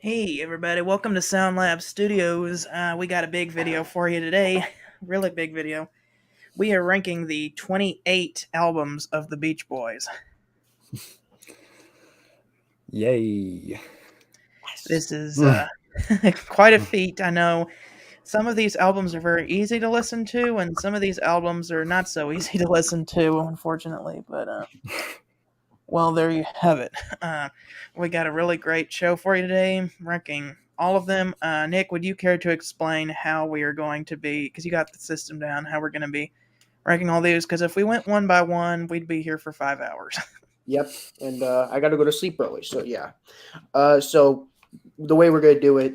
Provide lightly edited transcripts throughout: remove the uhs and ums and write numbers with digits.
Hey everybody, welcome to Sound Lab Studios. We got a big video for you today. Really big video. We are ranking the 28 albums of the Beach Boys. Yay. This is Mm. quite a feat, I know. Some of these albums are very easy to listen to, and some of these albums are not so easy to listen to, unfortunately. But, well, there you have it. We got a really great show for you today, ranking all of them. Nick, would you care to explain how we are going to be, because you got the system down, how we're going to be ranking all these? Because if we went one by one, we'd be here for 5 hours. Yep, and I got to go to sleep early, so yeah. So the way we're gonna do it,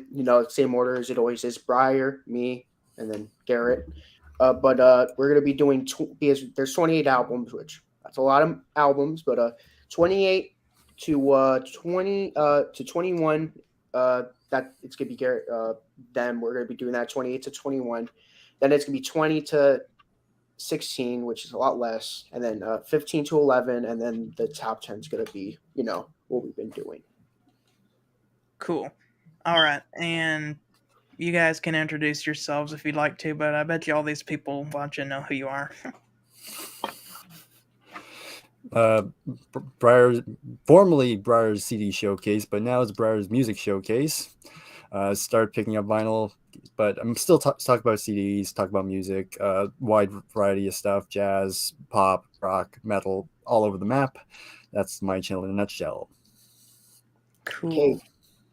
same order as it always is: Briar, me, and then Garrett. But we're gonna be doing because there's 28 albums, which that's a lot of albums, but 28 to 21. That it's gonna be Garrett. Then we're gonna be doing that 28 to 21. Then it's gonna be 20 to 16, which is a lot less, and then 15 to 11, and then the top 10 is going to be, what we've been doing. Cool. All right. And you guys can introduce yourselves if you'd like to, but I bet you all these people watching know who you are. Briar's formerly Briar's CD showcase, but now it's Briar's music showcase. Started picking up vinyl, but I'm still talk about CDs, talk about music, wide variety of stuff: jazz, pop, rock, metal, all over the map. That's my channel in a nutshell. Cool. Okay,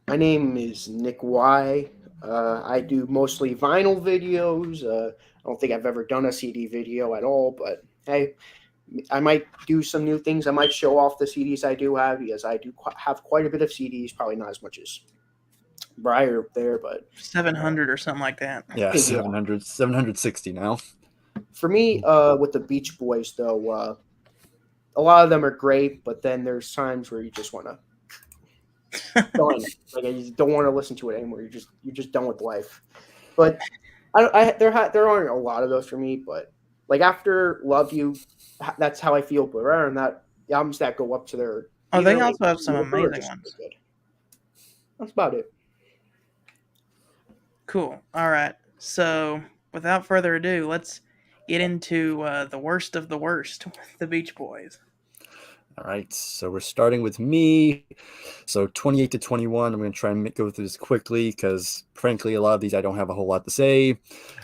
my name is Nick Y. I do mostly vinyl videos. I don't think I've ever done a CD video at all, but hey, I might do some new things. I might show off the CDs I do have because I do have quite a bit of CDs, probably not as much as Briar there, but 700 or something like that. Yeah, 700, 760 now. For me, with the Beach Boys, though, a lot of them are great, but then there's times where you just want to done. Like you don't want to listen to it anymore. You're just done with life. But there aren't a lot of those for me. But like after Love You, that's how I feel. But rather than that, the albums that go up to their Oh, they like also have some mediocre or amazing just ones. good. That's about it. Cool. All right. So, without further ado, let's get into the worst of the worst with the Beach Boys. All right, so we're starting with me. So 28 to 21, I'm going to try and go through this quickly because, frankly, a lot of these I don't have a whole lot to say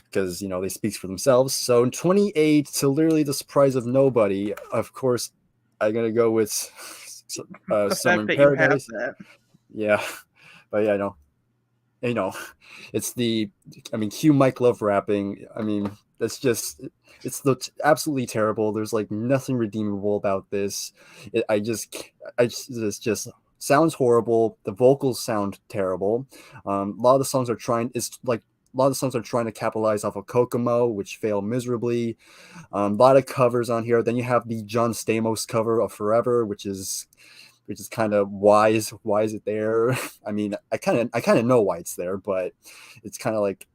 because, they speak for themselves. So in 28, to literally the surprise of nobody, of course, I'm going to go with The Summer fact in that you have Paradise. that. Yeah, but yeah, I know. It's cue Mike Love rapping. It's absolutely terrible. There's like nothing redeemable about this. It just sounds horrible. The vocals sound terrible. A lot of the songs are trying. It's like a lot of the songs are trying to capitalize off of Kokomo, which fail miserably. A lot of covers on here. Then you have the John Stamos cover of Forever, which is kind of why is it there? I mean, I kind of know why it's there, but it's kind of like,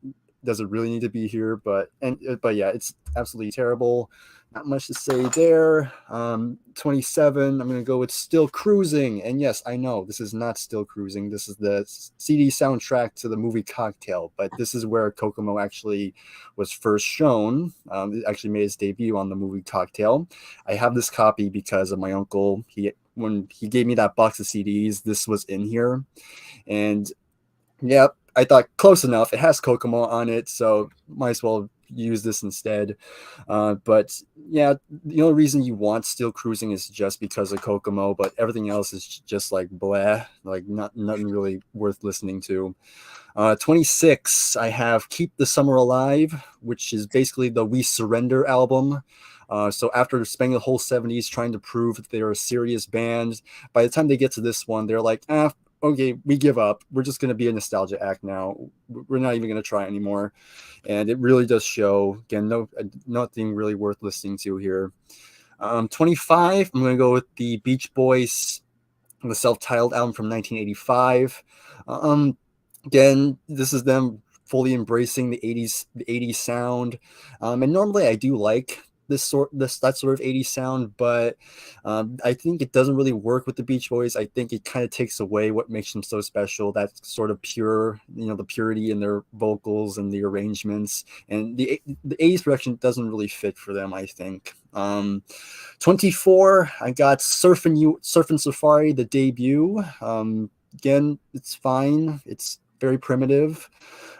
does it really need to be here? But yeah, it's absolutely terrible. Not much to say there. 27, I'm gonna go with Still Cruising, and yes, I know this is not Still Cruising. This is the CD soundtrack to the movie Cocktail, but this is where Kokomo actually was first shown. It actually made its debut on the movie Cocktail. I have this copy because of my uncle. When he gave me that box of CDs, this was in here. And yeah, I thought close enough. It has Kokomo on it, so might as well use this instead. But yeah, the only reason you want Still Cruising is just because of Kokomo, but everything else is just like blah, like nothing really worth listening to. 26, I have Keep the Summer Alive, which is basically the We Surrender album. So after spending the whole 70s trying to prove that they're a serious band, by the time they get to this one, they're like, okay, we give up. We're just going to be a nostalgia act now. We're not even going to try anymore. And it really does show. Again, nothing really worth listening to here. 25, I'm going to go with the Beach Boys, the self-titled album from 1985. Again, this is them fully embracing the 80s sound. And normally I do like that sort of 80s sound, but I think it doesn't really work with the Beach Boys. I think it kind of takes away what makes them so special. That sort of pure, the purity in their vocals and the arrangements, and the 80s production doesn't really fit for them, I think. 24, I got Surfin' Safari, the debut. Again, it's fine. It's very primitive.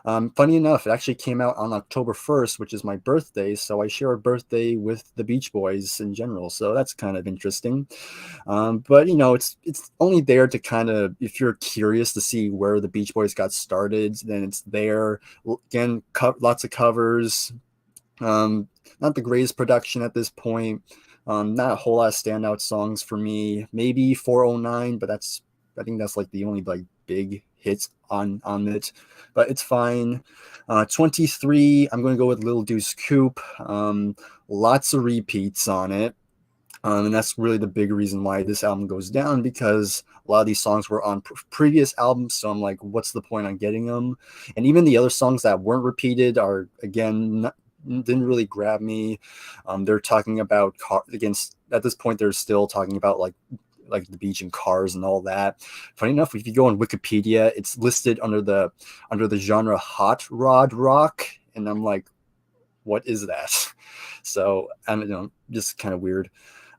Funny enough, it actually came out on October 1st, which is my birthday. So I share a birthday with the Beach Boys in general. So that's kind of interesting. But it's only there to kind of, if you're curious to see where the Beach Boys got started, then it's there. Again, lots of covers. Not the greatest production at this point. Not a whole lot of standout songs for me. Maybe 409, but I think that's like the only like big hits on it, but it's fine. 23, I'm going to go with Little Deuce Coupe. Lots of repeats on it. And that's really the big reason why this album goes down, because a lot of these songs were on previous albums. So I'm like, what's the point on getting them? And even the other songs that weren't repeated are, again, didn't really grab me. They're talking about at this point, they're still talking about like the beach and cars and all that. Funny enough, if you go on Wikipedia, it's listed under the genre hot rod rock, and I'm like, what is that? So I don't know, just kind of weird.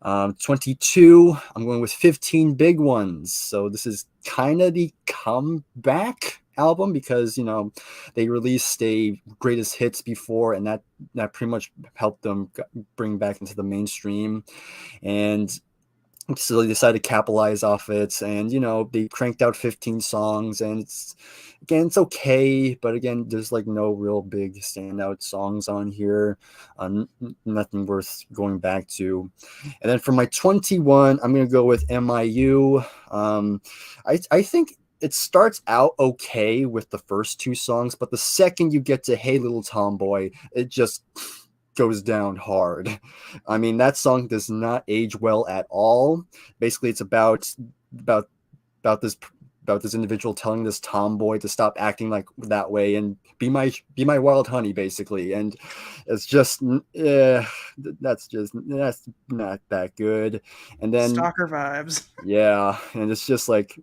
22, I'm going with 15 Big Ones. So this is kind of the comeback album, because they released a greatest hits before, and that pretty much helped them bring back into the mainstream. And so they decided to capitalize off it, and they cranked out 15 songs, and it's okay, but again, there's like no real big standout songs on here. Nothing worth going back to. And then for my 21, I'm gonna go with MIU. I think it starts out okay with the first two songs, but the second you get to Hey Little Tomboy, it just goes down hard. I mean, that song does not age well at all. Basically, it's about this individual telling this tomboy to stop acting like that way and be my wild honey, basically. And it's just that's not that good. And then stalker vibes. Yeah, and it's just like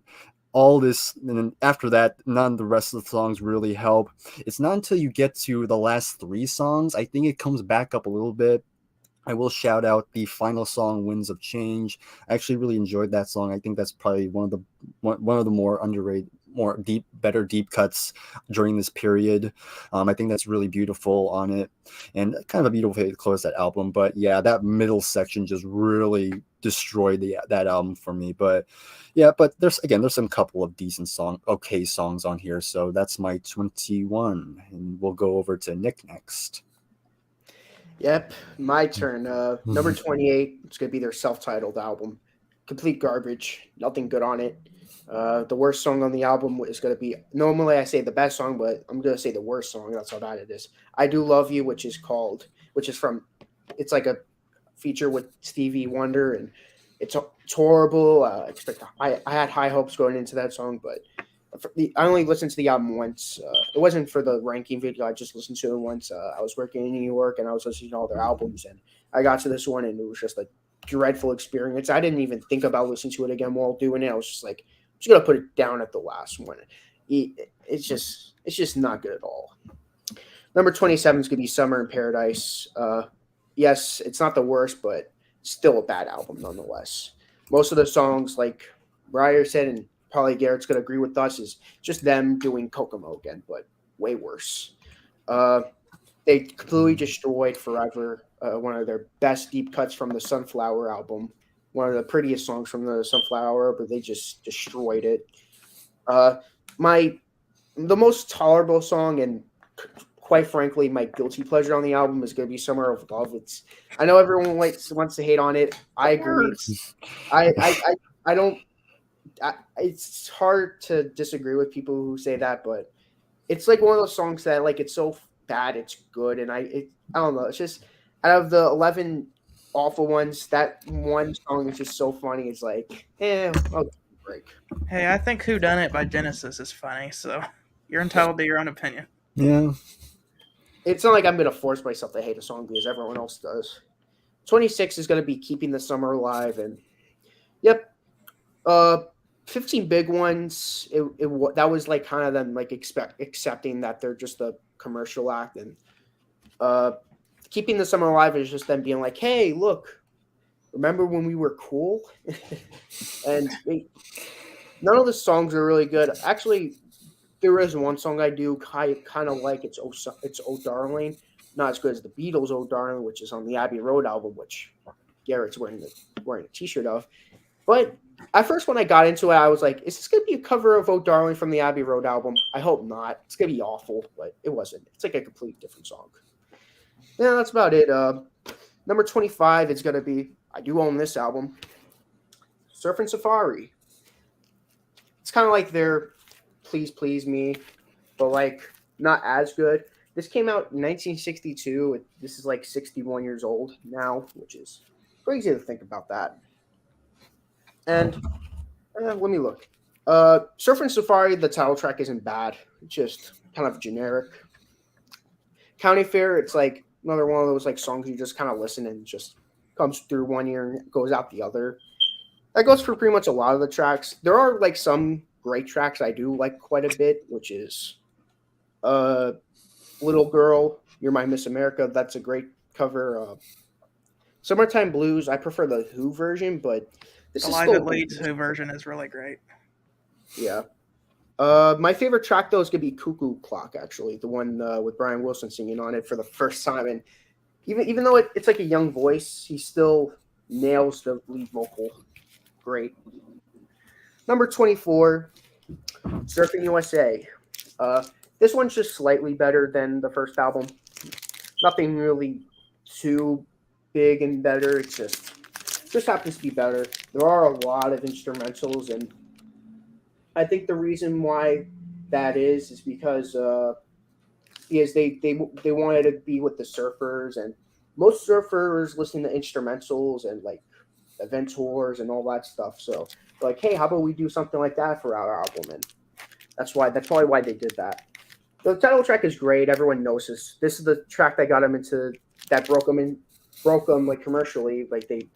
all this, and then after that, none of the rest of the songs really help. It's not until you get to the last three songs, I think it comes back up a little bit. I will shout out the final song, Winds of Change. I actually really enjoyed that song. I think that's probably one of the more underrated, better deep cuts during this period. I think that's really beautiful on it, and kind of a beautiful way to close that album. But yeah, that middle section just really destroyed that album for me. But yeah, but there's some couple of decent okay songs on here. So that's my 21, and we'll go over to Nick next. Yep, my turn. Number 28, it's going to be their self-titled album. Complete garbage. Nothing good on it. The worst song on the album is going to be, normally I say the best song, but I'm going to say the worst song. That's how bad it is. I Do Love You, it's like a feature with Stevie Wonder, and it's horrible. I had high hopes going into that song, but I only listened to the album once. It wasn't for the ranking video. I just listened to it once. I was working in New York, and I was listening to all their albums, and I got to this one, and it was just a dreadful experience. I didn't even think about listening to it again while doing it. I was just like, I'm just gonna put it down at the last one. It's just not good at all. Number 27 is gonna be Summer in Paradise. Yes, it's not the worst, but still a bad album nonetheless. Most of the songs, like Briar said, and probably Garrett's going to agree with us, is just them doing Kokomo again, but way worse. They completely destroyed Forever, one of their best deep cuts from the Sunflower album, one of the prettiest songs from the Sunflower, but they just destroyed it. The most tolerable song, and quite frankly, my guilty pleasure on the album, is going to be Summer of Love. I know everyone wants to hate on it. I agree. I don't. It's hard to disagree with people who say that, but it's like one of those songs that, like, it's so bad it's good, and I don't know. It's just, out of the 11 awful ones, that one song is just so funny. It's like, I'll break. Hey, I think Who Done It by Genesis is funny, so you're entitled to your own opinion. Yeah. It's not like I'm going to force myself to hate a song because everyone else does. 26 is going to be Keeping the Summer Alive, and yep, 15 Big Ones. That was like kind of them like accepting that they're just a commercial act, and Keeping the Summer Alive is just them being like, hey, look, remember when we were cool? And none of the songs are really good. Actually, there is one song I do kind of like. It's Oh Darling. Not as good as the Beatles' Oh Darling, which is on the Abbey Road album, which Garrett's wearing a t-shirt of. But at first when I got into it, I was like, is this going to be a cover of Oh Darling from the Abbey Road album? I hope not. It's going to be awful, but it wasn't. It's like a completely different song. Yeah, that's about it. Number 25 is going to be, I do own this album, Surfing Safari. It's kind of like their Please Please Me, but like not as good. This came out in 1962. This is like 61 years old now, which is crazy to think about that. And let me look. Surfing Safari, the title track isn't bad. It's just kind of generic. County Fair, it's like another one of those like songs you just kind of listen and just comes through one ear and goes out the other. That goes for pretty much a lot of the tracks. There are like some great tracks I do like quite a bit, which is Little Girl, You're My Miss America. That's a great cover. Summertime Blues, I prefer the Who version, but this is Elijah Leeds Who version is really great. Yeah. My favorite track though is gonna be Cuckoo Clock, actually, the one with Brian Wilson singing on it for the first time, and even though it's like a young voice, he still nails the lead vocal. Great. Number 24, Surfing USA. This one's just slightly better than the first album. Nothing really too big and better. It just happens to be better. There are a lot of instrumentals, and I think the reason why that is because they wanted to be with the surfers, and most surfers listen to instrumentals and like event tours and all that stuff. So like, hey, how about we do something like that for our album? And that's probably why they did that. The title track is great. Everyone knows this. This is the track that got them into that broke them like commercially. Like they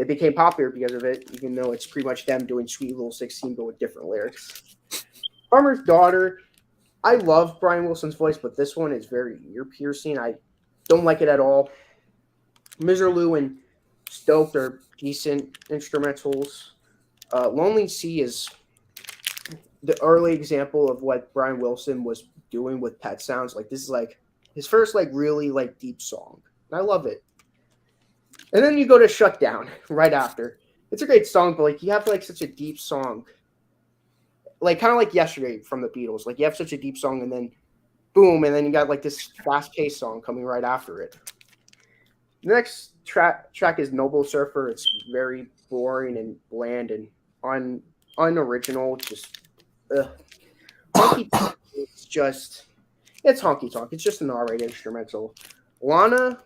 became popular because of it, even though it's pretty much them doing Sweet Little 16 but with different lyrics. Farmer's Daughter. I love Brian Wilson's voice, but this one is very ear piercing. I don't like it at all. Miserlou and Stoked are decent instrumentals. Lonely Sea is the early example of what Brian Wilson was doing with Pet Sounds. Like this is like his first like really like deep song. And I love it. And then you go to Shutdown right after. It's a great song, but like you have like such a deep song. Like kind of like Yesterday from the Beatles. Like you have such a deep song and then boom, and then you got like this fast-paced song coming right after it. The next track is Noble Surfer. It's very boring and bland and unoriginal. Just honky tonk. It's honky tonk. It's just an R-rated instrumental. Lana,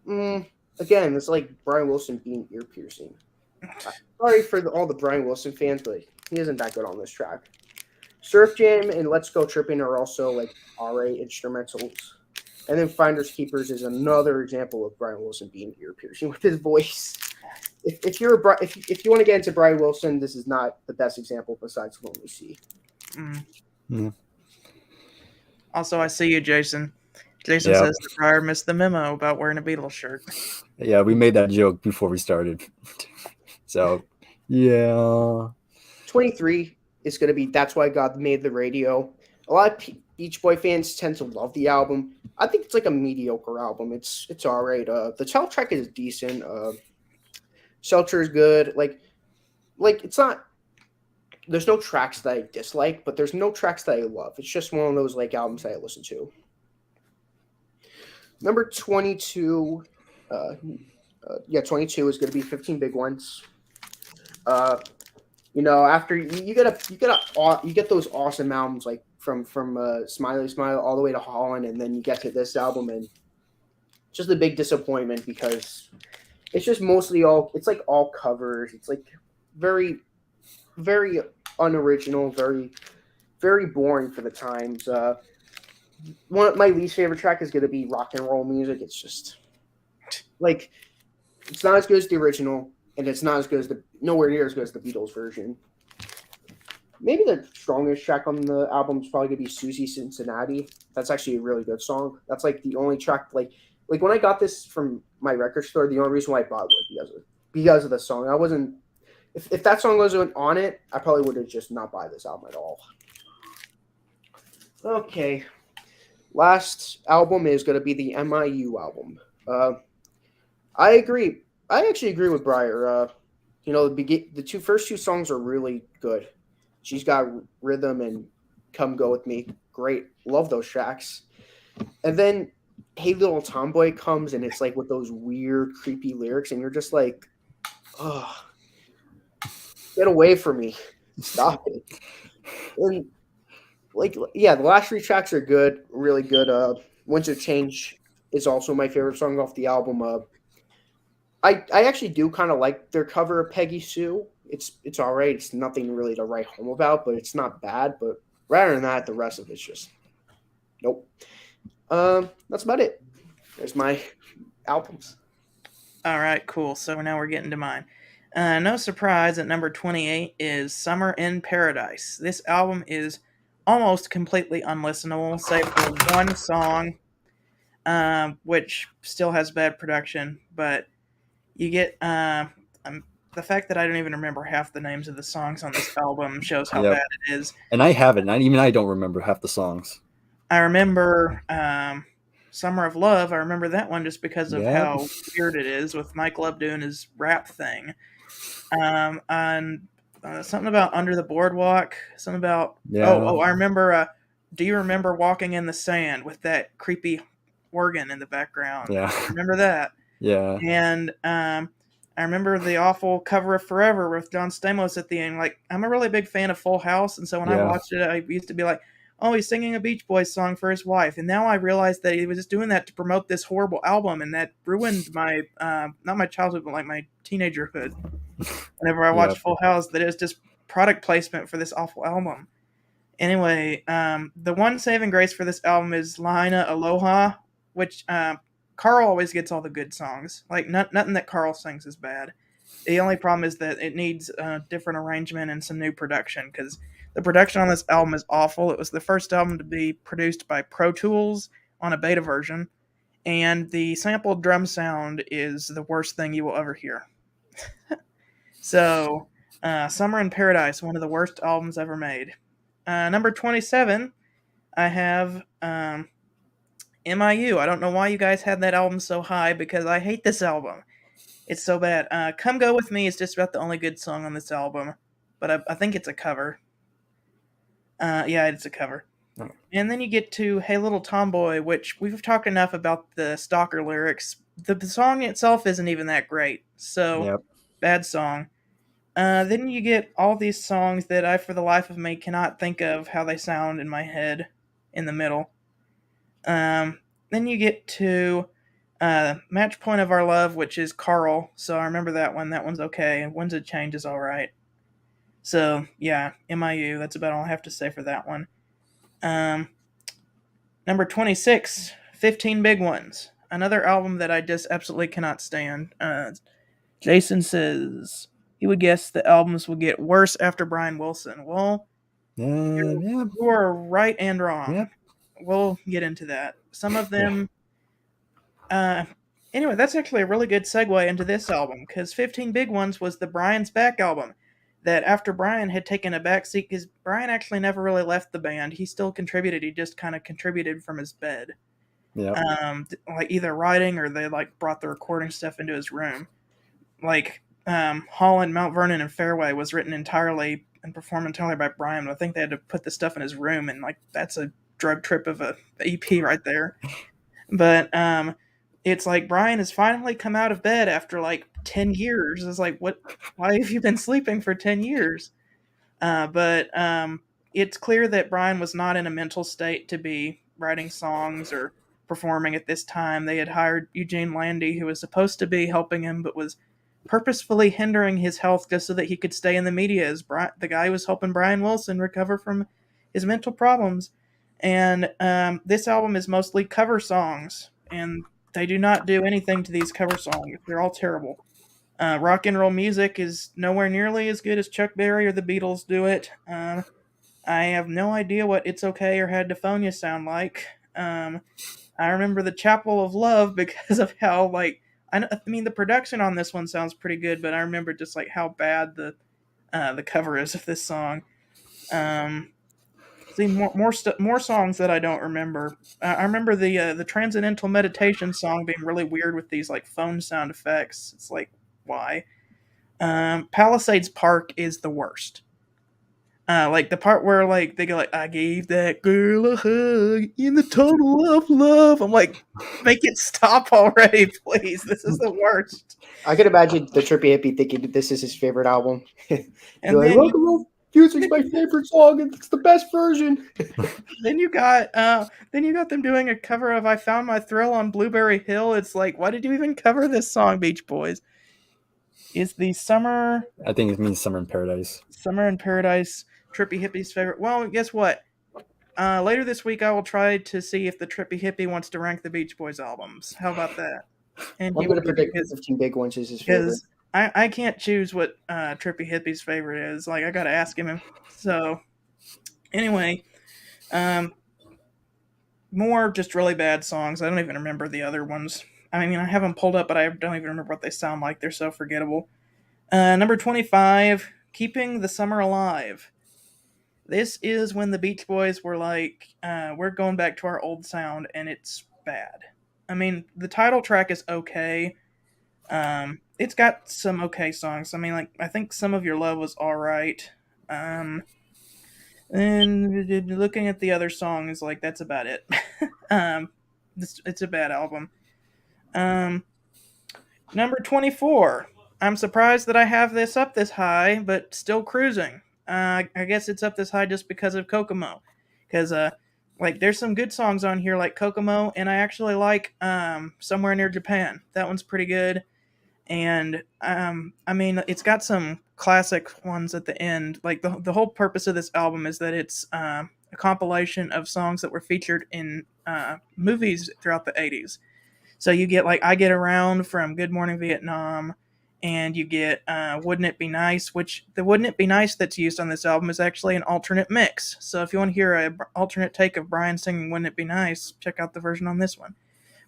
again, it's like Brian Wilson being ear piercing. Sorry for all the Brian Wilson fans, but he isn't that good on this track. Surf Jam and Let's Go Tripping are also like R-rated instrumentals. And then Finders Keepers is another example of Brian Wilson being ear piercing with his voice. If you want to get into Brian Wilson, this is not the best example besides Lonely Sea. Yeah. Also, I see you, Jason. Jason says that Briar missed the memo about wearing a Beatles shirt. Yeah, we made that joke before we started. So, yeah. 23 is going to be That's Why God Made the Radio. A lot of Beach Boy fans tend to love the album. I think it's like a mediocre album. It's all right. The title track is decent. Shelter is good. Like it's not. There's no tracks that I dislike, but there's no tracks that I love. It's just one of those like albums that I listen to. Number 22. 22 is going to be 15 Big Ones. After you get those awesome albums like from Smiley Smile all the way to Holland, and then you get to this album and just a big disappointment because it's just mostly it's like all covers. It's like very, very unoriginal, very, very boring for the times. One of my least favorite track is going to be Rock and Roll Music. It's just like It's not as good as the original, and it's not as good as nowhere near as good as the Beatles version. Maybe the strongest track on the album is probably gonna be Susie Cincinnati. That's actually a really good song. That's like the only track like when I got this from my record store, the only reason why I bought it was because of the song. I wasn't if that song wasn't on it, I probably would have just not buy this album at all. Okay. Last album is gonna be the MIU album. I agree. I actually agree with Breyer. The first two songs are really good. She's got rhythm and Come Go With Me. Great. Love those tracks. And then Hey Little Tomboy comes and it's like with those weird, creepy lyrics, and you're just like, oh, get away from me. Stop it. And the last three tracks are good, really good. Winds of Change is also my favorite song off the album. I actually do kind of like their cover of Peggy Sue. It's all right. It's nothing really to write home about, but it's not bad. But rather than that, the rest of it's just nope. That's about it. There's my albums. All right, cool. So now we're getting to mine. No surprise, at number 28 is Summer in Paradise. This album is almost completely unlistenable, save for one song, which still has bad production, but you get the fact that I don't even remember half the names of the songs on this album shows how Yep. bad it is. And I haven't. Even I don't remember half the songs. I remember Summer of Love. I remember that one just because of Yep. how weird it is with Mike Love doing his rap thing. And something about Under the Boardwalk. Something about Yeah. I remember. Do you remember Walking in the Sand with that creepy organ in the background? Yeah. Remember that? Yeah. And I remember the awful cover of Forever with John Stamos at the end. Like, I'm a really big fan of Full House, and so when I Yeah. watched it, I used to be like, oh, he's singing a Beach Boys song for his wife. And now I realize that he was just doing that to promote this horrible album, and that ruined my, not my childhood, but like my teenagerhood. Whenever I watched Yep. Full House, that it was just product placement for this awful album. Anyway, the one saving grace for this album is Lahaina Aloha, which Carl always gets all the good songs. Like, nothing that Carl sings is bad. The only problem is that it needs a different arrangement and some new production, because the production on this album is awful. It was the first album to be produced by Pro Tools on a beta version, and the sampled drum sound is the worst thing you will ever hear. So, Summer in Paradise, one of the worst albums ever made. Number 27, I have MIU. I don't know why you guys had that album so high, because I hate this album. It's so bad. Come Go With Me is just about the only good song on this album, but I think it's a cover. Yeah, it's a cover. Oh. And then you get to Hey Little Tomboy, which we've talked enough about the stalker lyrics. The song itself isn't even that great, so Yep. bad song. Then you get all these songs that I, for the life of me, cannot think of how they sound in my head in the middle. Then you get to Match Point of Our Love, which is Carl, so I remember that one. That one's okay. And Winds of Change is alright. So, yeah, MIU, that's about all I have to say for that one. Number 26, 15 Big Ones. Another album that I just absolutely cannot stand. Jason says he would guess the albums would get worse after Brian Wilson. Well, Yeah. you are right and wrong. Yep. We'll get into that. Some of them... anyway, that's actually a really good segue into this album, because 15 Big Ones was the Brian's Back album, that after Brian had taken a backseat, because Brian actually never really left the band. He still contributed. He just kind of contributed from his bed. Yep. Like either writing, or they like brought the recording stuff into his room. Like Holland, Mount Vernon, and Fairway was written entirely and performed entirely by Brian. I think they had to put the stuff in his room, and like that's a drug trip of a EP right there. But it's like Brian has finally come out of bed after like 10 years. It's like, what? Why have you been sleeping for 10 years? But it's clear that Brian was not in a mental state to be writing songs or performing at this time. They had hired Eugene Landy, who was supposed to be helping him, but was purposefully hindering his health just so that he could stay in the media as the guy who was helping Brian Wilson recover from his mental problems. And this album is mostly cover songs, and they do not do anything to these cover songs. They're all terrible. Rock and roll music is nowhere nearly as good as Chuck Berry or the Beatles do it. I have no idea what It's Okay or Had to Phone You sound like. I remember the Chapel of Love because of how like I mean the production on this one sounds pretty good, but I remember just like how bad the cover is of this song. Um, See more songs that I don't remember. I remember the Transcendental Meditation song being really weird with these like phone sound effects. It's like why? Palisades Park is the worst. Like the part where like they go like I gave that girl a hug in the total of love. I'm like, make it stop already, please. This is the worst. I could imagine the trippy hippie thinking this is his favorite album. You're And like, then rock and roll music's my favorite song, and it's the best version. then you got them doing a cover of I Found My Thrill on Blueberry Hill. It's like, why did you even cover this song, Beach Boys? Is the I think it means Summer in Paradise. Summer in Paradise Trippy Hippie's favorite? Well, guess what? Later this week, I will try to see if the Trippy Hippie wants to rank the Beach Boys albums. How about that? And I'm going to predict the 15 Big Ones is his favorite. because I can't choose what Trippy Hippie's favorite is. Like I gotta ask him. So anyway, more just really bad songs. I don't even remember the other ones. I mean, I have them pulled up, but I don't even remember what they sound like. They're so forgettable. Number 25, Keeping the Summer Alive. This is when the Beach Boys were like, we're going back to our old sound, and it's bad. I mean, the title track is okay. It's got some okay songs. I mean, like, I think Some of Your Love was alright. And looking at the other songs, like, that's about it. It's a bad album. Number 24. I'm surprised that I have this up this high, but still cruising. I guess it's up this high just because of Kokomo. Because, like, there's some good songs on here like Kokomo, and I actually like Somewhere Near Japan. That one's pretty good. And, I mean, it's got some classic ones at the end. Like, the whole purpose of this album is that it's a compilation of songs that were featured in movies throughout the 80s. So you get like I Get Around from Good Morning Vietnam, and you get Wouldn't It Be Nice, which the Wouldn't It Be Nice that's used on this album is actually an alternate mix. So if you want to hear an alternate take of Brian singing Wouldn't It Be Nice, check out the version on this one.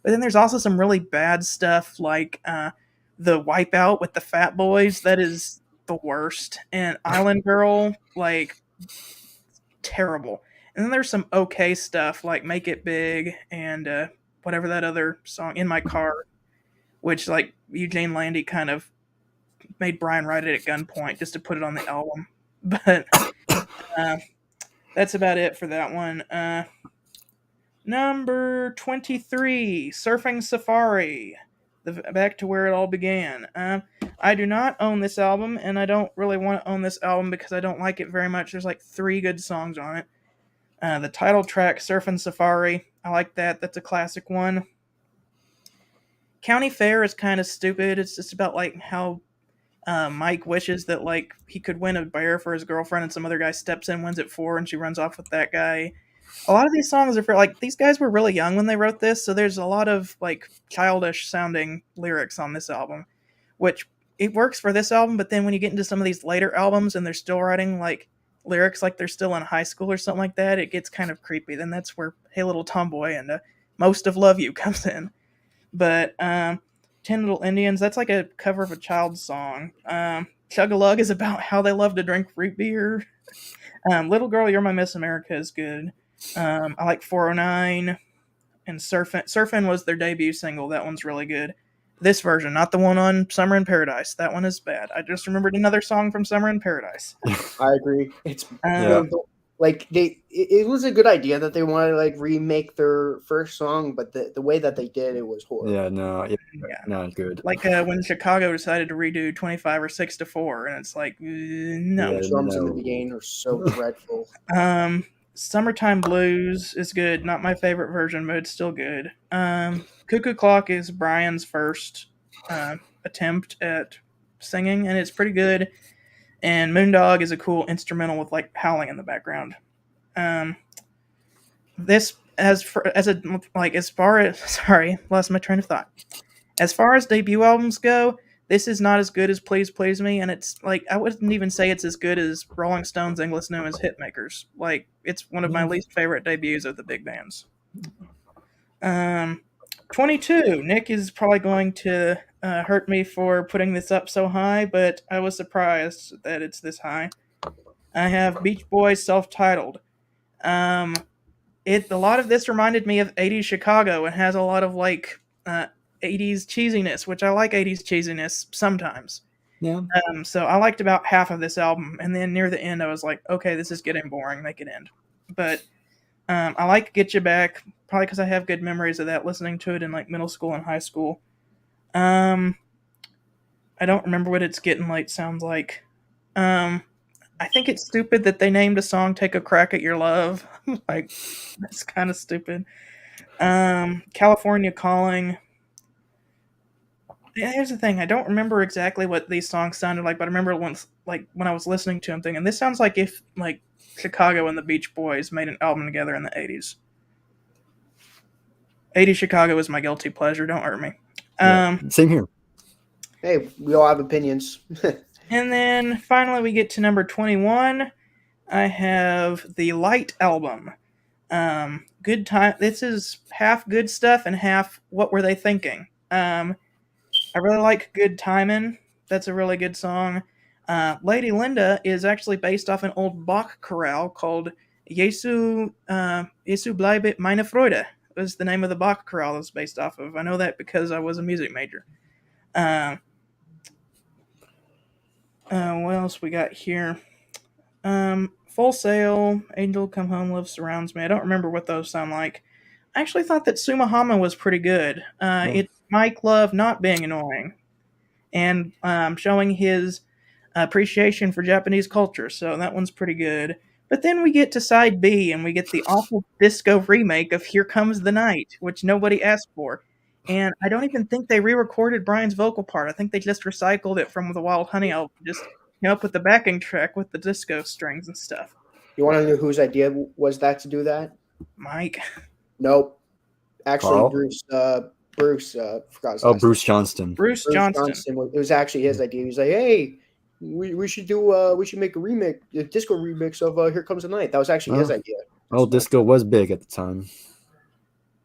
But then there's also some really bad stuff like the Wipeout with the Fat Boys. That is the worst. And Island Girl, like, terrible. And then there's some okay stuff like Make It Big and whatever that other song, In My Car, which like Eugene Landy kind of made Brian write it at gunpoint just to put it on the album. But that's about it for that one. Number 23, Surfing Safari. Back to where it all began. I do not own this album, and I don't really want to own this album because I don't like it very much. There's like 3 good songs on it. The title track, Surfing Safari, I like that. That's a classic one. County Fair is kind of stupid. It's just about like how Mike wishes that like he could win a bear for his girlfriend, and some other guy steps in, wins it for, and she runs off with that guy. A lot of these songs are for like these guys were really young when they wrote this, so there's a lot of like childish sounding lyrics on this album, which it works for this album. But then when you get into some of these later albums and they're still writing like lyrics like they're still in high school or something like that, it gets kind of creepy. Then that's where Hey Little Tomboy and Most of Love You comes in. But 10 Little Indians, that's like a cover of a child's song. Chug-a-Lug is about how they love to drink root beer. Little Girl, You're My Miss America is good. I like 409 and Surfin' was their debut single. That one's really good. This version, not the one on Summer in Paradise. That one is bad. I just remembered another song from Summer in Paradise. I agree. It's Yeah. like it was a good idea that they wanted to like remake their first song, but the way that they did it was horrible. Yeah, no, not good. Like when Chicago decided to redo 25 or 6 to 4, and it's like, no. Yeah. The drums in the no. beginning are so dreadful. Summertime Blues is good. Not my favorite version, but it's still good. Cuckoo Clock is Brian's first attempt at singing, and it's pretty good. And Moondog is a cool instrumental with like howling in the background. This as far as sorry, lost my train of thought. As far as debut albums go, this is not as good as Please Please Me, and it's like I wouldn't even say it's as good as Rolling Stone's English known as Hitmakers. Like it's one of my least favorite debuts of the big bands. 22. Nick is probably going to hurt me for putting this up so high, but I was surprised that it's this high. I have Beach Boys self-titled. A lot of this reminded me of 80s Chicago and has a lot of like 80s cheesiness, which I like 80s cheesiness sometimes. Yeah. So I liked about half of this album, and then near the end I was like, okay, this is getting boring, make it end. But I like Get You Back, probably because I have good memories of that, listening to it in like middle school and high school. I don't remember what It's Getting Late sounds like. I think it's stupid that they named a song Take a Crack at Your Love. Like, that's kind of stupid. California Calling. Yeah, here's the thing. I don't remember exactly what these songs sounded like, but I remember once, like, when I was listening to them thinking, this sounds like if, like, Chicago and the Beach Boys made an album together in the 80s. 80s Chicago is my guilty pleasure. Don't hurt me. Same here. Hey, we all have opinions. And then finally we get to number 21. I have the Light album. Good time. This is half good stuff and half what were they thinking. I really like Good Timin'. That's a really good song. Lady Linda is actually based off an old Bach chorale called Jesu bleibe meine Freude. Was the name of the Bach chorale it was based off of. I know that because I was a music major. What else we got here? Full Sail, Angel Come Home, Love Surrounds Me. I don't remember what those sound like. I actually thought that Sumahama was pretty good. It's Mike Love not being annoying and showing his appreciation for Japanese culture, so that one's pretty good. But then we get to side B, and we get the awful disco remake of Here Comes the Night, which nobody asked for. And I don't even think they re-recorded Brian's vocal part. I think they just recycled it from the Wild Honey album, just came up with the backing track with the disco strings and stuff. You want to know whose idea was that to do that? Mike. Nope. Actually, Carl? Bruce forgot his Oh, last Bruce Johnston. Bruce Johnston. It was actually his idea. He was like, "Hey, we should make a disco remix of Here Comes the Night." That was actually his idea. Oh, disco was big at the time.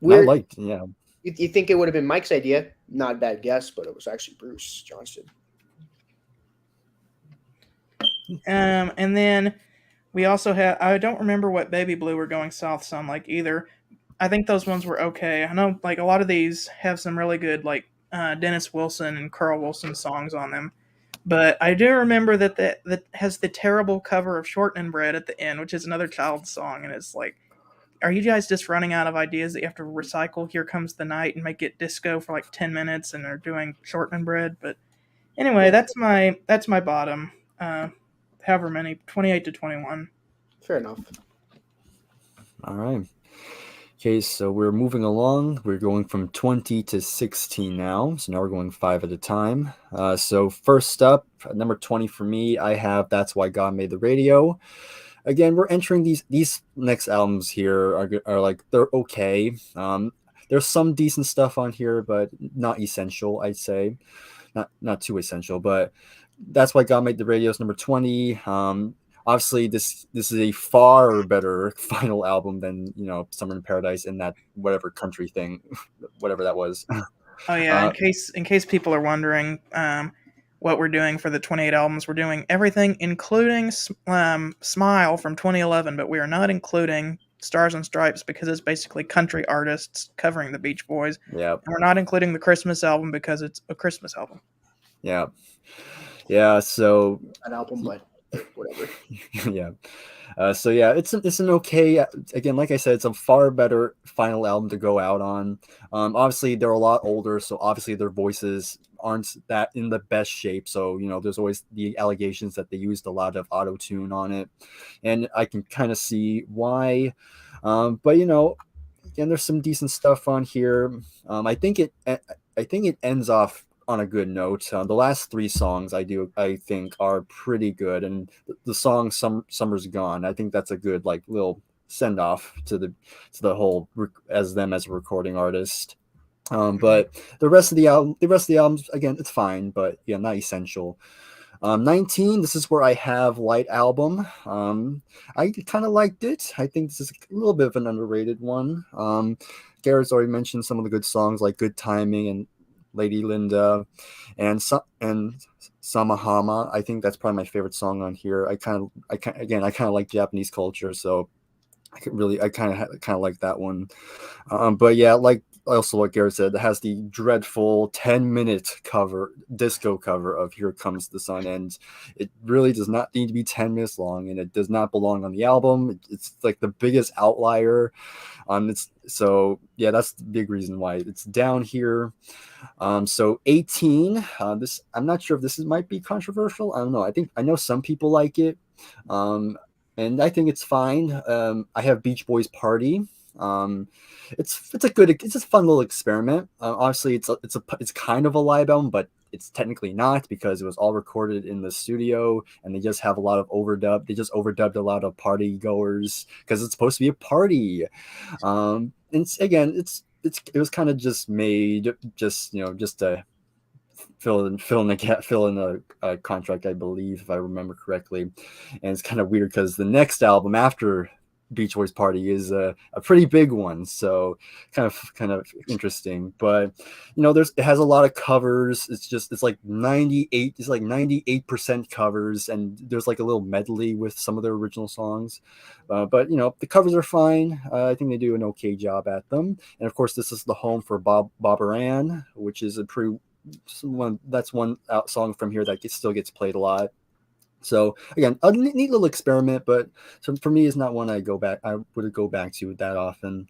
Weird. I liked, yeah. You think it would have been Mike's idea? Not a bad guess, but it was actually Bruce Johnston. And then we also had, I don't remember what Baby Blue or Going South sound like either. I think those ones were okay. I know like a lot of these have some really good like Dennis Wilson and Carl Wilson songs on them. But I do remember that has the terrible cover of Shortening Bread at the end, which is another child song, and it's like, are you guys just running out of ideas that you have to recycle Here Comes the Night and make it disco for like 10 minutes and are doing Shortening Bread? But anyway, that's my bottom. However many, 28 to 21. Fair enough. All right. Okay, so we're moving along. We're going from 20 to 16 now. So now we're going 5 at a time. So first up, number 20 for me, I have That's Why God Made the Radio. Again, we're entering these next albums here are like, they're okay. There's some decent stuff on here, but not essential, I'd say. Not too essential, but That's Why God Made the Radio is number 20. Obviously, this is a far better final album than, Summer in Paradise in that whatever country thing, whatever that was. Oh yeah, in case people are wondering what we're doing for the 28 albums, we're doing everything including Smile from 2011, but we are not including Stars and Stripes because it's basically country artists covering the Beach Boys. Yeah. And we're not including the Christmas album because it's a Christmas album. Yeah. Yeah, so An album, but whatever. Yeah. So yeah, it's an okay, again, like I said, it's a far better final album to go out on. Obviously they're a lot older, so obviously their voices aren't that in the best shape. So, there's always the allegations that they used a lot of auto-tune on it. And I can kind of see why. But again, there's some decent stuff on here. I think it ends off on a good note. The last 3 songs I think are pretty good, and the song Summer's Gone, I think that's a good like little send off to the whole as them as a recording artist. But the rest of the albums, again, it's fine, but yeah, not essential. 19, this is where I have Light Album. I kind of liked it. I think this is a little bit of an underrated one. Garrett's already mentioned some of the good songs like Good Timing and Lady Linda and Samahama. I think that's probably my favorite song on here. I kind of like Japanese culture, so I kind of like that one. But yeah, like also what Garrett said, it has the dreadful 10-minute disco cover of Here Comes the Sun, and it really does not need to be 10 minutes long, and it does not belong on the album. It's like the biggest outlier. So yeah, that's the big reason why it's down here. So 18, this, I'm not sure if this might be controversial. I don't know. I know some people like it. And I think it's fine. I have Beach Boys Party. It's a fun little experiment. Obviously, it's kind of a live album, but it's technically not because it was all recorded in the studio, and they just have a lot of overdub. They just overdubbed a lot of party goers because it's supposed to be a party. And it was kind of just made just to fill in a contract, I believe, if I remember correctly. And it's kind of weird because the next album after Beach Boys Party is a pretty big one, so kind of interesting. But it has a lot of covers. It's like 98% covers, and there's like a little medley with some of their original songs. But the covers are fine. I think they do an okay job at them. And of course, this is the home for Bob Aran, which is one song from here that still gets played a lot. So again, a neat little experiment, but for me, it's not one I would go back to that often.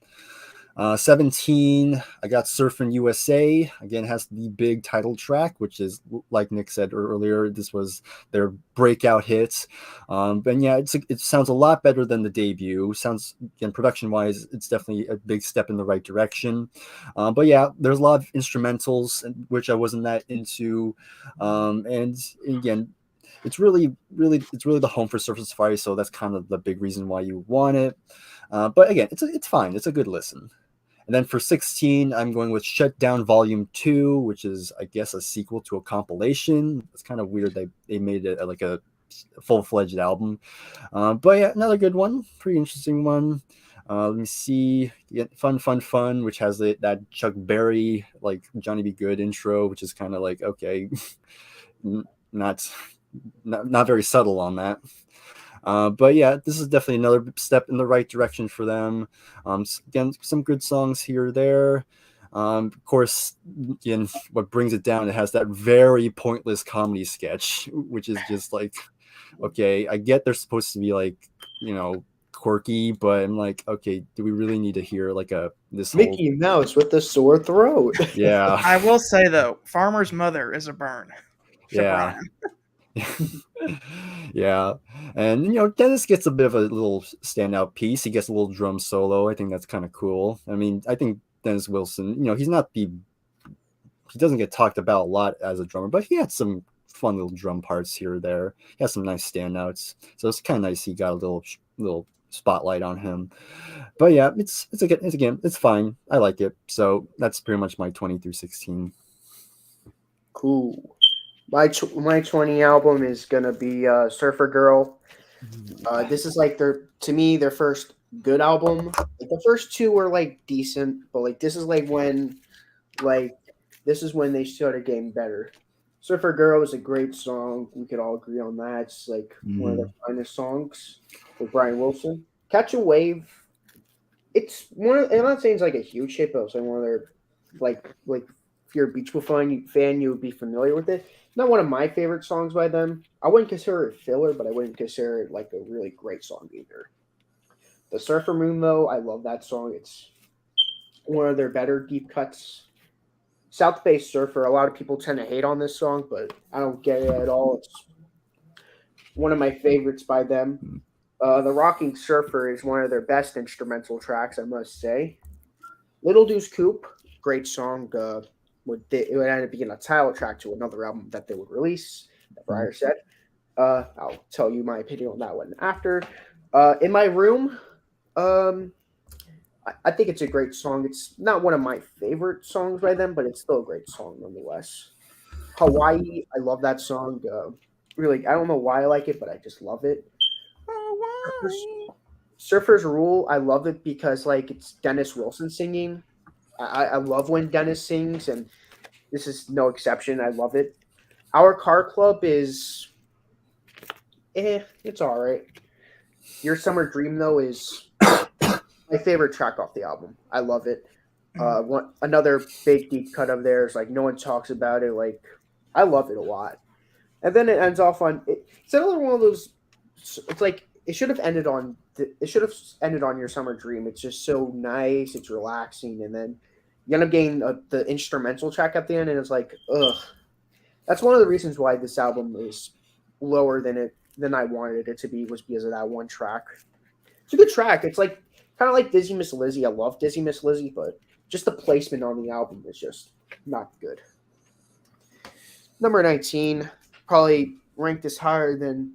17, I got Surfin' USA. Again, has the big title track, which is, like Nick said earlier, this was their breakout hit. And yeah, it sounds a lot better than the debut. Sounds, again, production-wise, it's definitely a big step in the right direction. But yeah, there's a lot of instrumentals, which I wasn't that into. And again, it's really the home for Surfer Safari, so that's kind of the big reason why you want it. But again, it's fine. It's a good listen. And then for 16, I'm going with Shutdown Volume 2, which is, I guess, a sequel to a compilation. It's kind of weird they made it like a full-fledged album. But yeah, another good one. Pretty interesting one. Let me see. Fun, which has that Chuck Berry, like Johnny B. Good intro, which is kind of like, okay, not very subtle on that. But yeah, this is definitely another step in the right direction for them. Again, some good songs here or there. Of course, again, what brings it down, it has that very pointless comedy sketch, which is just like, okay, I get they're supposed to be like, quirky, but I'm like, okay, do we really need to hear like this Mickey Mouse with the sore throat? Yeah. I will say though, Farmer's Mother is a burn. Yeah. Yeah, and Dennis gets a bit of a little standout piece. He gets a little drum solo. I think that's kind of cool. I mean, I think Dennis Wilson, he doesn't get talked about a lot as a drummer, but he had some fun little drum parts here or there. He has some nice standouts, so it's kind of nice he got a little spotlight on him. But yeah, it's fine. I like it. So that's pretty much my 20 through 16. Cool. My 20 album is gonna be Surfer Girl. This is like their first good album. Like the first two were like decent, but like this is when they started getting better. Surfer Girl is a great song. We could all agree on that. It's like one of the finest songs with Brian Wilson. Catch a Wave. It's I'm not saying it's like a huge hit, but it's like one of their like if you're a Beach Boy fan, you would be familiar with it. Not one of my favorite songs by them. I wouldn't consider it filler, but I wouldn't consider it like a really great song either. The Surfer Moon, though, I love that song. It's one of their better deep cuts. South Bay Surfer, a lot of people tend to hate on this song, but I don't get it at all. It's one of my favorites by them. The Rocking Surfer is one of their best instrumental tracks, I must say. Little Deuce Coupe, great song. It would end up being a title track to another album that they would release, that Briar said. I'll tell you my opinion on that one after. In My Room, Um, I think it's a great song. It's not one of my favorite songs by them, but it's still a great song nonetheless. Hawaii, I love that song. Really, I don't know why I like it, but I just love it. Surfers, Hawaii. Surfers Rule, I love it because like it's Dennis Wilson singing. I love when Dennis sings, and this is no exception. I love it. Our Car Club is, it's all right. Your Summer Dream though is my favorite track off the album. I love it. Another big deep cut of theirs, like no one talks about it. Like I love it a lot. And then it ends off on it's another one of those. It's like it should have ended on. It should have ended on Your Summer Dream. It's just so nice. It's relaxing, and then you end up getting the instrumental track at the end, and it's like, ugh. That's one of the reasons why this album is lower than I wanted it to be, was because of that one track. It's a good track. It's like kind of like Dizzy Miss Lizzie. I love Dizzy Miss Lizzie, but just the placement on the album is just not good. Number 19, probably ranked this higher than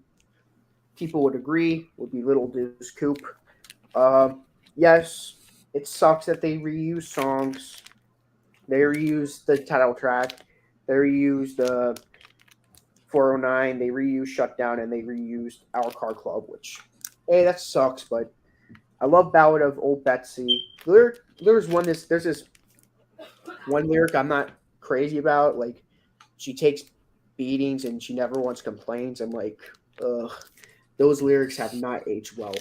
people would agree, would be Little Deuce Coupe. Yes, it sucks that they reuse songs. They reused the title track. They reused 409. They reused Shutdown, and they reused Our Car Club, which, hey, that sucks. But I love Ballad of Old Betsy. There's this one lyric I'm not crazy about. Like, she takes beatings and she never once complains. I'm like, ugh, those lyrics have not aged well.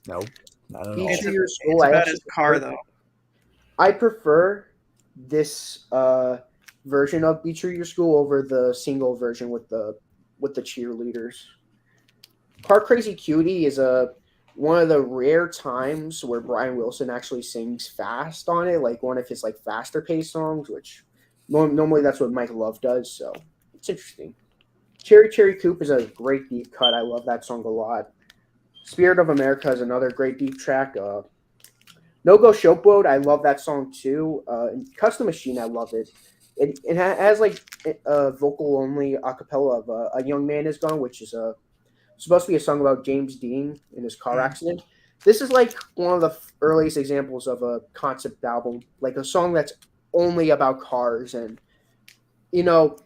No, not at all. Each It's, of your soul, it's about his car, though. I prefer this version of Be True to Your School over the single version with the cheerleaders. Car Crazy Cutie is one of the rare times where Brian Wilson actually sings fast on it, like one of his like faster paced songs, which normally that's what Mike Love does. So it's interesting. Cherry Cherry Coupe is a great deep cut. I love that song a lot. Spirit of America is another great deep track. No Go Showboat, I love that song too. Custom Machine, I love it. It has like a vocal only acapella of A Young Man Is Gone, which is supposed to be a song about James Dean in his car accident. This is like one of the earliest examples of a concept album, like a song that's only about cars. And you know,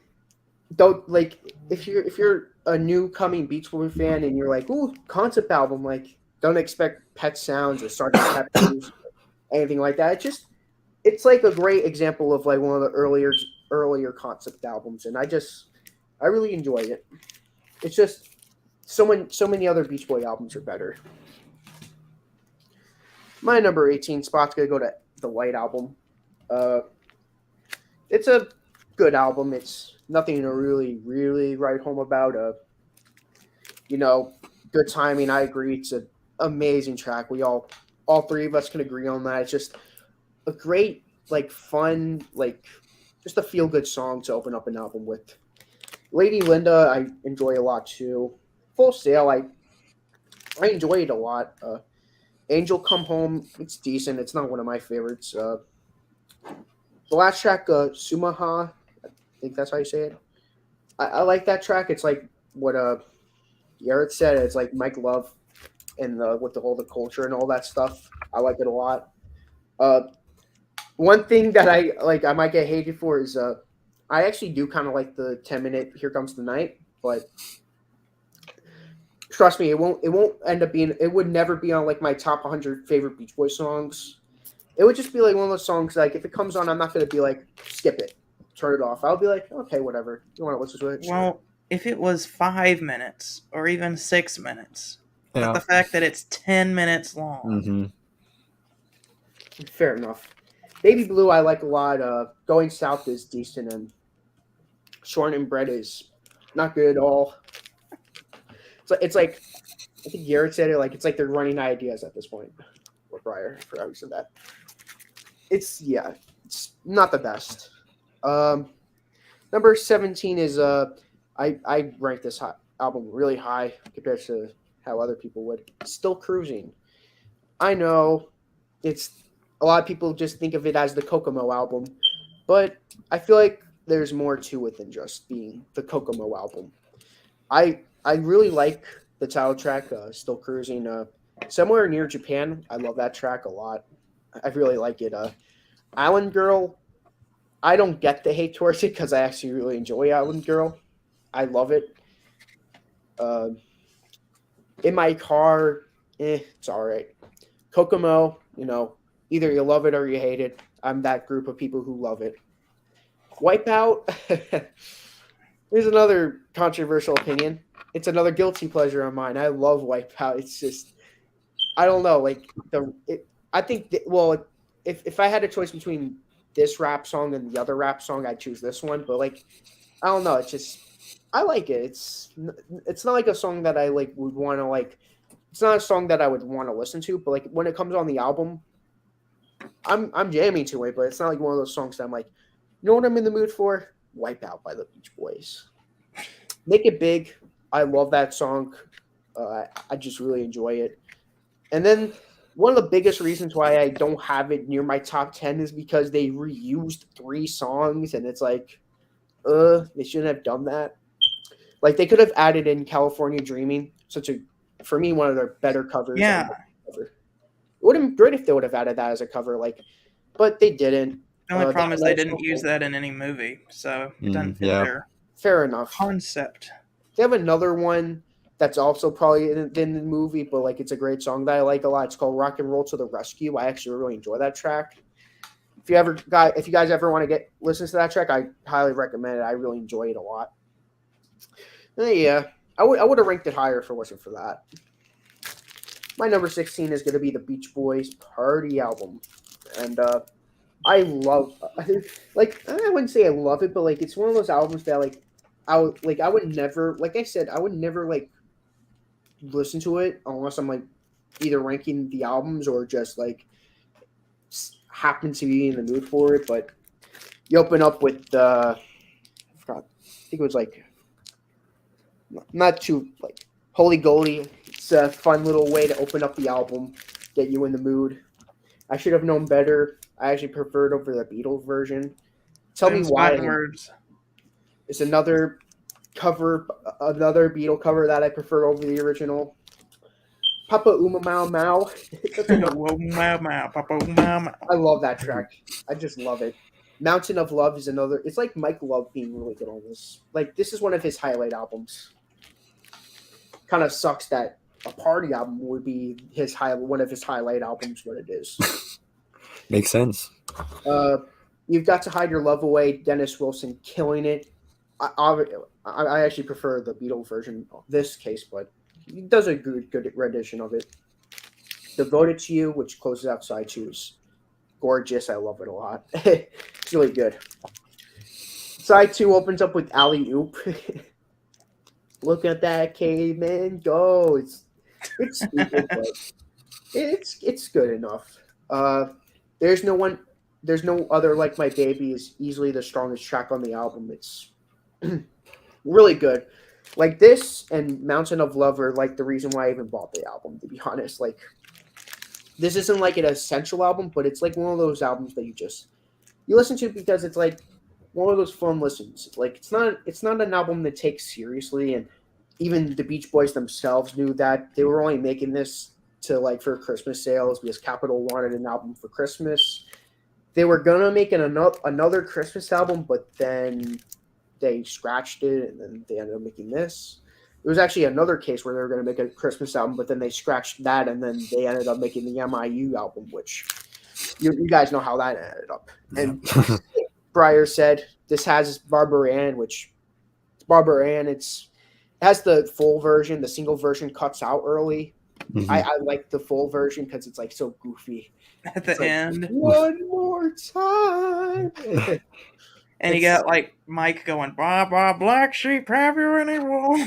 don't like if you're a new coming Beach Boy fan and you're like, ooh, concept album, like don't expect Pet Sounds or Sergeant Pepper's, anything like that. It's like a great example of like one of the earlier concept albums, and I really enjoy it. It's just so many other Beach Boy albums are better. My number 18 spot's gonna go to the White Album. Uh, it's a good album. It's nothing to really write home about. You know, good timing. I agree. It's an amazing track. All three of us can agree on that. It's just a great, like, fun, like, just a feel good song to open up an album with. Lady Linda, I enjoy a lot too. Full Sail, I enjoy it a lot. Angel Come Home, it's decent. It's not one of my favorites. The last track, Sumaha, I think that's how you say it. I like that track. It's like what Garrett said. It's like Mike Love and with all the culture and all that stuff. I like it a lot. One thing that I might get hated for is I actually do kind of like the 10-minute Here Comes the Night, but trust me, it won't end up being, it would never be on like my top 100 favorite Beach Boys songs. It would just be like one of those songs, like if it comes on, I'm not going to be like, skip it, turn it off. I'll be like, okay, whatever. You want to listen to it? Sure. Well, if it was 5 minutes or even 6 minutes, Yeah. but the fact that it's 10 minutes long. Mm-hmm. Fair enough. Baby Blue, I like a lot. Going South is decent, and Shorn and Bread is not good at all. It's like I think Garrett said it. Like it's like they're running out of ideas at this point. Or Breyer, I forgot who said that. It's not the best. Number 17 is I rank this album really high compared to how other people would. Still Cruising. I know it's a lot of people just think of it as the Kokomo album, but I feel like there's more to it than just being the Kokomo album. I really like the title track, Still Cruising. Somewhere Near Japan, I love that track a lot. I really like it. Island Girl, I don't get the hate towards it because I actually really enjoy Island Girl. I love it. Uh, in my car, it's all right. Kokomo, either you love it or you hate it. I'm that group of people who love it. Wipeout, here's another controversial opinion. It's another guilty pleasure of mine. I love Wipeout. It's just, I don't know, like I think well, if I had a choice between this rap song and the other rap song, I'd choose this one. But like, I don't know. It's just I like it. It's not like a song that I like would want to like. It's not a song that I would want to listen to. But like when it comes on the album, I'm jamming to it. But it's not like one of those songs that I'm like, you know what I'm in the mood for? Wipeout by the Beach Boys. Make It Big. I love that song. I just really enjoy it. And then one of the biggest reasons why I don't have it near my top 10 is because they reused 3 songs, and it's like, they shouldn't have done that. Like they could have added in California Dreaming, for me, one of their better covers. Yeah. It would have been great if they would have added that as a cover, but they didn't. The only problem is they didn't use that in any movie, so it doesn't fit their fair enough concept. They have another one that's also probably in the movie, but like it's a great song that I like a lot. It's called "Rock and Roll to the Rescue." I actually really enjoy that track. If you guys ever want to listen to that track, I highly recommend it. I really enjoy it a lot. Yeah, I would have ranked it higher if it wasn't for that. My number 16 is going to be the Beach Boys Party album, and I love like I wouldn't say I love it, but like it's one of those albums that like I would never, like I said, I would never like listen to it unless I'm like either ranking the albums or just like happen to be in the mood for it. But you open up with I think it was like not too like Holy Goldie. It's a fun little way to open up the album, get you in the mood. I should have known better. I actually preferred over the Beatles version. Tell me why. Words. It's another Beatle cover that I prefer over the original. Papa Uma Mau Mau. I love that track. I just love it. Mountain of Love is another. It's like Mike Love being really good on this. Like this is one of his highlight albums. Kind of sucks that a party album would be one of his highlight albums, but it is. Makes sense. You've Got to Hide Your Love Away. Dennis Wilson killing it. I actually prefer the Beatles version of this case, but he does a good rendition of it. Devoted to You, which closes out side 2, is gorgeous. I love it a lot. It's really good. Side 2 opens up with Alley Oop. Look at that caveman go. It's stupid, but it's good enough. There's no other Like My Baby is easily the strongest track on the album. It's really good. Like this and Mountain of Love are like the reason why I even bought the album, to be honest. Like this isn't like an essential album, but it's like one of those albums that you listen to because it's like one of those fun listens. Like it's not an album that takes seriously, and even the Beach Boys themselves knew that they were only making this to like for Christmas sales because Capitol wanted an album for Christmas. They were gonna make another Christmas album, but then they scratched it, and then they ended up making this. It was actually another case where they were going to make a Christmas album, but then they scratched that, and then they ended up making the MIU album, which you guys know how that ended up. And Breyer said this has Barbara Ann, which Barbara Ann, it has the full version. The single version cuts out early. Mm-hmm. I like the full version because it's like so goofy. At the end. One more time. And you got like Mike going, blah, blah, black sheep, have you anyone?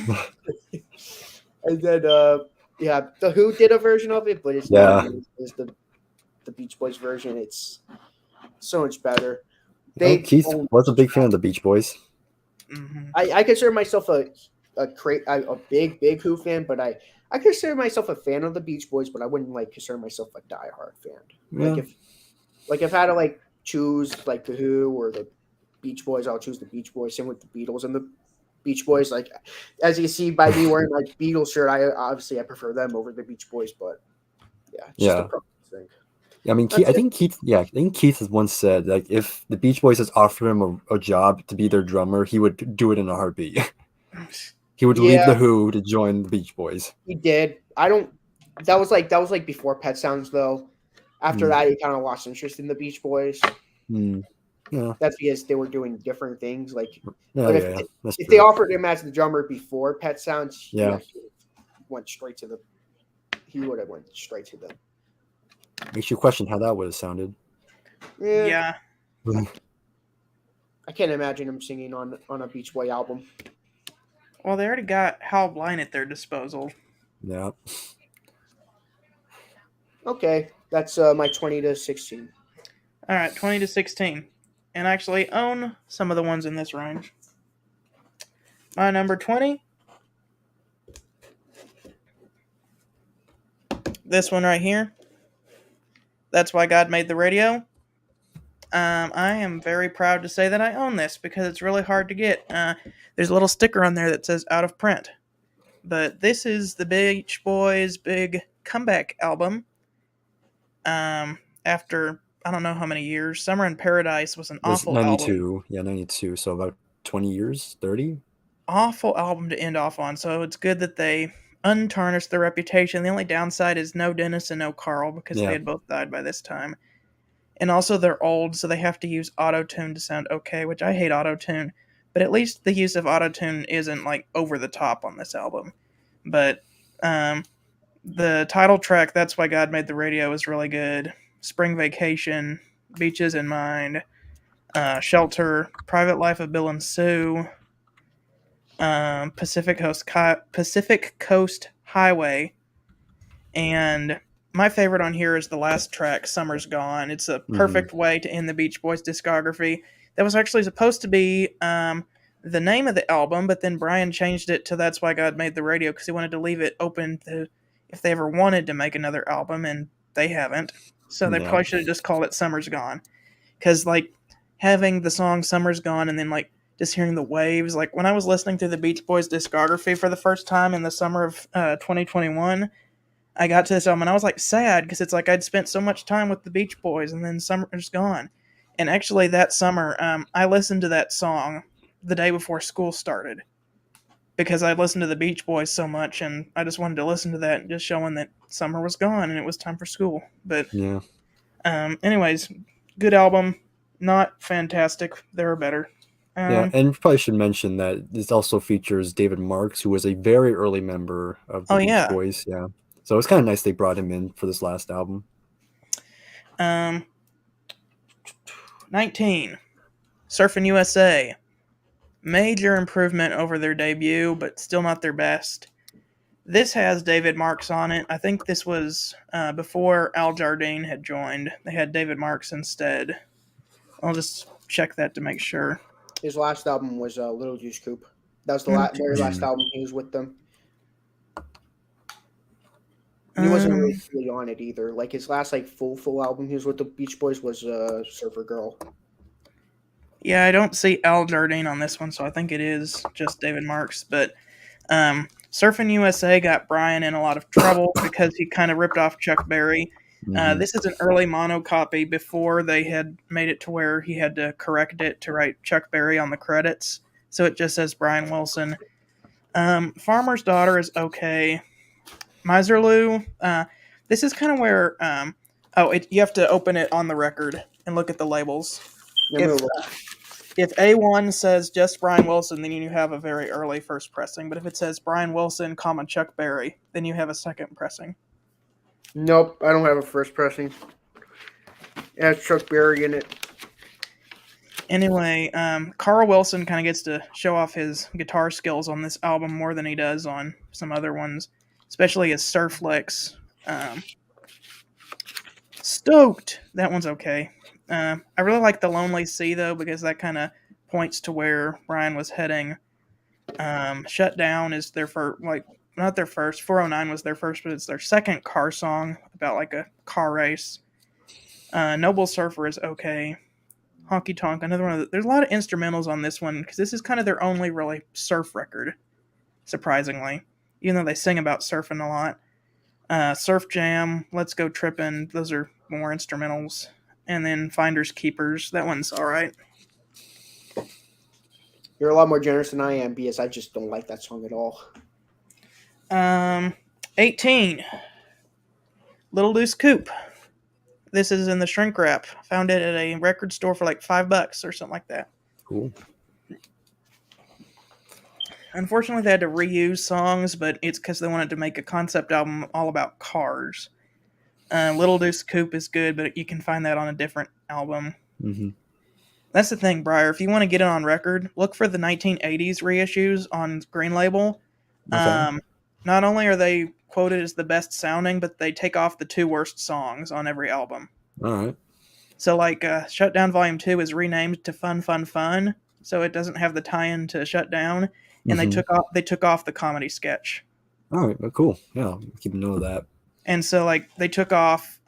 And then, the Who did a version of it, but it's not as the Beach Boys version. It's so much better. Keith was a big fan of the Beach Boys. Mm-hmm. I consider myself a big Who fan, but I consider myself a fan of the Beach Boys, but I wouldn't like consider myself a diehard fan. Yeah. If I had to choose like the Who or the Beach Boys, I'll choose the Beach Boys. Same with the Beatles and the Beach Boys. Like as you see by me wearing my Beatles shirt, I prefer them over the Beach Boys. But Yeah, it's just a Yeah. preference thing. I mean, That's I it. think Keith has once said, like, if the Beach Boys has offered him a job to be their drummer, he would do it in a heartbeat. He would leave the Yeah, Who to join the Beach Boys. he did. I don't. That was like before Pet Sounds though. After Mm. that, he kind of lost interest in the Beach Boys. Mm. Yeah. That's because they were doing different things. Like, Oh, but yeah. That's if true. they offered him as the drummer before Pet Sounds, Yeah. he went straight to the. He would have went straight to the. Makes you question how that would have sounded. Yeah, Yeah. I can't imagine him singing on a Beach Boy album. Well, they already got Hal Blaine at their disposal. Yeah. Okay, that's my 20 to 16. All right, 20 to 16. And actually own some of the ones in this range. My number 20. This one right here. That's Why God Made the Radio. I am very proud to say that I own this because it's really hard to get. There's a little sticker on there that says out of print. But this is the Beach Boys' big comeback album. After I don't know how many years. Summer in Paradise was an It was awful album. 92. Yeah, 92. So about 20 years, 30. Awful album to end off on. So it's good that they untarnished their reputation. The only downside is no Dennis and no Carl because Yeah. they had both died by this time. And also they're old, so they have to use auto-tune to sound okay, which I hate auto-tune. But at least the use of auto-tune isn't like over the top on this album. But the title track, That's Why God Made the Radio, is really good. Spring Vacation, Beaches in Mind, Shelter, Private Life of Bill and Sue, Pacific Coast Highway, and my favorite on here is the last track, Summer's Gone. It's a perfect way to end the Beach Boys discography. That was actually supposed to be the name of the album, but then Brian changed it to That's Why God Made the Radio because he wanted to leave it open to if they ever wanted to make another album, and they haven't. So they Yeah. probably should have just called it Summer's Gone. Because, like, having the song Summer's Gone and then, like, just hearing the waves. Like, when I was listening to the Beach Boys discography for the first time in the summer of 2021, I got to this album and I was, like, sad because it's like I'd spent so much time with the Beach Boys and then Summer's Gone. And actually, that summer, I listened to that song the day before school started because I listened to the Beach Boys so much and I just wanted to listen to that and just showing that summer was gone and it was time for school. But, Yeah. anyways, good album. Not fantastic. There are better. Yeah, and probably should mention that this also features David Marks, who was a very early member of the Oh, Beach yeah. Boys. Yeah, so it's kind of nice they brought him in for this last album. 19. Surfing USA. Major improvement over their debut, but still not their best. This has David Marks on it. I think this was before Al Jardine had joined. They had David Marks instead. I'll just check that to make sure. His last album was Little Juice Coupe. That was the very last album he was with them. He wasn't really on it either. Like his last full album he was with the Beach Boys was Surfer Girl. Yeah, I don't see Al Jardine on this one, so I think it is just David Marks. But Surfing USA got Brian in a lot of trouble because he kind of ripped off Chuck Berry. This is an early mono copy before they had made it to where he had to correct it to write Chuck Berry on the credits. So it just says Brian Wilson. Farmer's Daughter is okay. Miserlou, this is kind of where you have to open it on the record and look at the labels. If A1 says just Brian Wilson, then you have a very early first pressing. But if it says Brian Wilson, Chuck Berry, then you have a second pressing. Nope, I don't have a first pressing. It has Chuck Berry in it. Anyway, Carl Wilson kind of gets to show off his guitar skills on this album more than he does on some other ones, especially his surf licks. Stoked! That one's okay. I really like The Lonely Sea, though, because that kind of points to where Brian was heading. Shut Down is their first, not their first. 409 was their first, but it's their second car song about, like, a car race. Noble Surfer is okay. Honky Tonk, another one of the, there's a lot of instrumentals on this one, because this is kind of their only really surf record, surprisingly, even though they sing about surfing a lot. Surf Jam, Let's Go Trippin'. Those are more instrumentals. And then Finders Keepers. That one's all right. You're a lot more generous than I am because I just don't like that song at all. 18. Little Loose Coupe. This is in the shrink wrap. Found it at a record store for like $5 or something like that. Cool. Unfortunately, they had to reuse songs, but it's because they wanted to make a concept album all about cars. Little Deuce Coupe is good, but you can find that on a different album. Mm-hmm. That's the thing, Briar. If you want to get it on record, look for the 1980s reissues on Green Label. Okay. Not only are they quoted as the best sounding, but they take off the 2 worst songs on every album. All right. So, like, Shutdown Volume 2 is renamed to Fun, Fun, Fun, so it doesn't have the tie-in to Shutdown. And they took off the comedy sketch. All right, well, cool. Yeah, I'll keep a note of that. And so, like, they took off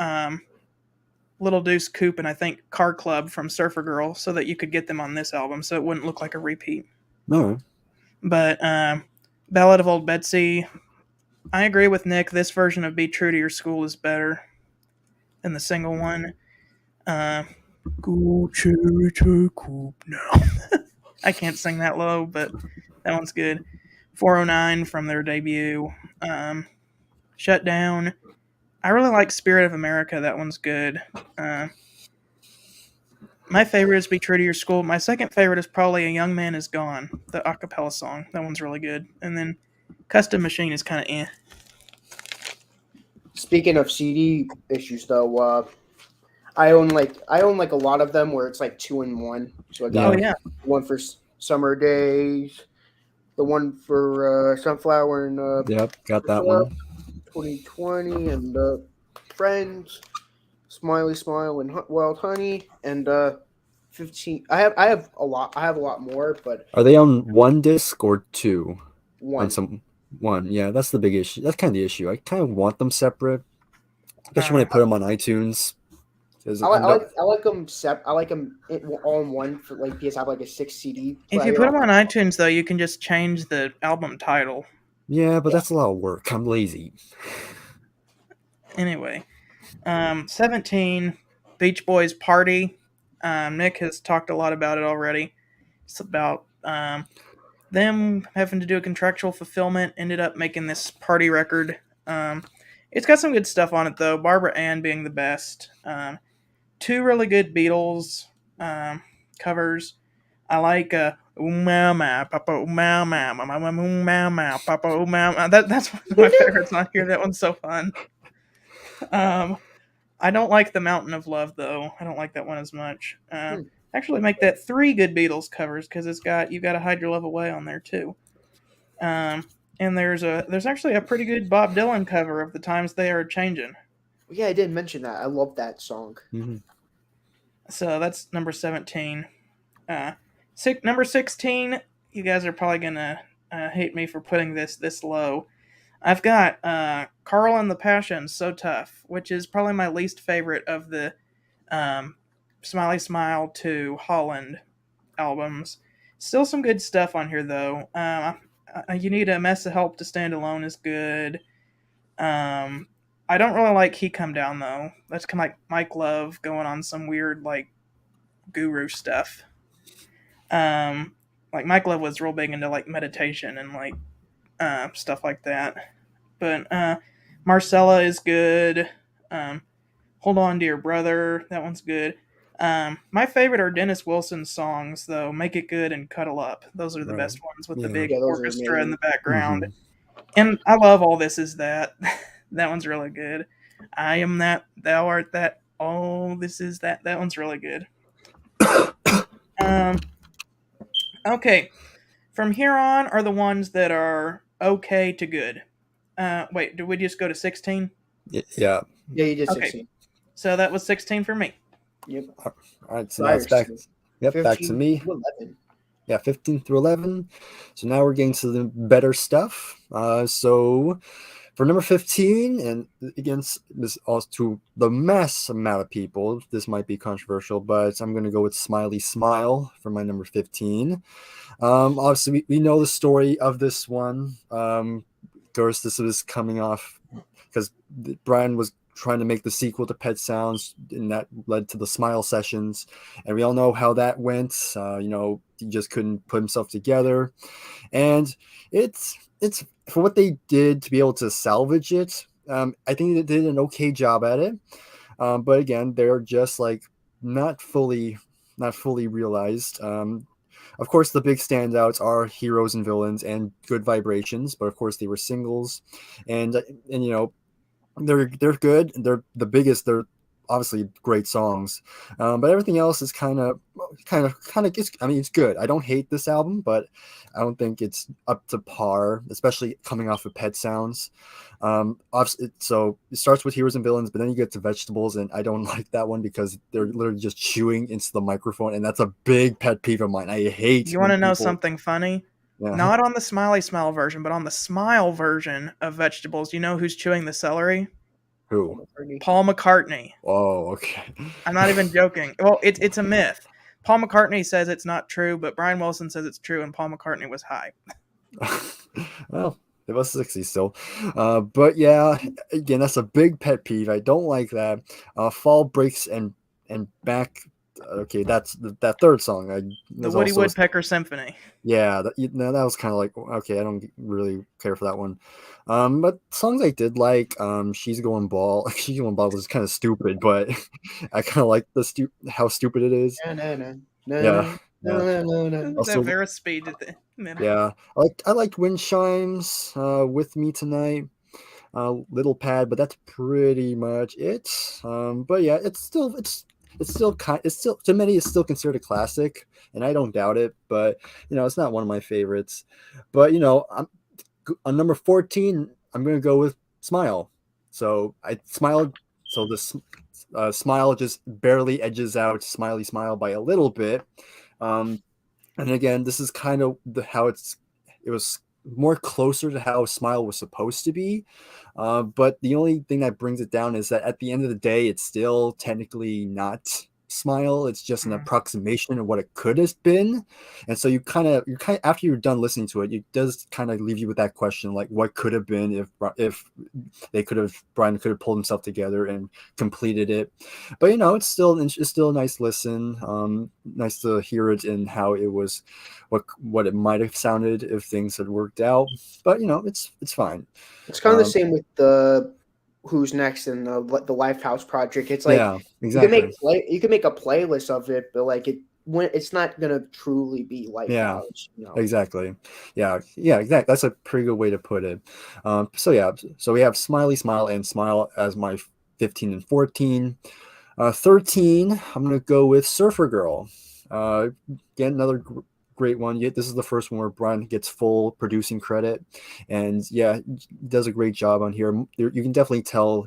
Little Deuce Coupe and I think Car Club from Surfer Girl so that you could get them on this album, so it wouldn't look like a repeat. All right. But Ballad of Old Betsy, I agree with Nick. This version of Be True to Your School is better than the single one. Go cherry to coupe now. I can't sing that low, but that one's good. 409 from their debut. Shut Down. I really like Spirit of America. That one's good. My favorite is Be True to Your School. My second favorite is probably A Young Man Is Gone, the a cappella song. That one's really good. And then Custom Machine is kind of eh. Speaking of CD issues, though, I own like a lot of them where it's like 2 in 1. So I got one for Summer Days, the one for Sunflower and yep, got that one. 2020 and Friends, Smiley Smile and Wild Honey and 15. I have a lot more, but are they on one disc or 2? One. One. Yeah, that's the big issue. That's kind of the issue. I kind of want them separate, especially when I put them on iTunes. I like them. I like them all in one for like because I have like a 6 CD. If you put them on iTunes, though, you can just change the album title. Yeah, but that's a lot of work. I'm lazy. Anyway, 17, Beach Boys Party. Nick has talked a lot about it already. It's about them having to do a contractual fulfillment, ended up making this party record. It's got some good stuff on it, though. Barbara Ann being the best. 2 really good Beatles covers. I like Umama, Papa Umama, Mama Umama, Papa Umama. That's one of my favorites on here. That one's so fun. I don't like The Mountain of Love, though. I don't like that one as much. Actually, make that 3 good Beatles covers because You Gotta Hide Your Love Away on there too. And there's actually a pretty good Bob Dylan cover of The Times They Are Changing. Yeah, I didn't mention that. I love that song. Mm-hmm. So that's number 17. Number 16. You guys are probably gonna hate me for putting this low. I've got Carl and the Passions, So Tough, which is probably my least favorite of the Smiley Smile to Holland albums. Still some good stuff on here, though. You Need a Mess of Help to Stand Alone is good. I don't really like He Come Down, though. That's kind of like Mike Love going on some weird, like, guru stuff. Like, Mike Love was real big into, like, meditation and, like, stuff like that. But Marcella is good. Hold On Dear Brother, that one's good. My favorite are Dennis Wilson's songs, though. Make It Good and Cuddle Up. Those are the best ones with the big orchestra in the background. Mm-hmm. And I love All This Is That. That one's really good. I Am That, Thou Art That, Oh, This Is That. That one's really good. Okay. From here on are the ones that are okay to good. Wait, did we just go to 16? Yeah. Yeah, you did 16. So that was 16 for me. Yep. All right, so now it's back. Yep, back to me. 11. Yeah, 15 through 11. So now we're getting to the better stuff. So for number 15, and against this also to the mass amount of people, this might be controversial, but I'm going to go with Smiley Smile for my number 15. Obviously, we know the story of this one. Of course, this was coming off because Brian was trying to make the sequel to Pet Sounds, and that led to the Smile sessions, and we all know how that went. He just couldn't put himself together, and it's for what they did to be able to salvage it. I think they did an okay job at it, but again, they're just like not fully realized. Of course, the big standouts are Heroes and Villains and Good Vibrations, but of course they were singles, and they're good. They're the biggest. They're obviously great songs, but everything else is kind of. I mean, it's good. I don't hate this album, but I don't think it's up to par, especially coming off of Pet Sounds. Obviously, so it starts with Heroes and Villains, but then you get to Vegetables, and I don't like that one because they're literally just chewing into the microphone, and that's a big pet peeve of mine. I hate. You want to know something funny? Yeah. Not on the Smiley Smile version, but on the Smile version of Vegetables. You know who's chewing the celery? Who? Paul McCartney. Oh, okay. I'm not even joking. Well, it's a myth. Paul McCartney says it's not true, but Brian Wilson says it's true, and Paul McCartney was high. Well, it was 60 still. But yeah, again, that's a big pet peeve. I don't like that. Fall Breaks and Back. Okay, that's that third song. The Woody Woodpecker Symphony. Yeah, that was kind of like, okay, I don't really care for that one. But songs I did like, She's Going Bald. She's Going Bald was kind of stupid, but I kind of like how stupid it is. Yeah. Also, very speed at the minute. Yeah, I liked Wind Chimes, With Me Tonight, Little Pad, but that's pretty much it. But yeah, it's still to many it's still considered a classic, and I don't doubt it. But it's not one of my favorites. But I'm on number 14. I'm gonna go with Smile. So Smile just barely edges out Smiley Smile by a little bit. And again, this is kind of how it was more closer to how Smile was supposed to be. But the only thing that brings it down is that at the end of the day, it's still technically not Smile. It's just an approximation of what it could have been. And so you kind of after you're done listening to it, it does kind of leave you with that question, like what could have been if Brian could have pulled himself together and completed it. But it's still a nice listen. Nice to hear it and how it was, what it might have sounded if things had worked out. But it's fine. It's kind of the same with the Who's Next and the Lifehouse Project. It's like, yeah, exactly. You can make a playlist of it, but like it's not gonna truly be Lifehouse. Yeah, exactly. Yeah, exactly. That's a pretty good way to put it. So we have Smiley Smile and Smile as my 15 and 14. 13, I'm gonna go with Surfer Girl. Again, another great one. This is the first one where Brian gets full producing credit, and he does a great job on here. You can definitely tell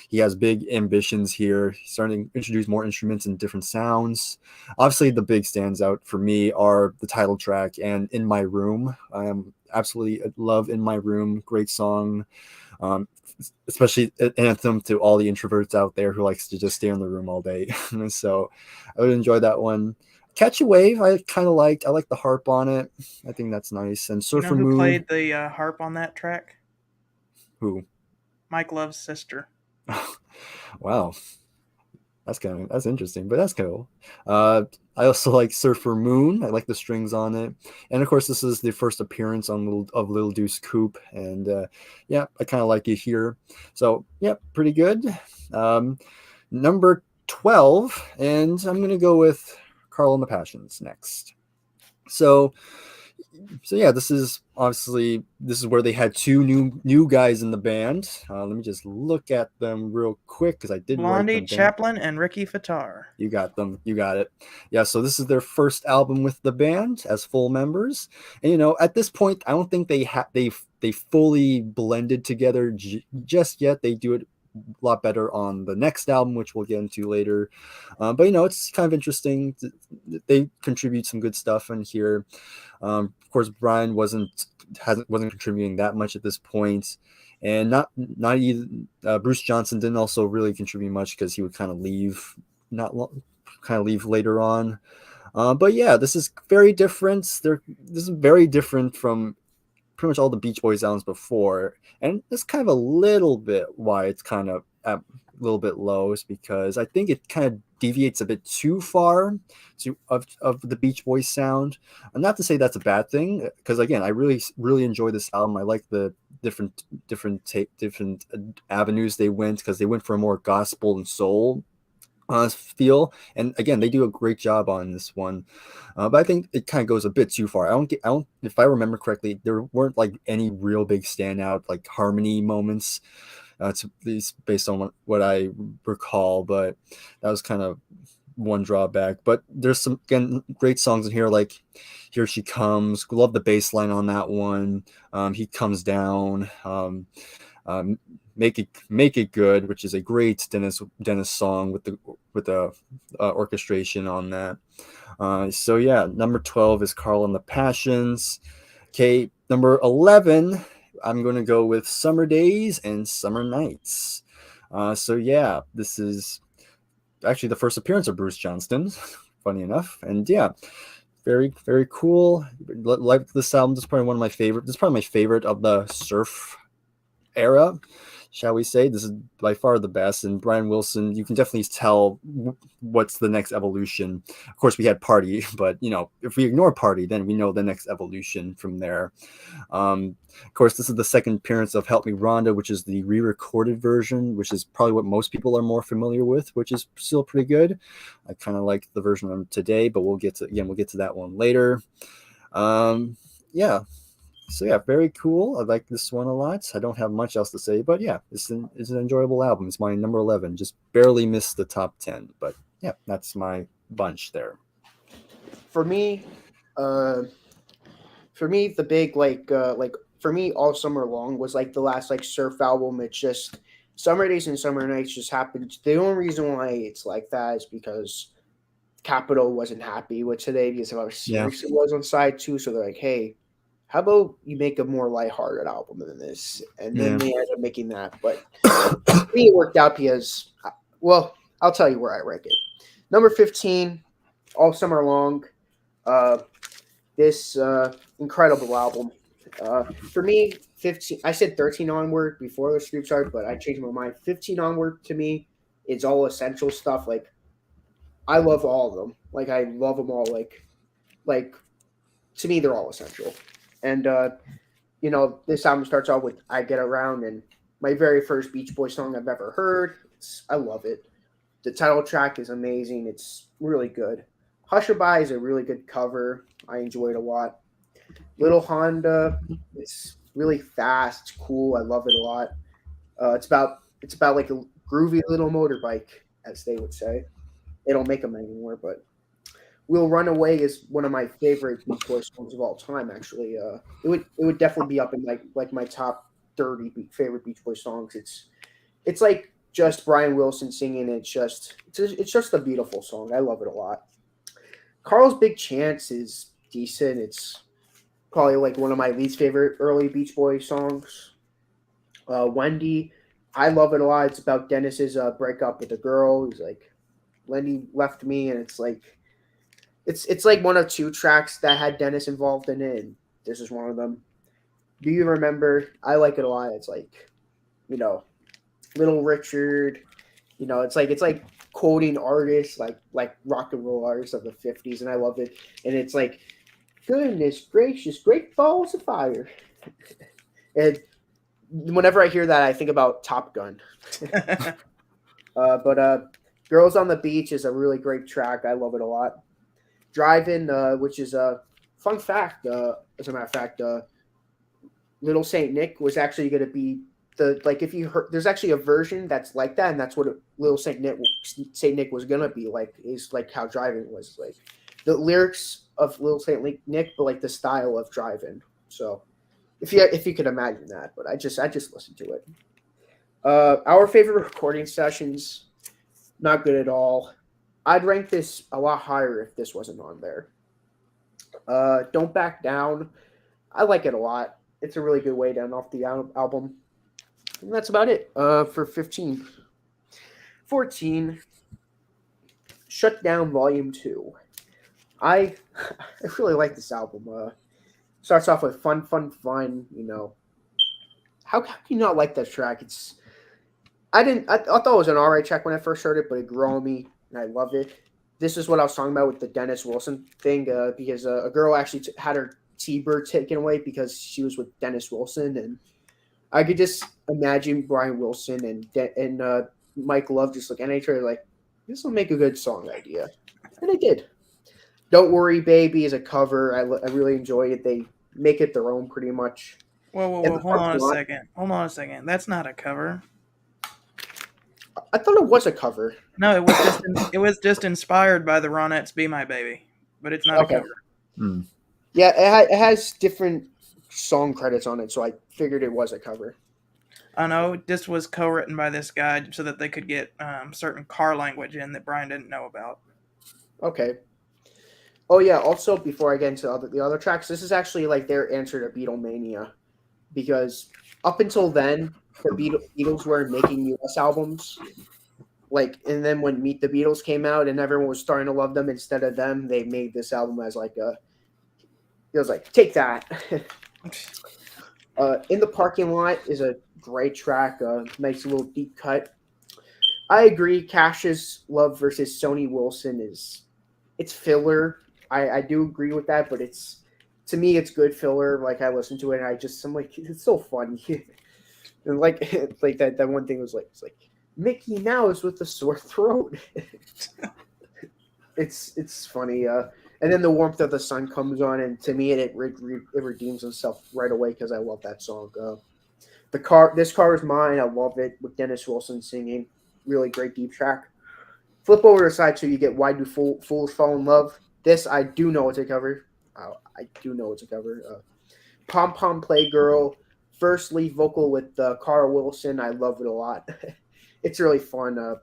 he has big ambitions here. He's starting to introduce more instruments and different sounds. Obviously, the big stands out for me are the title track and In My Room. I absolutely love In My Room. Great song. Especially an anthem to all the introverts out there who likes to just stay in the room all day. So I would enjoy that one. Catch a Wave, I kind of liked. I like the harp on it. I think that's nice. And Surfer Moon. Who played the harp on that track? Who? Mike Love's sister. Wow, that's interesting, but that's cool. I also like Surfer Moon. I like the strings on it, and of course, this is the first appearance of Little Deuce Coupe, and I kind of like it here. So pretty good. Number 12, and I'm gonna go with Carl and the Passions next. So this is where they had two new guys in the band. Let me just look at them real quick because I did Blondie Chaplin and Ricky Fattar. You got them. You got it. Yeah, so this is their first album with the band as full members. And at this point, I don't think they fully blended together just yet. They do it a lot better on the next album, which we'll get into later. But it's kind of interesting. They contribute some good stuff in here. Of course, Brian wasn't contributing that much at this point, and not even Bruce Johnson didn't also really contribute much because he would kind of leave later on. But this is very different. This is very different from pretty much all the Beach Boys albums before, and that's kind of a little bit why it's kind of at a little bit low, is because I think it kind of deviates a bit too far of the Beach Boys sound. And not to say that's a bad thing, because again, I really enjoy this album. I like the different avenues they went, because they went for a more gospel and soul feel, and again, they do a great job on this one, but I think it kind of goes a bit too far. I don't, if I remember correctly, there weren't like any real big standout like harmony moments, at least based on what I recall, but that was kind of one drawback. But there's some, again, great songs in here, like Here She Comes. Love the bass line on that one. He Comes Down. Make It Good, which is a great Dennis song with the orchestration on that. So yeah, number 12 is Carl and the Passions. Okay, number 11, I'm going to go with Summer Days and Summer Nights. So yeah, this is actually the first appearance of Bruce Johnston, funny enough, and yeah, very, very cool. Like this album, this is probably my favorite of the surf era, shall we say. This is by far the best, and Brian Wilson, you can definitely tell what's the next evolution. Of course, we had Party, but if we ignore Party, then we know the next evolution from there. Of course, this is the second appearance of Help Me Rhonda, which is the re-recorded version, which is probably what most people are more familiar with, which is still pretty good. I kind of like the version of today, but we'll get to that one later. Yeah. So yeah, very cool. I like this one a lot. I don't have much else to say, but yeah, it's an enjoyable album. It's my number 11. Just barely missed the top 10, but yeah, that's my bunch there. For me, the big for me, All Summer Long was like the last like surf album. It's just Summer Days and Summer Nights just happened. The only reason why it's like that is because Capitol wasn't happy with today because of how serious it was on side 2. So they're like, hey, how about you make a more lighthearted album than this? And then they ended up making that. But for me, it worked out because, well, I'll tell you where I rank it. Number 15, All Summer Long. This incredible album. For me, 15. I said 13 onward before the stream started, but I changed my mind. 15 onward to me is all essential stuff. Like, I love all of them. Like, I love them all. Like to me, they're all essential. And, this album starts out with I Get Around, and my very first Beach Boys song I've ever heard. I love it. The title track is amazing. It's really good. Hushabye is a really good cover. I enjoy it a lot. Little Honda, it's really fast. It's cool. I love it a lot. It's about like a groovy little motorbike, as they would say. They don't make them anymore, but We'll Run Away is one of my favorite Beach Boys songs of all time. Actually, it would definitely be up in like my top 30 favorite Beach Boys songs. It's like just Brian Wilson singing. It's just a beautiful song. I love it a lot. Carl's Big Chance is decent. It's probably like one of my least favorite early Beach Boys songs. Wendy, I love it a lot. It's about Dennis's breakup with a girl. He's like, Wendy left me, and it's like. It's like one of 2 tracks that had Dennis involved in it, and this is one of them. Do You Remember? I like it a lot. It's like, Little Richard. It's like quoting artists like rock and roll artists of the 50s, and I love it. And it's like, goodness gracious, great balls of fire. And whenever I hear that, I think about Top Gun. But Girls on the Beach is a really great track. I love it a lot. Driving, which is a fun fact, as a matter of fact, Little Saint Nick was actually going to be if you heard, there's actually a version that's like that, and that's what Little Saint Nick was going to be like, is like how Driving was like the lyrics of Little Saint Nick, but like the style of Driving. So if you could imagine that, but I just listened to it. Our favorite recording sessions, not good at all. I'd rank this a lot higher if this wasn't on there. Don't Back Down. I like it a lot. It's a really good way to end off the album. And that's about it for 15. 14, Shut Down Volume 2. I really like this album. Starts off with fun, fun, fun. You know, how can you not like that track? I thought it was an alright track when I first heard it, but it grew on me, and I love it. This is what I was talking about with the Dennis Wilson thing, because a girl actually had her T-bird taken away because she was with Dennis Wilson, and I could just imagine Brian Wilson and Mike Love just looking at each other like, this will make a good song idea, and it did. Don't Worry Baby is a cover. I really enjoy it. They make it their own pretty much. Whoa, hold on a second. Hold on a second. That's not a cover. I thought it was a cover. No, it was just inspired by the Ronettes' "Be My Baby," but it's not a cover. Mm. Yeah, it has different song credits on it, so I figured it was a cover. I know this was co-written by this guy so that they could get certain car language in that Brian didn't know about. Okay. Oh yeah. Also, before I get into the other tracks, this is actually like their answer to Beatlemania, because up until then, the Beatles were making U.S. albums, and then when Meet the Beatles came out and everyone was starting to love them instead of them, they made this album as it was like, take that. In the Parking Lot is a great track, nice little deep cut. I agree. Cash's Love versus Sony Wilson it's filler. I do agree with that, but to me it's good filler. Like, I listen to it and I'm like, it's so funny. And like that one thing was it's like Mickey Mouse with the sore throat. It's funny. And then The Warmth of the Sun comes on, and to me it redeems itself right away because I love that song. This Car Is Mine, I love it, with Dennis Wilson singing. Really great deep track. Flip over to side 2, you get Why Do Fools Fall in Love. This, I do know it's a cover. I do know it's a cover. Pom Pom Playgirl, first lead vocal with Carl Wilson. I love it a lot. It's really fun.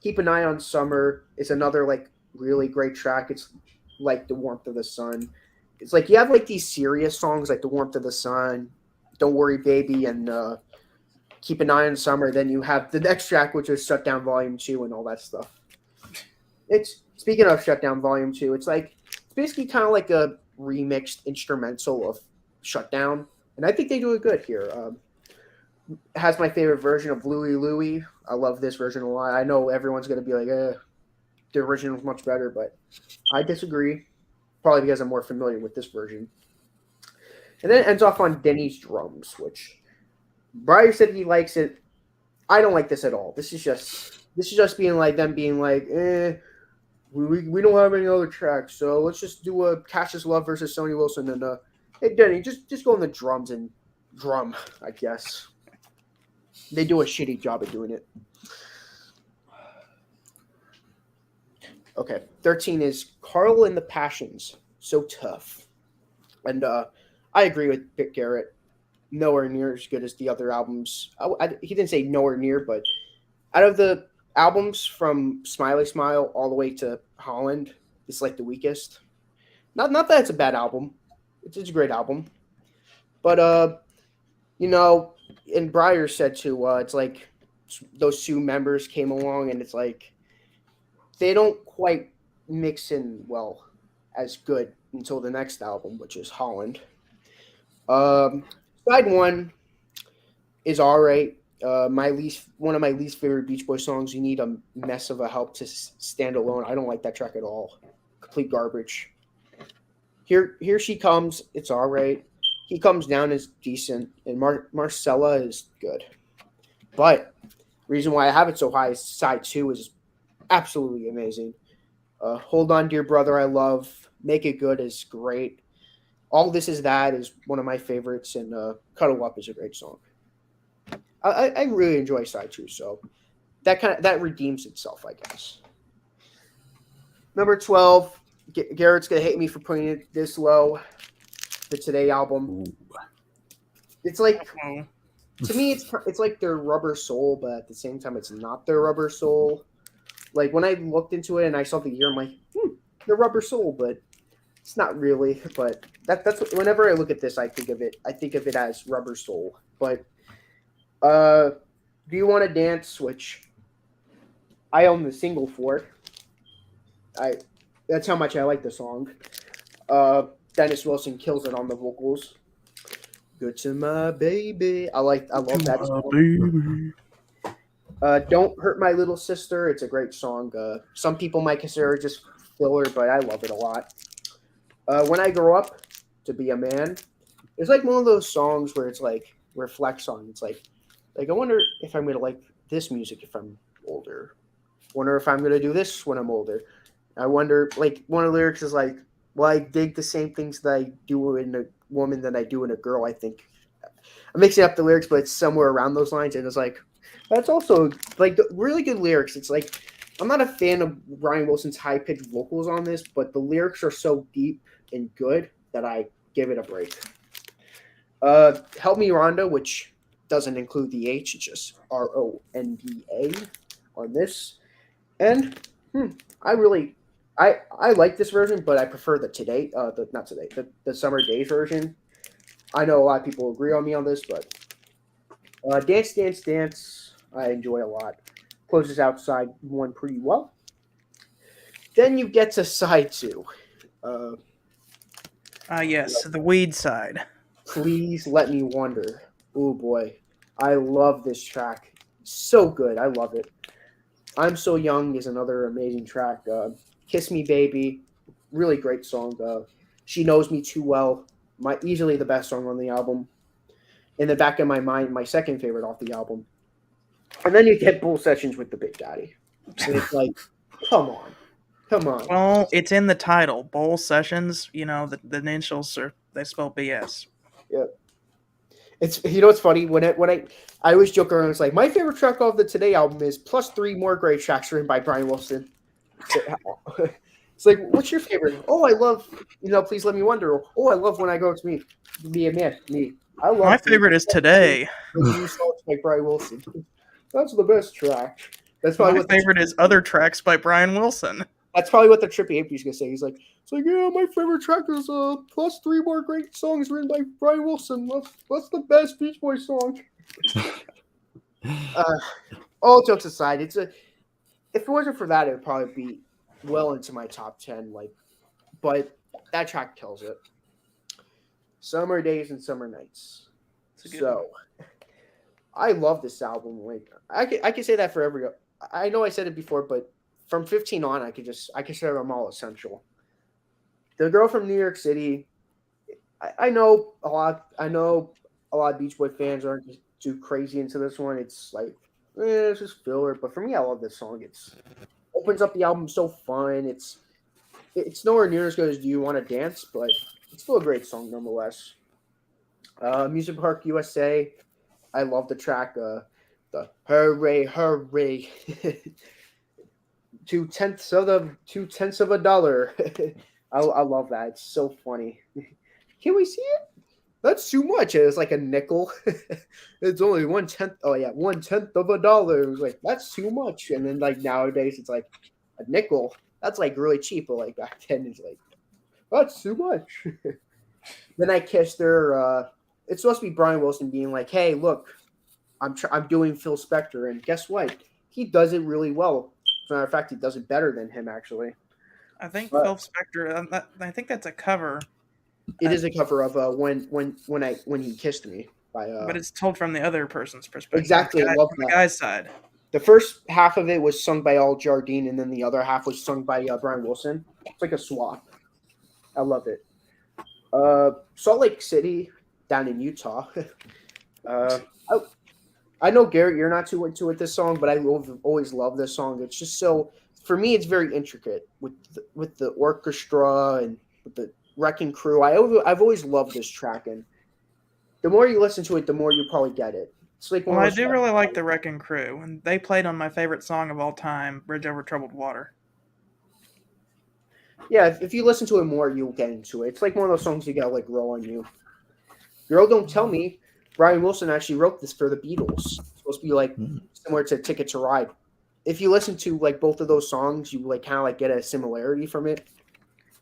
Keep an Eye on Summer. It's another really great track. It's like The Warmth of the Sun. It's like you have these serious songs like The Warmth of the Sun, Don't Worry Baby, and Keep an Eye on Summer. Then you have the next track, which is Shut Down Volume 2 and all that stuff. Speaking of Shut Down Volume 2, it's basically kind of like a remixed instrumental of Shut Down, and I think they do it good here. It has my favorite version of Louie Louie. I love this version a lot. I know everyone's going to be like, the original is much better, but I disagree, probably because I'm more familiar with this version. And then it ends off on Denny's drums, which Brian said he likes it. I don't like this at all. This is just being like them being like, we don't have any other tracks, so let's just do a Cash's Love versus Sony Wilson, and hey Denny, just go on the drums and drum, I guess. They do a shitty job of doing it. Okay, 13 is Carl and the Passions, So Tough. And I agree with Vic Garrett. Nowhere near as good as the other albums. He didn't say nowhere near, but out of the albums from Smiley Smile all the way to Holland, it's the weakest. Not that it's a bad album. It's a great album. But, and Breyer said too, it's like those two members came along and it's like they don't quite mix in well as good until the next album, which is Holland. Side 1 is all right. One of my least favorite Beach Boys songs. You Need a Mess of a Help to Stand Alone. I don't like that track at all. Complete garbage. Here She Comes. It's all right. He Comes Down is decent, and Marcella is good. But reason why I have it so high is side 2 is absolutely amazing. Hold On, Dear Brother, I love. Make It Good is great. All This Is That is one of my favorites, and Cuddle Up is a great song. I really enjoy side 2, so that redeems itself, I guess. Number 12, Garrett's gonna hate me for putting it this low. The Today album. Ooh. It's like, to me, it's like their Rubber Soul, but at the same time, it's not their Rubber Soul. Like when I looked into it and I saw the year, I'm like, the Rubber Soul, but it's not really. But that's what, whenever I look at this, I think of it as Rubber Soul. But Do You Want to Dance, which I own the single for. That's how much I like the song. Dennis Wilson kills it on the vocals. Good to my baby. I love that My song. baby. Don't Hurt My Little Sister. It's a great song. Some people might consider it just filler, but I love it a lot. When I Grow Up to Be a Man, it's like one of those songs where it's like reflects on. It's like I wonder if I'm gonna like this music if I'm older. Wonder if I'm gonna do this when I'm older. I wonder, like one of the lyrics is like, "Well, I dig the same things that I do in a woman than I do in a girl." I think I'm mixing up the lyrics, but it's somewhere around those lines, and it's like that's also like really good lyrics. It's like I'm not a fan of Brian Wilson's high pitched vocals on this, but the lyrics are so deep and good that I give it a break. Help Me Rhonda, which doesn't include the H, it's just Ronda on this. And I really I like this version, but I prefer the Summer Days version. I know a lot of people agree on me on this, but Dance Dance Dance I enjoy a lot. Closes out side one pretty well. Then you get to side two. Uh, Yes, the weed side. Please Let Me Wonder. Oh boy, I love this track. So good, I love it. I'm So Young is another amazing track. Kiss Me Baby, really great song. She Knows Me Too Well, my easily the best song on the album. In the back of my mind, my second favorite off the album. And then you get Bull Sessions with the Big Daddy. And it's like, come on. Well, it's in the title. Bowl Sessions, the initials they spell BS. Yeah. It's it's funny when I always joke around. It's like my favorite track off the Today album is plus 3 more great tracks written by Brian Wilson. It's like, what's your favorite? Oh, I love Please Let Me Wonder. Oh, I love When I Go to Be a Man. Me. I love My favorite is Today. The new songs by Brian Wilson. That's the best track. That's My probably what favorite is Other Tracks by Brian Wilson. That's probably what the Trippy Apes gonna say. It's like, yeah, my favorite track is plus 3 more great songs written by Brian Wilson. What's the best Beach Boys song? All jokes aside, if it wasn't for that, it would probably be well into my top 10. But that track kills it. Summer Days and Summer Nights. So, I love this album. Like, I can say that for every. I know I said it before, but from 15 on, I consider them all essential. The Girl from New York City. I know a lot of Beach Boy fans aren't too crazy into this one. It's like, it's just filler. But for me, I love this song. It's opens up the album so fun. It's nowhere near as good as Do You Want to Dance, but it's still a great song nonetheless. Music Park USA. I love the track. The hooray, hooray. 2/10 of a dollar. I love that. It's so funny. Can we see it? That's too much. It's like a nickel. It's only 1/10. Oh yeah, 1/10 of a dollar. It was like, that's too much. And then like nowadays it's like a nickel. That's like really cheap. But like back then it's like, that's too much. Then I Kissed Her. It's supposed to be Brian Wilson being like, hey, look, I'm doing Phil Spector, and guess what? He does it really well. As a matter of fact, he does it better than him actually. I think Phil Spector. I think that's a cover. It is a cover of when he kissed me by. But it's told from the other person's perspective. Exactly, I love that. The guy's side. The first half of it was sung by Al Jardine, and then the other half was sung by Brian Wilson. It's like a swap. I love it. Salt Lake City, down in Utah. I know, Garrett, you're not too into it this song, but I always love this song. It's just so, for me, it's very intricate with the orchestra and with the Wrecking Crew. I've always loved this track, and the more you listen to it, the more you probably get it. It's like I do really like the Wrecking Crew, and they played on my favorite song of all time, Bridge Over Troubled Water. Yeah, if you listen to it more, you'll get into it. It's like one of those songs you gotta like grow on you. Girl, Don't Tell Me. Brian Wilson actually wrote this for the Beatles. It's supposed to be like similar to Ticket to Ride. If you listen to like both of those songs, you like kind of like get a similarity from it.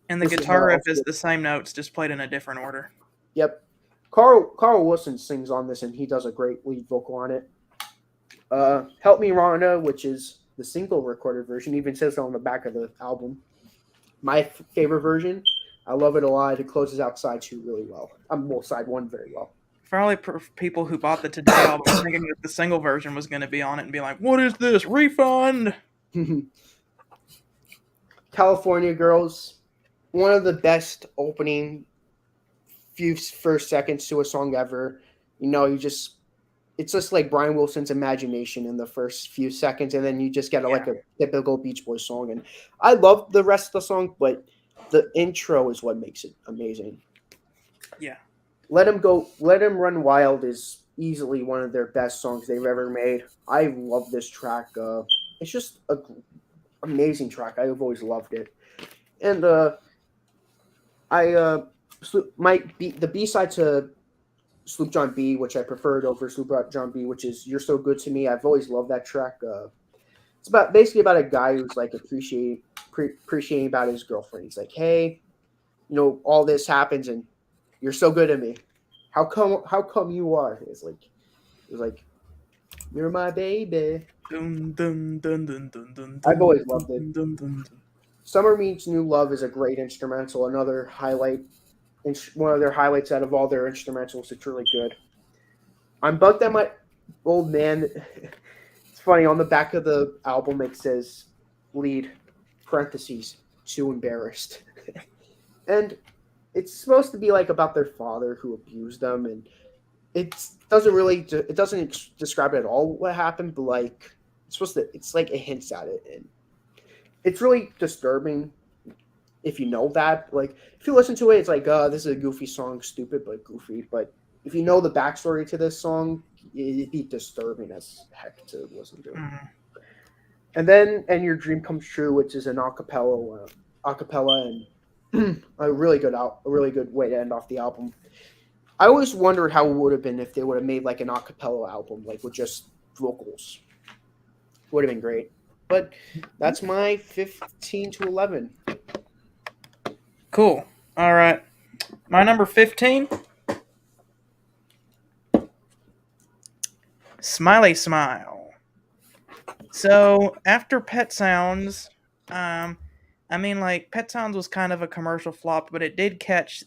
And the guitar riff is the same notes, just played in a different order. Yep. Carl Wilson sings on this, and he does a great lead vocal on it. Help Me Rhonda, which is the single recorded version, even says it on the back of the album. My favorite version. I love it a lot. It closes out side 2 really well. Side 1 very well. probably people who bought the Today album thinking that the single version was going to be on it and be like, "What is this refund?" California Girls, one of the best opening few first seconds to a song ever. It's just like Brian Wilson's imagination in the first few seconds, and then you just get like a typical Beach Boys song. And I love the rest of the song, but the intro is what makes it amazing. Yeah. Let 'Em Run Wild is easily one of their best songs they've ever made. I love this track. It's just an amazing track. I've always loved it. And the B-side to Sloop John B, which I preferred over Sloop John B, which is "You're So Good to Me." I've always loved that track. It's basically about a guy who's like appreciating about his girlfriend. He's like, "Hey, all this happens and you're so good to me. How come you are?" It's like you're my baby. Dun, dun, dun, dun, dun, dun, I've always loved it. dun, dun, dun. Summer Means New Love is a great instrumental. Another highlight. One of their highlights out of all their instrumentals. It's really good. I'm bugged that my old man. It's funny, on the back of the album it says lead parentheses too embarrassed. And it's supposed to be like about their father who abused them, and it doesn't describe at all what happened, but like it's like it hints at it, and it's really disturbing if you know that. Like, if you listen to it, it's like, this is a goofy song, stupid but goofy. But if you know the backstory to this song, it'd be disturbing as heck to listen to. Mm-hmm. And then "And Your Dream Comes True," which is an acapella, and a really good way to end off the album. I always wondered how it would have been if they would have made like an acapella album, like with just vocals. Would have been great. But that's my 15 to 11. Cool. All right. My number 15. Smiley Smile. So after Pet Sounds, Pet Sounds was kind of a commercial flop, but it did catch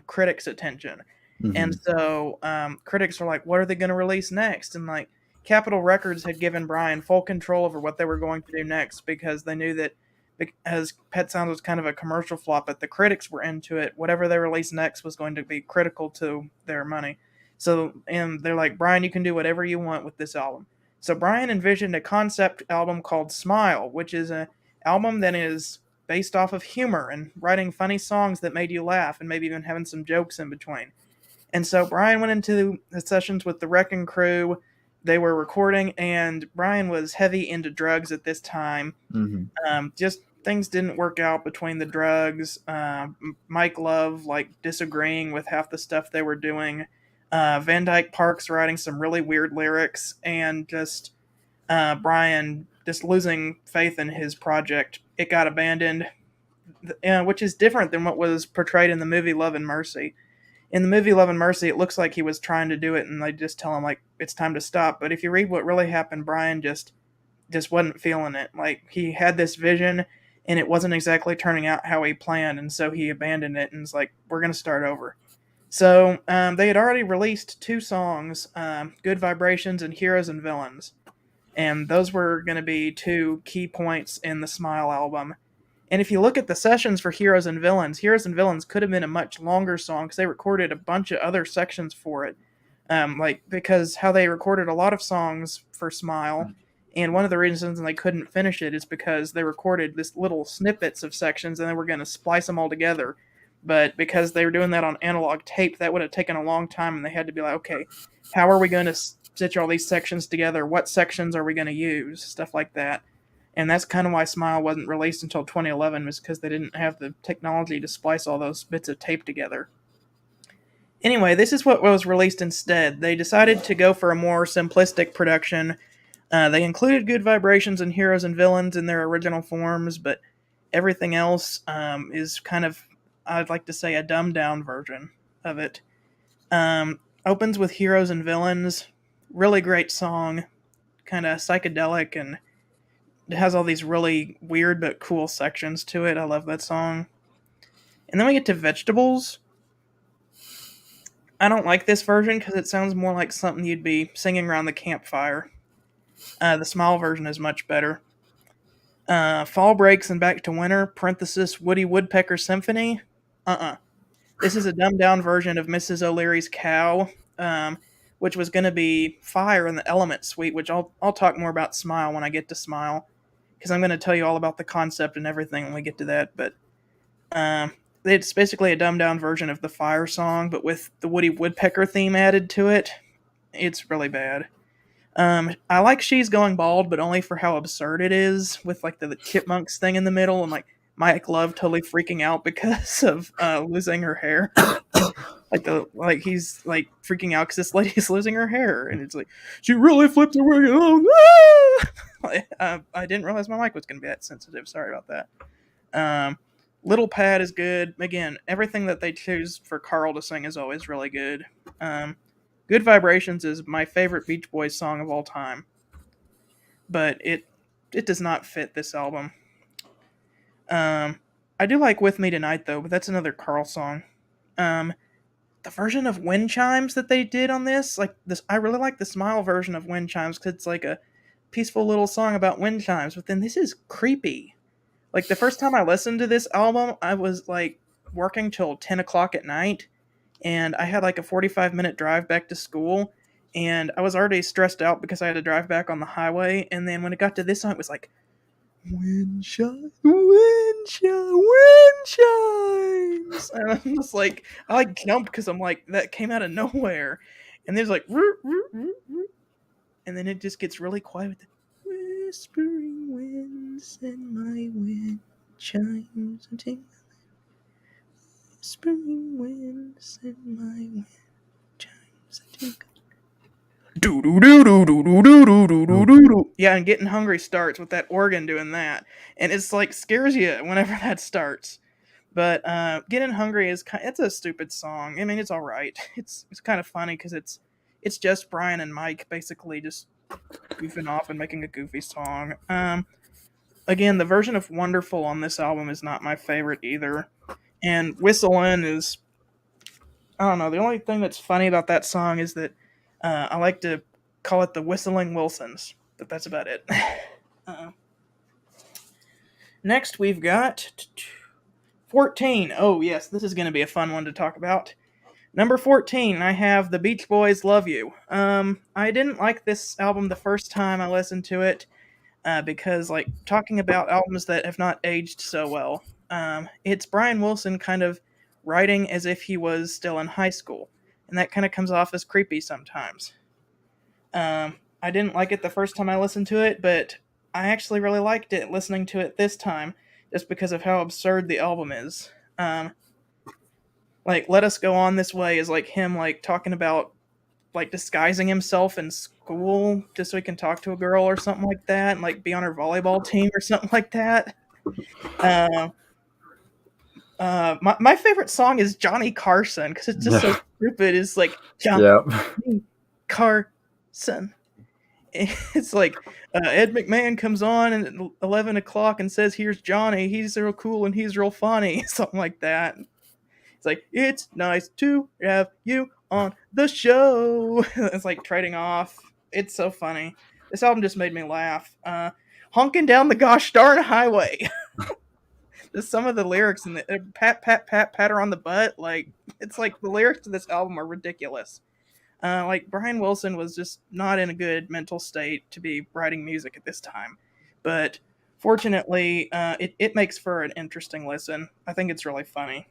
critics' attention. Mhm. And so critics were like, what are they going to release next? And like Capitol Records had given Brian full control over what they were going to do next, because they knew that because Pet Sounds was kind of a commercial flop, but the critics were into it. Whatever they released next was going to be critical to their money. So, and they're like, Brian, you can do whatever you want with this album. So Brian envisioned a concept album called Smile, which is an album that is based off of humor and writing funny songs that made you laugh and maybe even having some jokes in between. And so Brian went into the sessions with the Wrecking Crew. They were recording, and Brian was heavy into drugs at this time. Mm-hmm. Just things didn't work out between the drugs. Mike Love disagreeing with half the stuff they were doing. Van Dyke Parks writing some really weird lyrics, and just Brian just losing faith in his project. It got abandoned, which is different than what was portrayed in the movie Love and Mercy. In the movie Love and Mercy, it looks like he was trying to do it, and they just tell him like it's time to stop. But if you read what really happened, Brian just wasn't feeling it. Like, he had this vision, and it wasn't exactly turning out how he planned, and so he abandoned it and was like, we're going to start over. So they had already released 2 songs, Good Vibrations and Heroes and Villains. And those were going to be 2 key points in the Smile album. And if you look at the sessions for Heroes and Villains could have been a much longer song because they recorded a bunch of other sections for it. Because how they recorded a lot of songs for Smile, and one of the reasons they couldn't finish it is because they recorded this little snippets of sections and they were going to splice them all together. But because they were doing that on analog tape, that would have taken a long time, and they had to be like, okay, how are we going to stitch all these sections together? What sections are we going to use? Stuff like that. And that's kind of why Smile wasn't released until 2011, was because they didn't have the technology to splice all those bits of tape together. Anyway, this is what was released instead. They decided to go for a more simplistic production. They included Good Vibrations and Heroes and Villains in their original forms, but everything else is kind of, I'd like to say, a dumbed-down version of it. Opens with Heroes and Villains. Really great song. Kind of psychedelic, and it has all these really weird but cool sections to it. I love that song. And then we get to Vegetables. I don't like this version because it sounds more like something you'd be singing around the campfire. The Smile version is much better. Fall Breaks and Back to Winter, parenthesis, Woody Woodpecker Symphony. This is a dumbed down version of Mrs. O'Leary's Cow, which was going to be Fire in the Element Suite, which I'll talk more about Smile when I get to Smile, because I'm going to tell you all about the concept and everything when we get to that. But it's basically a dumbed down version of the Fire song, but with the Woody Woodpecker theme added to it. It's really bad. I like She's Going Bald, but only for how absurd it is, with like the chipmunks thing in the middle, and like Mike Love totally freaking out because of losing her hair. He's like freaking out because this lady's losing her hair, and it's like she really flipped her wig. I didn't realize my mic was going to be that sensitive. Sorry about that. Little Pad is good. Again, everything that they choose for Carl to sing is always really good. Good Vibrations is my favorite Beach Boys song of all time, but it does not fit this album. I do like With Me Tonight though, but that's another Carl song. The version of Wind Chimes that they did on this, I really like the Smile version of Wind Chimes because it's like a peaceful little song about wind chimes, but then this is creepy. Like the first time I listened to this album, I was like working till 10 o'clock at night, and I had like a 45-minute drive back to school, and I was already stressed out because I had to drive back on the highway. And then when it got to this song, it was like, wind chimes, wind chimes, wind chimes. And I'm just like, I like jumped because I'm like, that came out of nowhere. And there's like, root, root, root, root. And then it just gets really quiet with the whispering winds and my wind chimes. Whispering winds and my wind chimes. Yeah, and Getting Hungry starts with that organ doing that, and it's like scares you whenever that starts. But Getting Hungry it's a stupid song. I mean, it's all right. It's kind of funny because it's just Brian and Mike basically just goofing off and making a goofy song. Again, the version of Wonderful on this album is not my favorite either. And Whistlin' is, I don't know, the only thing that's funny about that song is that I like to call it the Whistling Wilsons, but that's about it. Next, we've got 14. Oh, yes, this is going to be a fun one to talk about. Number 14, I have The Beach Boys' Love You. I didn't like this album the first time I listened to it because, like, talking about albums that have not aged so well, it's Brian Wilson kind of writing as if he was still in high school, and that kind of comes off as creepy sometimes. I didn't like it the first time I listened to it, but I actually really liked it listening to it this time, just because of how absurd the album is. Like Let Us Go On This Way is like him like talking about like disguising himself in school just so he can talk to a girl or something like that, and like be on her volleyball team or something like that. My favorite song is Johnny Carson because it's just so stupid. It's like Johnny Carson. It's like Ed McMahon comes on at 11 o'clock and says, "Here's Johnny. He's real cool and he's real funny," something like that. It's like, "It's nice to have you on the show." It's like trading off. It's so funny. This album just made me laugh. Honking down the gosh darn highway. Just some of the lyrics in the pat her on the butt. Like it's like the lyrics to this album are ridiculous. Like Brian Wilson was just not in a good mental state to be writing music at this time, but fortunately, it makes for an interesting listen. I think it's really funny.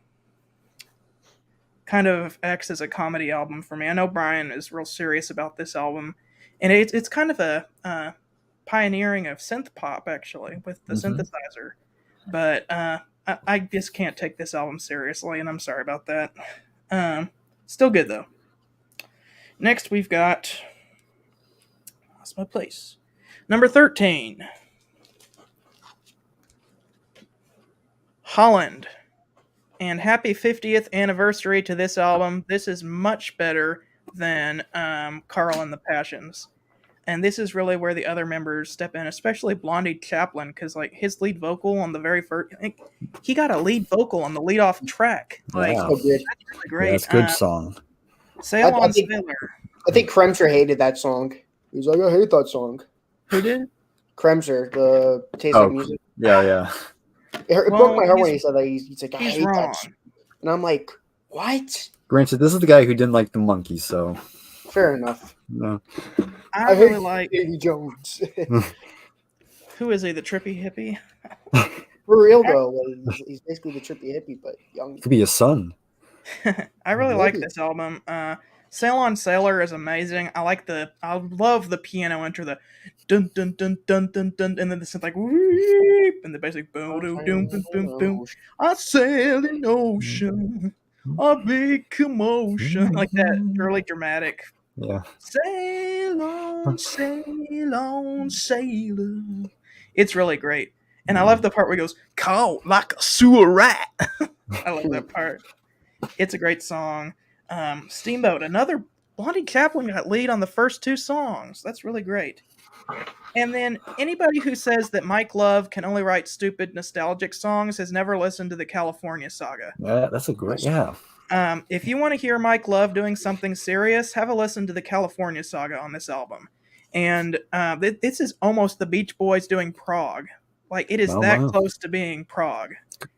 Kind of acts as a comedy album for me. I know Brian is real serious about this album, and it's kind of a pioneering of synth pop actually with the synthesizer. But I just can't take this album seriously, and I'm sorry about that. Still good though. Next, we've got. Lost my place. Number 13. Holland. And happy 50th anniversary to this album. This is much better than Carl and the Passions. And this is really where the other members step in, especially Blondie Chaplin, because like his lead vocal on the very first, he got a lead vocal on the lead off track. Like, yeah. Oh, good. that's really great. Yeah, it's a good song. Sail I on think Sailor. I think Kremser hated that song. He's like, I hate that song. Who did? Kremser, the Taste Like Music. Yeah. It Well, broke my heart when he said that. He's like, I He's hate wrong. that shit. And I'm like, what? Granted, this is the guy who didn't like the Monkees, so Fair enough. no. I really like. Davy Jones. Who is he? The trippy hippie? For real though, like, he's basically the trippy hippie, but young. Could be his son. I really like Maybe. this album. Sail on Sailor is amazing. I love the piano enter, the dun dun dun dun dun dun, and then the synth like whoop, and the basic boom boom boom boom boom boom. I sail in ocean, a big commotion, like that really dramatic. Yeah. Sail on, sailor. It's really great, and I love the part where he goes caught like a sewer rat. I love that part. It's a great song. Steamboat, another Blondie Chaplin got lead on the first two songs. That's really great. And then anybody who says that Mike Love can only write stupid nostalgic songs has never listened to the California Saga. Yeah, that's a great. Yeah. If you want to hear Mike Love doing something serious, have a listen to the California Saga on this album. And this is almost the Beach Boys doing prog. Like it is that close to being prog.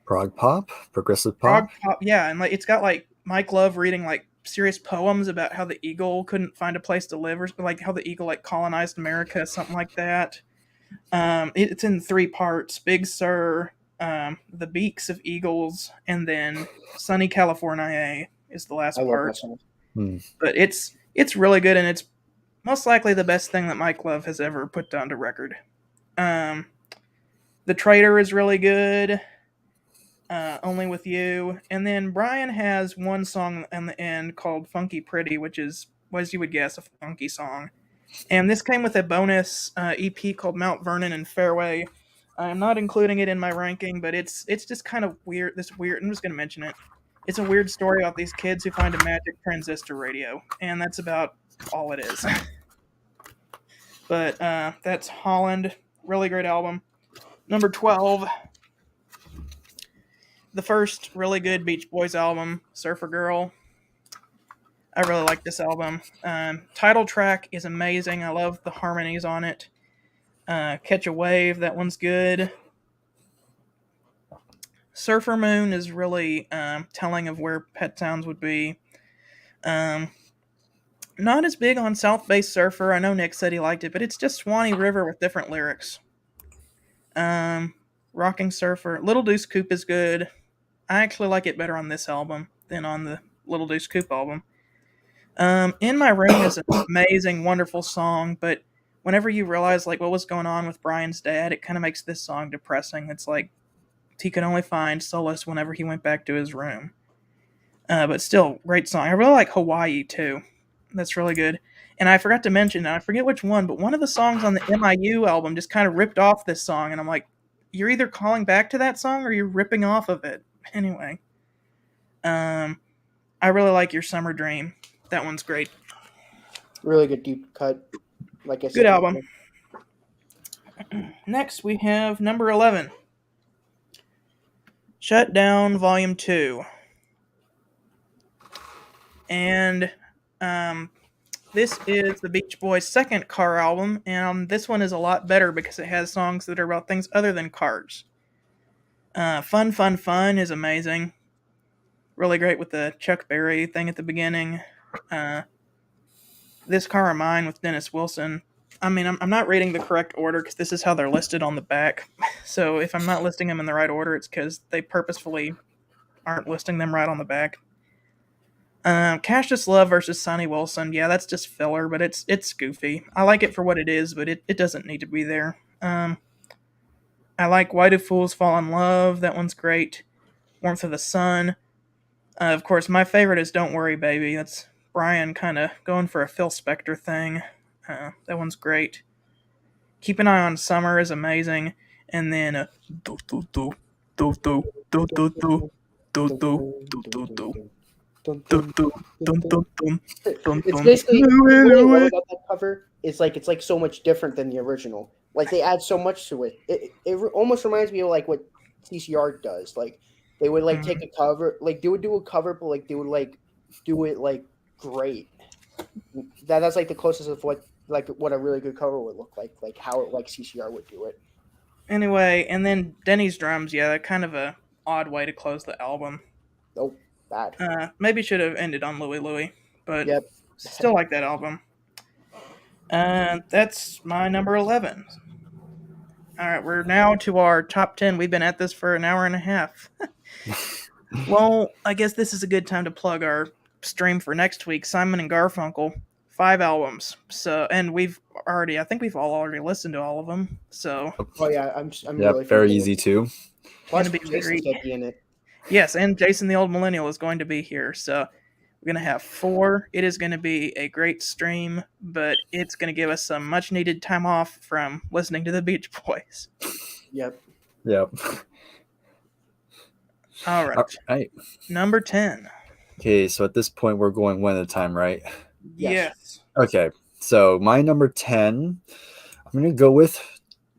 Prog pop, progressive pop. Prog pop, yeah, and like it's got like Mike Love reading like serious poems about how the eagle couldn't find a place to live, or like how the eagle like colonized America, something like that. It's in 3 parts: Big Sur, the beaks of eagles, and then Sunny California is the last part. But it's really good, and it's most likely the best thing that Mike Love has ever put down to record. The Traitor is really good. Only With You. And then Brian has one song in the end called Funky Pretty, which is, as you would guess, a funky song. And this came with a bonus EP called Mount Vernon and Fairway. I'm not including it in my ranking, but it's just kind of weird. I'm just going to mention it. It's a weird story about these kids who find a magic transistor radio, and that's about all it is. But that's Holland. Really great album. Number 12. The first really good Beach Boys album, Surfer Girl. I really like this album. Title track is amazing. I love the harmonies on it. Catch a Wave, that one's good. Surfer Moon is really telling of where Pet Sounds would be. Not as big on South Bay Surfer. I know Nick said he liked it, but it's just Swanee River with different lyrics. Rocking Surfer. Little Deuce Coupe is good. I actually like it better on this album than on the Little Deuce Coupe album. In My Room is an amazing, wonderful song, but whenever you realize like what was going on with Brian's dad, it kind of makes this song depressing. It's like he could only find solace whenever he went back to his room. But still, great song. I really like Hawaii too. That's really good. And I forgot to mention, I forget which one, but one of the songs on the MIU album just kind of ripped off this song, and I'm like, you're either calling back to that song or you're ripping off of it. Anyway, I really like Your Summer Dream. That one's great. Really good deep cut. Like I said, good album. Next, we have number 11. Shut Down Volume 2. And this is the Beach Boys' second car album, and this one is a lot better because it has songs that are about things other than cars. Fun, Fun, Fun is amazing. Really great with the Chuck Berry thing at the beginning. This Car of Mine with Dennis Wilson. I mean, I'm not reading the correct order because this is how they're listed on the back. So if I'm not listing them in the right order, it's because they purposefully aren't listing them right on the back. Cassius Love versus Sonny Wilson. Yeah, that's just filler, but it's goofy. I like it for what it is, but it doesn't need to be there. I like Why Do Fools Fall in Love. That one's great. Warmth of the Sun. Of course, my favorite is Don't Worry Baby. That's Brian kind of going for a Phil Spector thing. That one's great. Keep an Eye on Summer is amazing. And then do do do do do do do do do do do do. It's basically what about that cover. It's like so much different than the original. Like they add so much to it. It almost reminds me of like what CCR does. Like they would like take a cover, like they would do a cover, but like they would like do it like great. That's like the closest of what a really good cover would look like how like CCR would do it. Anyway, and then Denny's drums, yeah, kind of a odd way to close the album. Nope, bad. Maybe should have ended on Louie Louie, but Yep. still like that album. That's my number 11. All right, we're now to our top 10. We've been at this for an hour and a half. Well, I guess this is a good time to plug our stream for next week. Simon and Garfunkel, 5 albums. So, and I think we've all already listened to all of them. So, Oh yeah, I'm Yeah, really very familiar. easy too. Plus, Gonna be Jason's very- gonna be in it. yes, and Jason the Old Millennial is going to be here. So, we're going to have 4. It is going to be a great stream, but it's going to give us some much needed time off from listening to the Beach Boys. Yep. Yep. All right. All right. Number 10. Okay, so at this point we're going one at a time, right? Yes. Yes. Okay, so my number 10, I'm going to go with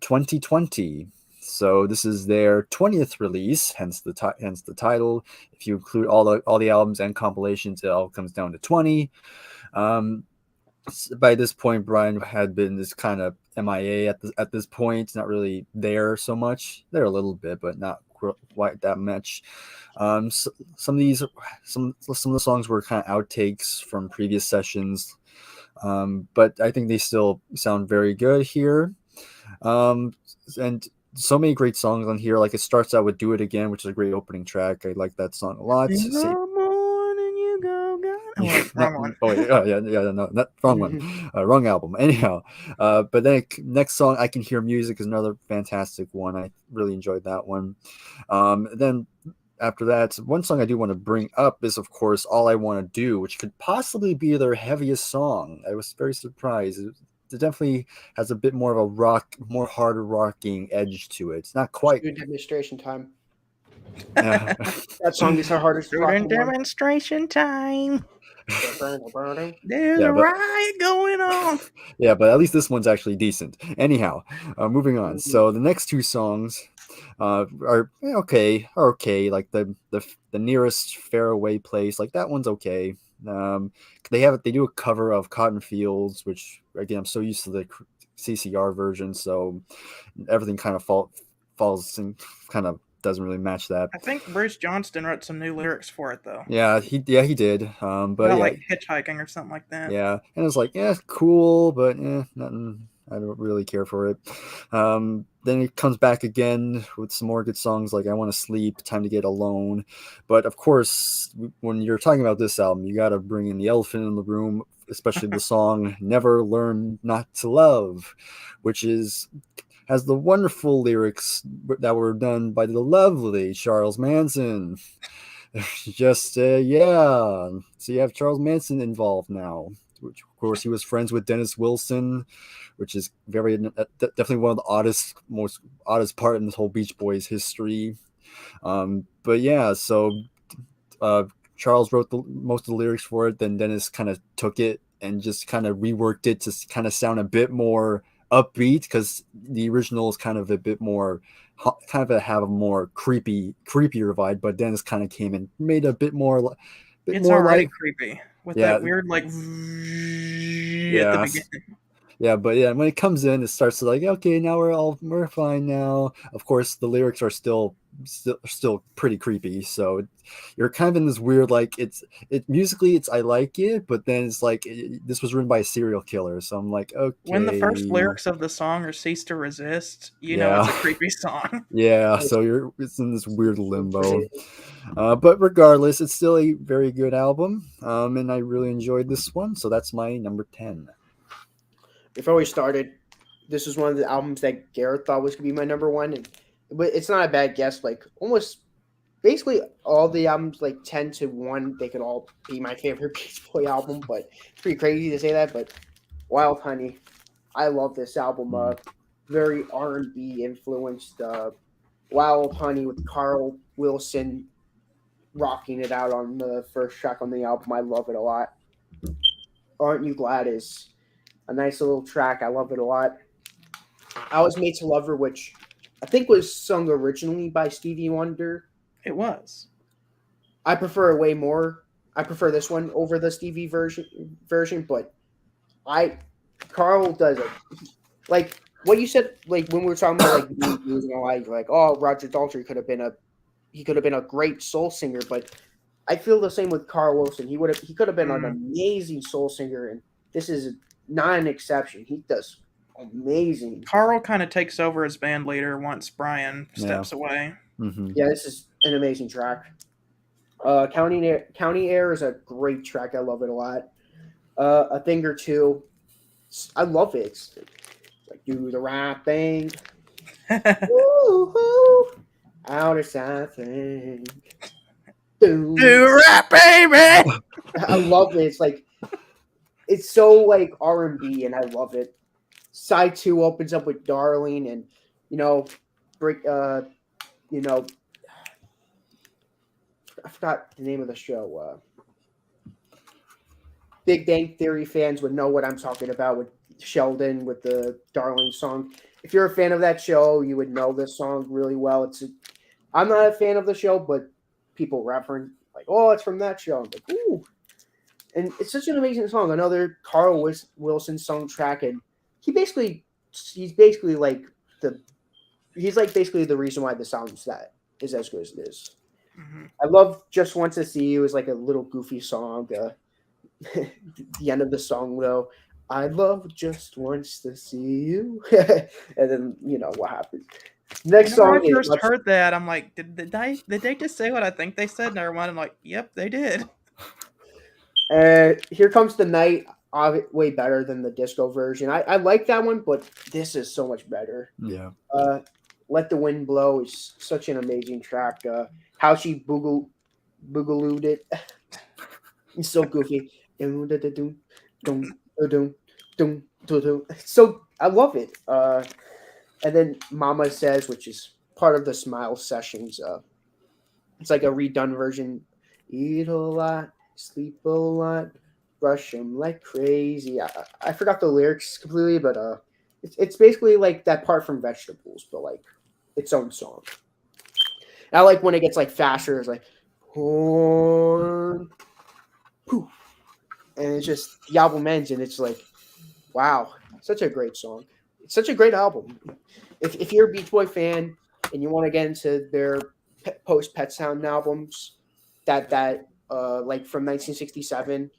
2020. So this is their 20th release, hence the title. If you include all the albums and compilations, it all comes down to 20. By this point, Brian had been this kind of MIA at this point, not really there so much. There a little bit, but not quite that much. So some of the songs were kind of outtakes from previous sessions, but I think they still sound very good here. And so many great songs on here. Like it starts out with "Do It Again," which is a great opening track. I like that song a lot. In the morning you go, go. Oh, wait, wrong one. Oh yeah, no, not wrong one, wrong album. Anyhow, but then next song, "I Can Hear Music," is another fantastic one. I really enjoyed that one. Then after that, one song I do want to bring up is, of course, "All I Want to Do," which could possibly be their heaviest song. I was very surprised. It definitely has a bit more of a more harder rocking edge to it. It's not quite. Good demonstration time. Yeah. That song is our hardest. Student demonstration time. There's Yeah, a but- riot going on. Yeah, but at least this one's actually decent. Anyhow, moving on. So the next 2 songs are okay. Like the Nearest Faraway Place, like that one's okay. They do a cover of Cotton Fields, which again I'm so used to the CCR version, so everything kind of falls and kind of doesn't really match that. I think Bruce Johnston wrote some new lyrics for it though. Yeah, he did. But About yeah, like hitchhiking or something like that. yeah, and it's like, yeah, cool, but nothing. I don't really care for it. Then it comes back again with some more good songs like "I Want to Sleep," "Time to Get Alone." But of course, when you're talking about this album, you got to bring in the elephant in the room, especially the song "Never Learn Not to Love," which has the wonderful lyrics that were done by the lovely Charles Manson. Just yeah, so you have Charles Manson involved now, which of course he was friends with Dennis Wilson, which is definitely one of the most oddest part in this whole Beach Boys history. But yeah, so Charles wrote most of the lyrics for it, then Dennis kind of took it and just kind of reworked it to kind of sound a bit more upbeat, because the original is kind of a bit more have a more creepier vibe, but Dennis kind of came and made a bit more It's already creepy with Yeah. that weird like at Yeah. the beginning. Yeah, but yeah, when it comes in, it starts to like, okay, now we're fine now. Of course, the lyrics are still pretty creepy, so you're kind of in this weird like musically I like it, but then it's like this was written by a serial killer, so I'm like, okay. When the first lyrics of the song are "Cease to Resist," you know it's a Yeah. creepy song. Yeah, so it's in this weird limbo. But regardless, it's still a very good album, and I really enjoyed this one, so that's my number 10. Before we started, this was one of the albums that Garrett thought was gonna be my number 1, but it's not a bad guess. Like almost, basically all the albums, like 10 to 1, they could all be my favorite Beach Boy album. But it's pretty crazy to say that. But Wild Honey, I love this album. Very R&B influenced. Wild Honey with Carl Wilson rocking it out on the first track on the album. I love it a lot. Aren't You Glad is a nice little track. I love it a lot. I Was Made to Love Her, which I think was sung originally by Stevie Wonder. It was. I prefer it way more. I prefer this one over the Stevie version, but Carl does it. Like what you said, like when we were talking about like movies and all, like oh Roger Daltrey could have been a great soul singer, but I feel the same with Carl Wilson. He could have been an amazing soul singer, and this is not an exception. He does amazing. Carl kind of takes over as band leader once Brian steps away. Mm-hmm. Yeah, this is an amazing track. County Air is a great track. I love it a lot. A Thing or Two. I love it. It's like do the right thing. Woo-hoo. Out of side thing. Do right, baby. I love it. It's like it's so like R&B, and I love it. Side 2 opens up with Darling, and I forgot the name of the show. Big Bang Theory fans would know what I'm talking about with Sheldon with the Darling song. If you're a fan of that show, you would know this song really well. I'm not a fan of the show, but people reference like, oh, it's from that show. I'm like, ooh. And it's such an amazing song. Another Carl Wilson song track, and he's basically like basically the reason why the song is as good as it is. Mm-hmm. I love Just Want to See You is like a little goofy song. The end of the song though, I love just wants to see you, and then what happens. Next song. When I first heard that, I'm like, did they just say what I think they said? Never mind. I'm like, yep, they did. Here Comes the Night. Way better than the disco version. I like that one, but this is so much better. Yeah. Let the Wind Blow is such an amazing track. How she boogalooed it. It's so goofy. So I love it. And then Mama Says, which is part of the Smile Sessions. It's like a redone version. Eat a lot, sleep a lot, brush them like crazy. I forgot the lyrics completely, but it's basically like that part from Vegetables, but like its own song. I like when it gets like faster. It's like horn, poof, and it's just the album ends, and it's like, wow, such a great song. It's such a great album. If you're a Beach Boy fan and you want to get into their post Pet Sound albums, that like from 1967,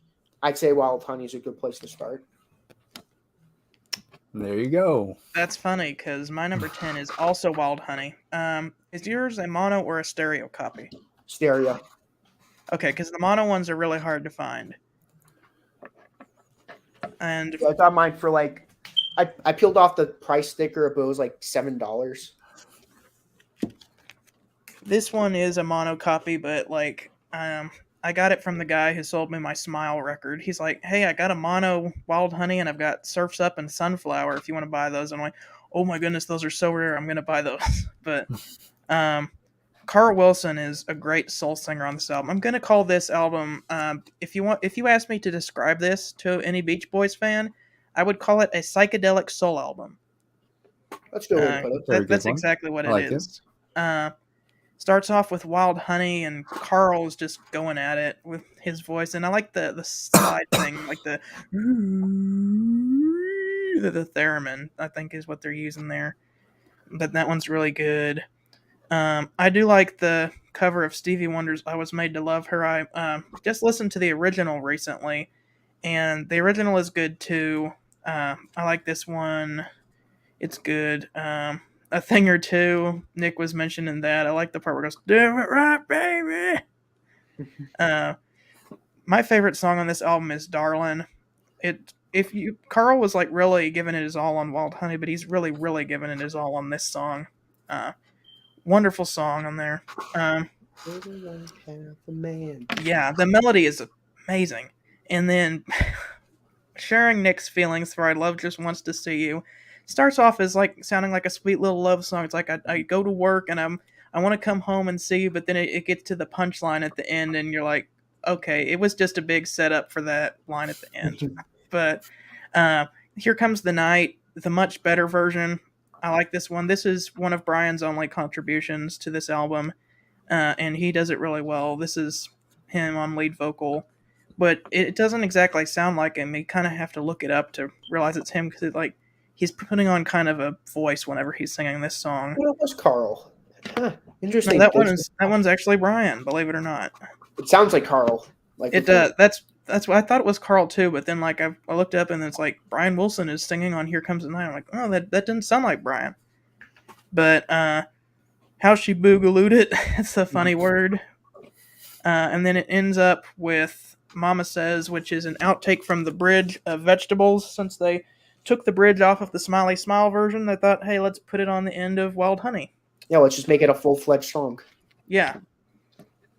I'd say Wild Honey is a good place to start. There you go. That's funny because my number 10 is also Wild Honey. Is yours a mono or a stereo copy? Stereo. Okay, because the mono ones are really hard to find. And I got mine for like, I peeled off the price sticker, but it was like $7. This one is a mono copy, but like, I got it from the guy who sold me my Smile record. He's like, hey, I got a mono Wild Honey, and I've got Surf's Up and Sunflower if you want to buy those. I'm like, oh my goodness, those are so rare. I'm going to buy those. But Carl Wilson is a great soul singer on this album. I'm going to call this album, if you ask me to describe this to any Beach Boys fan, I would call it a psychedelic soul album. That's good. That's exactly what it is. Starts off with Wild Honey, and Carl's just going at it with his voice, and I like the slide thing, like the theremin, I think is what they're using there. But that one's really good. I do like the cover of Stevie Wonder's I Was Made to Love Her. I just listened to the original recently, and the original is good too. I like this one. It's good. A Thing or Two. Nick was mentioning that. I like the part where it goes, do it right, baby. My favorite song on this album is Darlin'. Carl was like really giving it his all on Wild Honey, but he's really, really giving it his all on this song. Wonderful song on there. Yeah, the melody is amazing. And then sharing Nick's feelings for I Love Just Wants to See You starts off as like sounding like a sweet little love song. It's like I go to work and I want to come home and see you, but then it gets to the punchline at the end, and you're like, okay, it was just a big setup for that line at the end. But Here Comes the Night, the much better version. I like this one. This is one of Brian's only contributions to this album, and he does it really well. This is him on lead vocal, but it doesn't exactly sound like him. You kind of have to look it up to realize it's him because he's putting on kind of a voice whenever he's singing this song. Well, it was Carl. Huh, No, interesting. that one's actually Brian, believe it or not. It sounds like Carl. Like It that's what I thought it was Carl too, but then like I looked up and it's like Brian Wilson is singing on "Here Comes the Night." I'm like, oh, that didn't sound like Brian. But how she boogalooed it, it's a funny word. And then it ends up with "Mama Says," which is an outtake from the bridge of Vegetables. Since they took the bridge off of the Smiley Smile version, they thought, hey, let's put it on the end of Wild Honey. Yeah, let's just make it a full-fledged song. Yeah.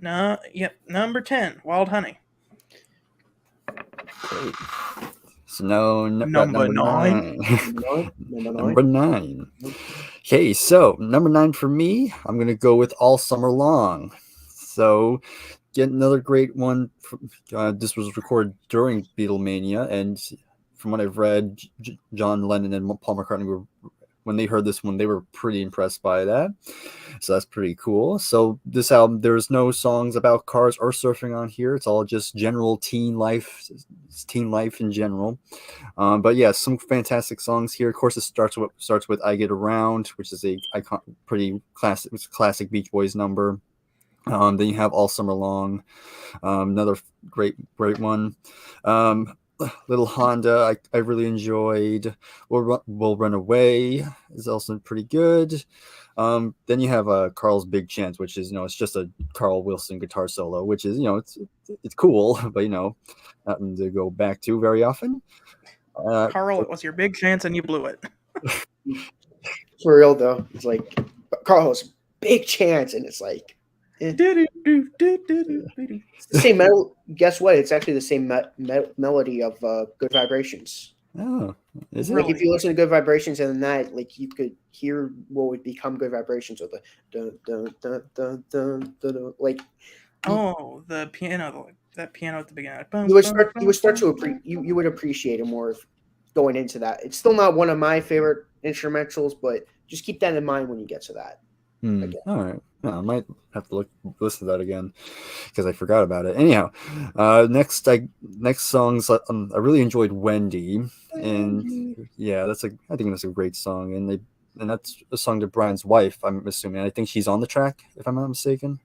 No, yep. Number 10, Wild Honey. Okay. So now Number nine. Number 9. Okay, so number 9 for me, I'm gonna go with "All Summer Long." So get another great one. This was recorded during Beatlemania, and from what I've read, John Lennon and Paul McCartney were, when they heard this one, they were pretty impressed by that. So that's pretty cool. So this album, there's no songs about cars or surfing on here. It's all just general teen life in general. But yeah, some fantastic songs here. Of course, it starts with "I Get Around," which is a pretty classic Beach Boys number. Then you have "All Summer Long," another great one. Little Honda, I really enjoyed. We'll Run Away is also pretty good. Then you have Carl's Big Chance, which is, it's just a Carl Wilson guitar solo, which is, it's cool, but nothing to go back to very often. Carl, it was your big chance and you blew it. For real though, it's like Carl's Big Chance, and it's like it's the same metal. Guess what? It's actually the same melody of Good Vibrations. Oh, is it? Like if you listen to Good Vibrations and that, like you could hear what would become Good Vibrations with the dun dun dun dun dun dun, like. Oh, the piano, that piano at the beginning. You would appreciate it more going into that. It's still not one of my favorite instrumentals, but just keep that in mind when you get to that. All right. Yeah, I might have to listen to that again because I forgot about it. Anyhow, next songs. I really enjoyed "Wendy," and yeah, I think that's a great song, and that's a song to Brian's wife. I'm assuming. I think she's on the track, if I'm not mistaken.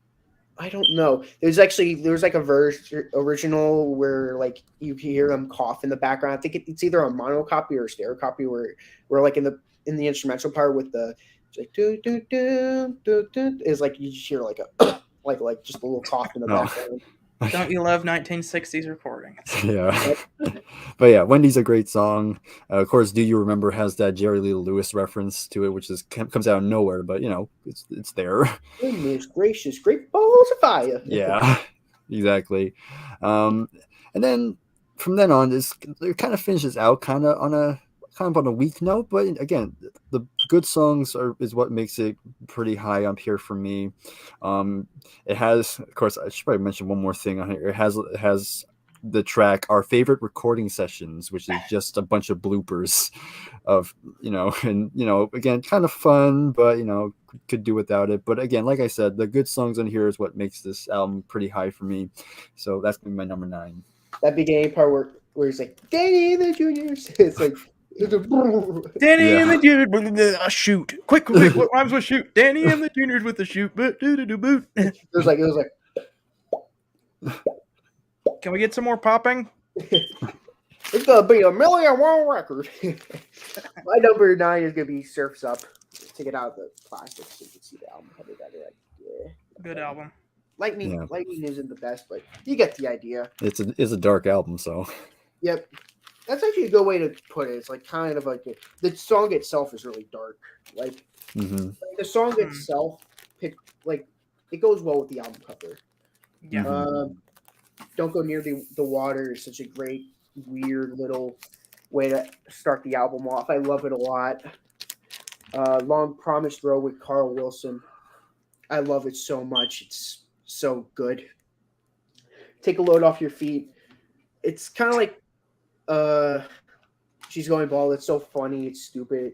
I don't know. There's like a original where like you can hear them cough in the background. I think it's either a mono copy or a stereo copy where like in the instrumental part with the. Like do do do do do is like you just hear like a like just a little cough in the background. Don't you love 1960s recording? Yeah, but yeah, "Wendy's" a great song. Of course, "Do You Remember" has that Jerry Lee Lewis reference to it, which comes out of nowhere, but it's there. Goodness gracious, great balls of fire! Yeah, exactly. And then from then on, it kind of finishes out kind of on a weak note, but again, the good songs is what makes it pretty high up here for me. It has, of course, I should probably mention one more thing on here. It has the track "Our Favorite Recording Sessions," which is just a bunch of bloopers of, and again, kind of fun, but could do without it. But again, like I said, the good songs on here is what makes this album pretty high for me. So that's gonna be my number 9. That beginning part where he's like, "Danny and the Juniors," it's like. Danny and the Juniors, shoot! Quick! What rhymes with shoot? Danny and the Juniors with the shoot, boot. It was like. Can we get some more popping? It's gonna be a million-1 record. My number 9 is gonna be "Surfs Up." Take it out of the plastic so you can see the album cover better. Yeah. Good album. Lightning isn't the best, but you get the idea. It's a dark album, so. Yep. That's actually a good way to put it. It's like kind of like the song itself is really dark. Like, like the song itself, it goes well with the album cover. Yeah. Don't Go Near the Water is such a great, weird little way to start the album off. I love it a lot. Long Promised Road with Carl Wilson. I love it so much. It's so good. Take a Load Off Your Feet. It's kind of like She's Going Bald. It's so funny. It's stupid.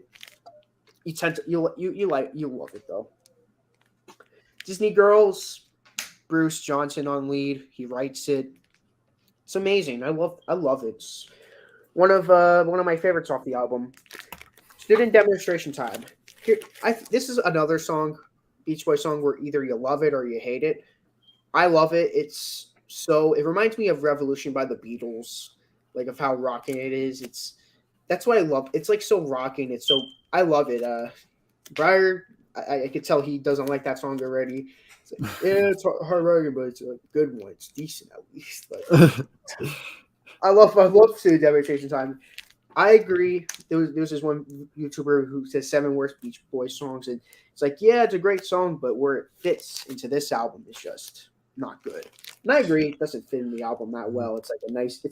You love it though. Disney Girls, Bruce Johnson on lead. He writes it. It's amazing. I love it. It's one of my favorites off the album. Student Demonstration Time. Here, this is another song, Beach Boy song, where either you love it or you hate it. I love it. It reminds me of Revolution by the Beatles, like of how rocking it is. That's why I love. It's like so rocking. I love it. Briar, I could tell he doesn't like that song already. It's like, yeah, it's hard rocking, but it's a good one. It's decent at least. Like, I love Student Demonstration Time. I agree. There was this one YouTuber who says 7 worst Beach Boys songs, and it's like, yeah, it's a great song, but where it fits into this album is just not good. And I agree, it doesn't fit in the album that well. It's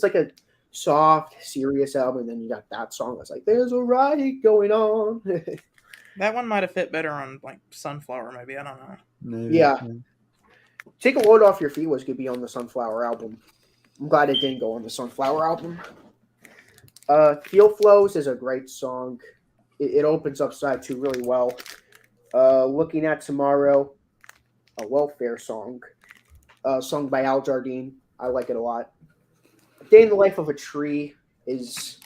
like a soft, serious album, and then you got that song that's like, there's a riot going on. That one might have fit better on like Sunflower, maybe. I don't know. Maybe. Yeah. Take a Load Off Your Feet was going to be on the Sunflower album. I'm glad it didn't go on the Sunflower album. Feel Flows is a great song. It opens up side 2 really well. Looking at Tomorrow, a welfare song. Sung by Al Jardine. I like it a lot. Day in the Life of a Tree is...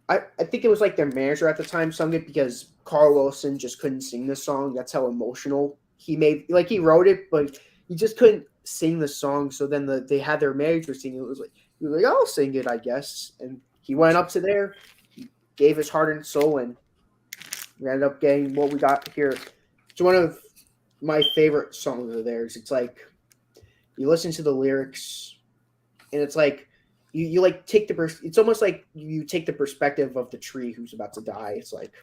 I think it was like their manager at the time sung it because Carl Wilson just couldn't sing this song. That's how emotional he made. Like, he wrote it, but he just couldn't sing the song. So then they had their manager sing it. He was like, I'll sing it, I guess. And he went up to there, he gave his heart and soul, and we ended up getting what we got here. It's one of my favorite songs of theirs. It's like you listen to the lyrics, and it's like you like take it's almost like you take the perspective of the tree who's about to die. It's like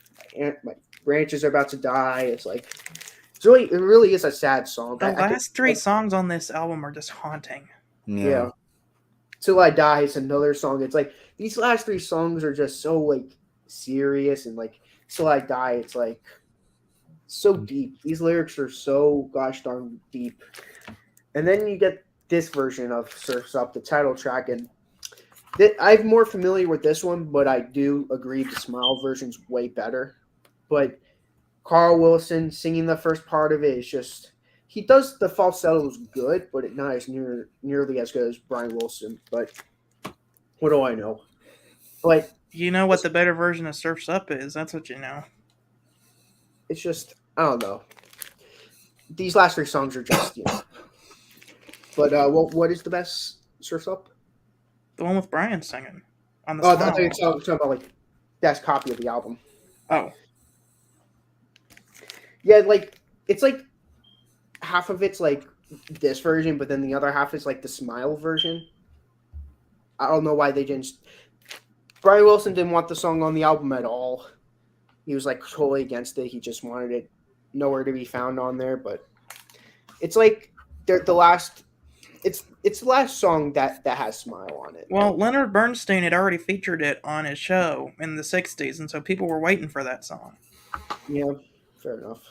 my branches are about to die. It's like it really is a sad song. The last 3 songs on this album are just haunting. Yeah. Till I Die is another song. It's like these last 3 songs are just so like serious, and like Till I Die, it's like so deep. These lyrics are so gosh darn deep. And then you get this version of Surf's Up, the title track, and I'm more familiar with this one, but I do agree the Smile version's way better. But Carl Wilson singing the first part of it is just he does the falsettos good, but it's not as nearly as good as Brian Wilson. But what do I know? But you know what the better version of Surf's Up is. That's what you know. It's just I don't know. These last 3 songs are just But what is the best Surf's Up? The one with Brian singing on the. I thought you were talking about like best copy of the album. Oh. Yeah, like it's like half of it's like this version, but then the other half is like the Smile version. I don't know why they didn't. Brian Wilson didn't want the song on the album at all. He was like totally against it. He just wanted it nowhere to be found on there. But it's like the last. It's the last song that has Smile on it. Well, Leonard Bernstein had already featured it on his show in the 60s, and so people were waiting for that song. Yeah, fair enough.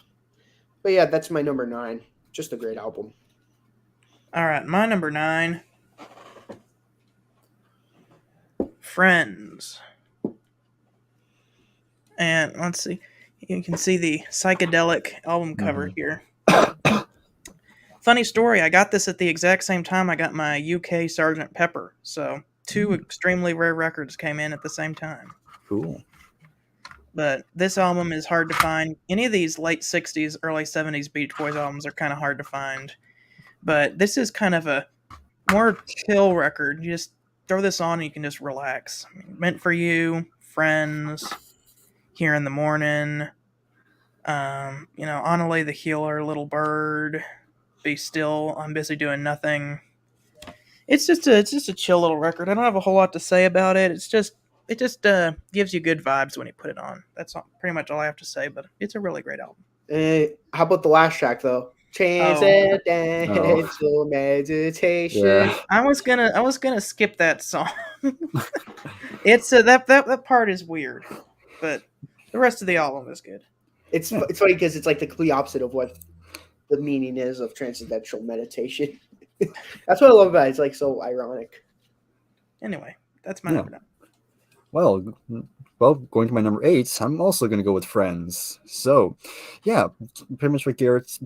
But yeah, that's my number 9. Just a great album. All right, my number 9. Friends. And let's see. You can see the psychedelic album cover here. Funny story, I got this at the exact same time I got my UK Sgt. Pepper. So 2 extremely rare records came in at the same time. Cool. But this album is hard to find. Any of these late 60s, early 70s Beach Boys albums are kind of hard to find. But this is kind of a more chill record. You just throw this on and you can just relax. Meant for You, Friends, Here in the Morning, Annalie the Healer, Little Bird, Be Still, I'm Busy Doing Nothing. It's just a chill little record. I don't have a whole lot to say about it. It just gives you good vibes when you put it on. That's pretty much all I have to say, but it's a really great album. How about the last track though? Transcendental meditation. Yeah. I was gonna skip that song. It's that part is weird, but the rest of the album is good. It's funny because it's like the complete opposite of what the meaning is of transcendental meditation. That's what I love about it. It's like so ironic. Anyway, that's my number 9. Well, going to my number 8, I'm also going to go with Friends. So, yeah, pretty much Garrett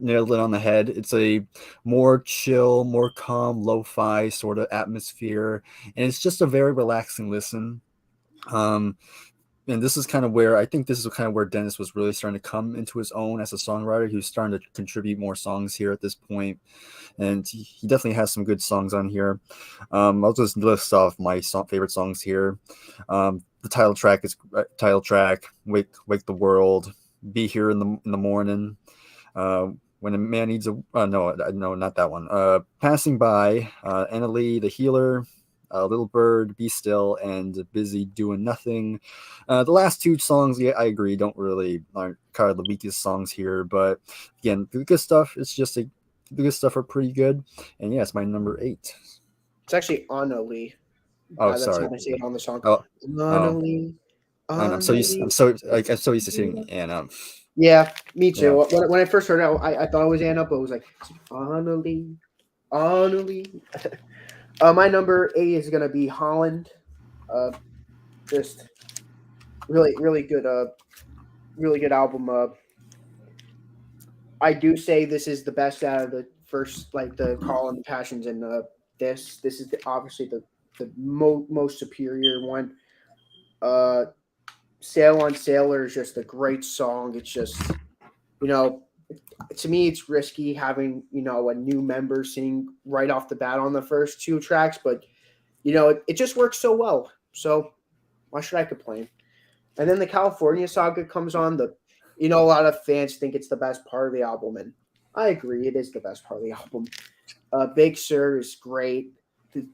nailed it on the head. It's a more chill, more calm, lo-fi sort of atmosphere, and it's just a very relaxing listen. Um, and this is kind of where I think this is kind of where Dennis was really starting to come into his own as a songwriter. He was starting to contribute more songs here at this point, and he definitely has some good songs on here. I'll just list off my favorite songs here. The title track is "Wake the World," "Be Here in the Morning," "When a Man Needs a," no, not that one. "Passing By," "Anna Lee," "The Healer," "Little Bird," "Be Still," and "Busy Doing Nothing." The last 2 songs, yeah, I agree, aren't kind of the weakest songs here, but again, the good stuff. The good stuff are pretty good, and yeah, it's my number 8. It's actually Anna Lee. Oh, That's sorry. how I say it on the song. Oh, Anna Lee. and I'm so used to saying Anna. Yeah, me too. Yeah. When I first heard it, I thought it was Anna, but it was like Anna Lee. Anna Lee. My number 8 is gonna be Holland. Just really, really good. Really good album. I do say this is the best out of the first, like the Call and the Passions, and this. This is obviously the most superior one. Uh, Sail on Sailor is just a great song. It's just, you know, to me, it's risky having, a new member sing right off the bat on the first 2 tracks, but, it just works so well. So why should I complain? And then the California Saga comes on. A lot of fans think it's the best part of the album, and I agree, it is the best part of the album. Big Sur is great. The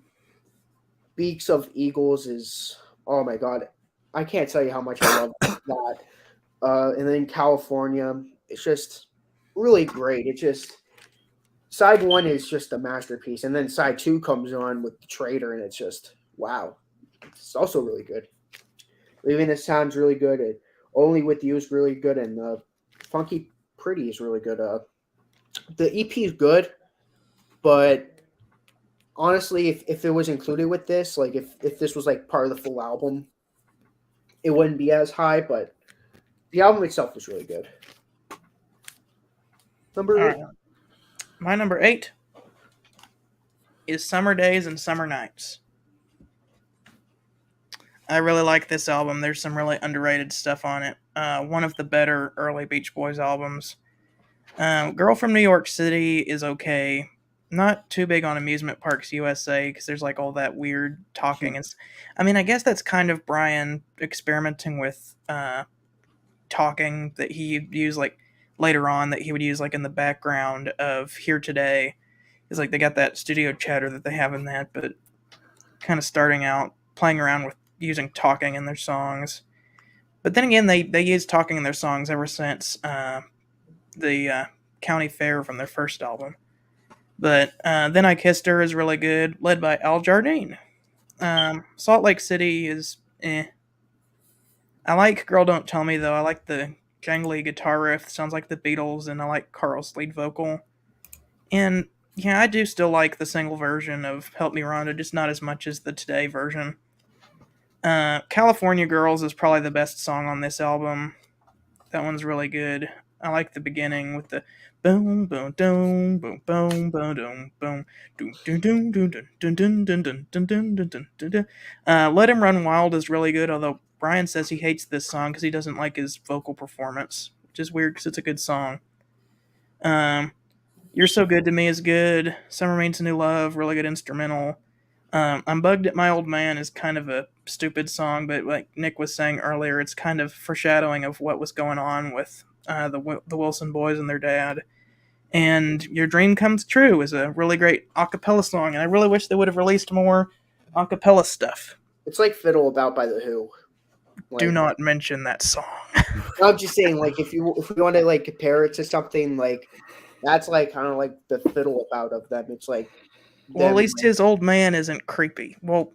Beaks of Eagles is, oh my God, I can't tell you how much I love that. And then California, it's just really great. It just, side 1 is just a masterpiece, and then side 2 comes on with the Traitor, and it's just wow. It's also really good. Leaving This Town's really good. Only With You is really good, and Funky Pretty is really good. The EP is good, but honestly, if it was included with this, like if this was like part of the full album, it wouldn't be as high, but the album itself was really good. Number 8. My number 8 is Summer Days and Summer Nights. I really like this album. There's some really underrated stuff on it. One of the better early Beach Boys albums. Girl from New York City is okay. Not too big on Amusement Parks USA because there's like all that weird talking. I guess that's kind of Brian experimenting with talking that he used like later on, that he would use like in the background of Here Today. It's like they got that studio chatter that they have in that, but kind of starting out playing around with using talking in their songs. But then again, they used talking in their songs ever since the County Fair from their first album. But Then I Kissed Her is really good, led by Al Jardine. Salt Lake City is eh. I like Girl Don't Tell Me, though. I like the jangly guitar riff. Sounds like the Beatles, and I like Carl's lead vocal. And yeah, I do still like the single version of Help Me Rhonda, just not as much as the Today version. California Girls is probably the best song on this album. That one's really good. I like the beginning with the boom boom boom boom boom boom boom boom. Let Him Run Wild is really good, although Brian says he hates this song because he doesn't like his vocal performance, which is weird because it's a good song. You're So Good to Me is good. Summer Means New Love, really good instrumental. I'm Bugged at My Old Man is kind of a stupid song, but like Nick was saying earlier, it's kind of foreshadowing of what was going on with the Wilson boys and their dad. And Your Dream Comes True is a really great a cappella song, and I really wish they would have released more a cappella stuff. It's like Fiddle About by The Who. Do not mention that song. I'm just saying, like, if we want to like compare it to something, like that's like kind of like the Fiddle About of them. It's like, well, at least his old man isn't creepy. Well,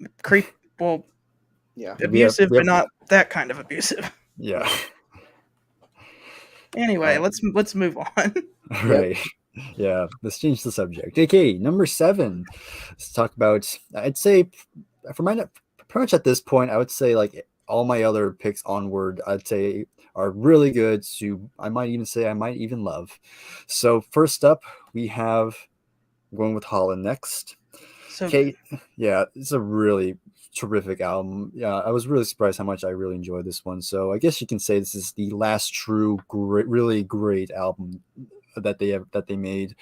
yeah, abusive, but not that kind of abusive. Yeah. Anyway, let's move on. Right. Yeah, let's change the subject. Okay, number 7. Let's talk about, I'd say, for my pretty much at this point, I would say like all my other picks onward, I'd say are really good. To I might even say I might even love. So first up, we have going with Holland next. So Okay, yeah, it's a really terrific album. Yeah, I was really surprised how much I really enjoyed this one. So I guess you can say this is the last true, really great album that they made.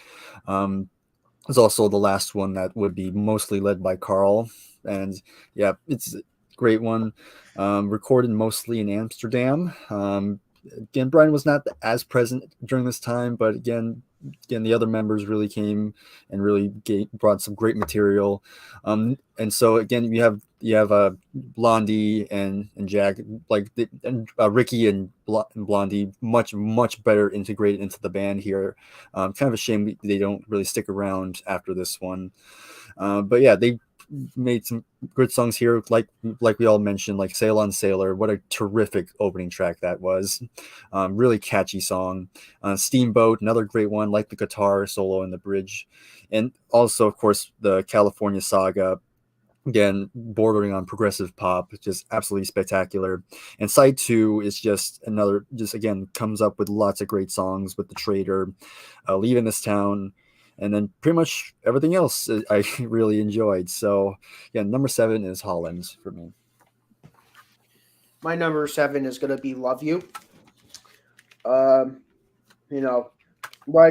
It's also the last one that would be mostly led by Carl, and yeah, it's a great one. Recorded mostly in Amsterdam. Again, Brian was not as present during this time, but again, the other members really came and really brought some great material. And so again, you have Blondie and Jack, and Ricky and Blondie, much better integrated into the band here. Kind of a shame they don't really stick around after this one. But yeah, they made some good songs here, like we all mentioned, like Sail on Sailor. What a terrific opening track that was. Really catchy song. Steamboat, another great one, like the guitar solo and the bridge. And also, of course, the California Saga, again, bordering on progressive pop, just absolutely spectacular. And side 2 is just again, comes up with lots of great songs with The Traitor, Leaving This Town, and then pretty much everything else I really enjoyed. So yeah, number 7 is Holland for me. My number 7 is going to be Love You. Right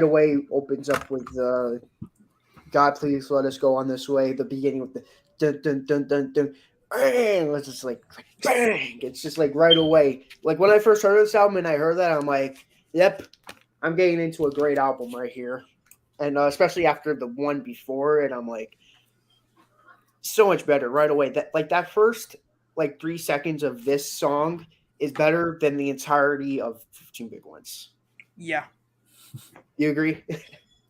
away opens up with God, Please Let Us Go On This Way. The beginning with the dun dun dun dun dun. Bang! It's just like bang! It's just like right away. Like when I first heard this album and I heard that, I'm like, yep, I'm getting into a great album right here. And especially after the one before it, I'm like, so much better right away. That first 3 seconds of this song is better than the entirety of 15 Big Ones. yeah, You agree?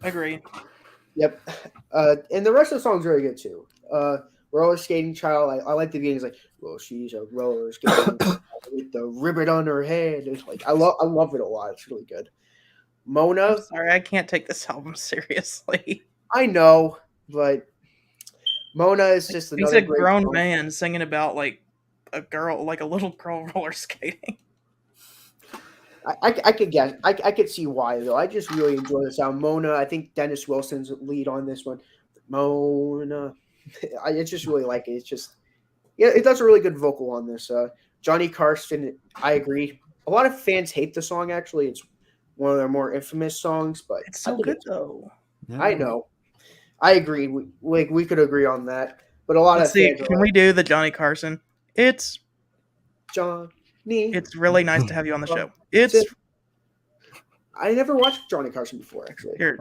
agreed. Yep. And the rest of the song's really good too. Roller Skating Child, I like the beginning. It's like, well, she's a roller skating with the ribbon on her head. It's like I love it a lot. It's really good. Mona. I'm sorry, I can't take this album seriously. I know, but Mona is just He's another a great grown song. man singing about like a girl, like a little girl roller skating. I could guess. I could see why though. I just really enjoy this album. Mona. I think Dennis Wilson's lead on this one. Mona. I just really like it. It's just, yeah, it does a really good vocal on this. Johnny Carson. I agree. A lot of fans hate the song. Actually, it's one of their more infamous songs, but It's so good though. Yeah. I know. I agree. We could agree on that. But a lot Let's of see. fans are Can we do the Johnny Carson? It's Johnny. really nice to have you on the show. It's I never watched Johnny Carson before, actually. here.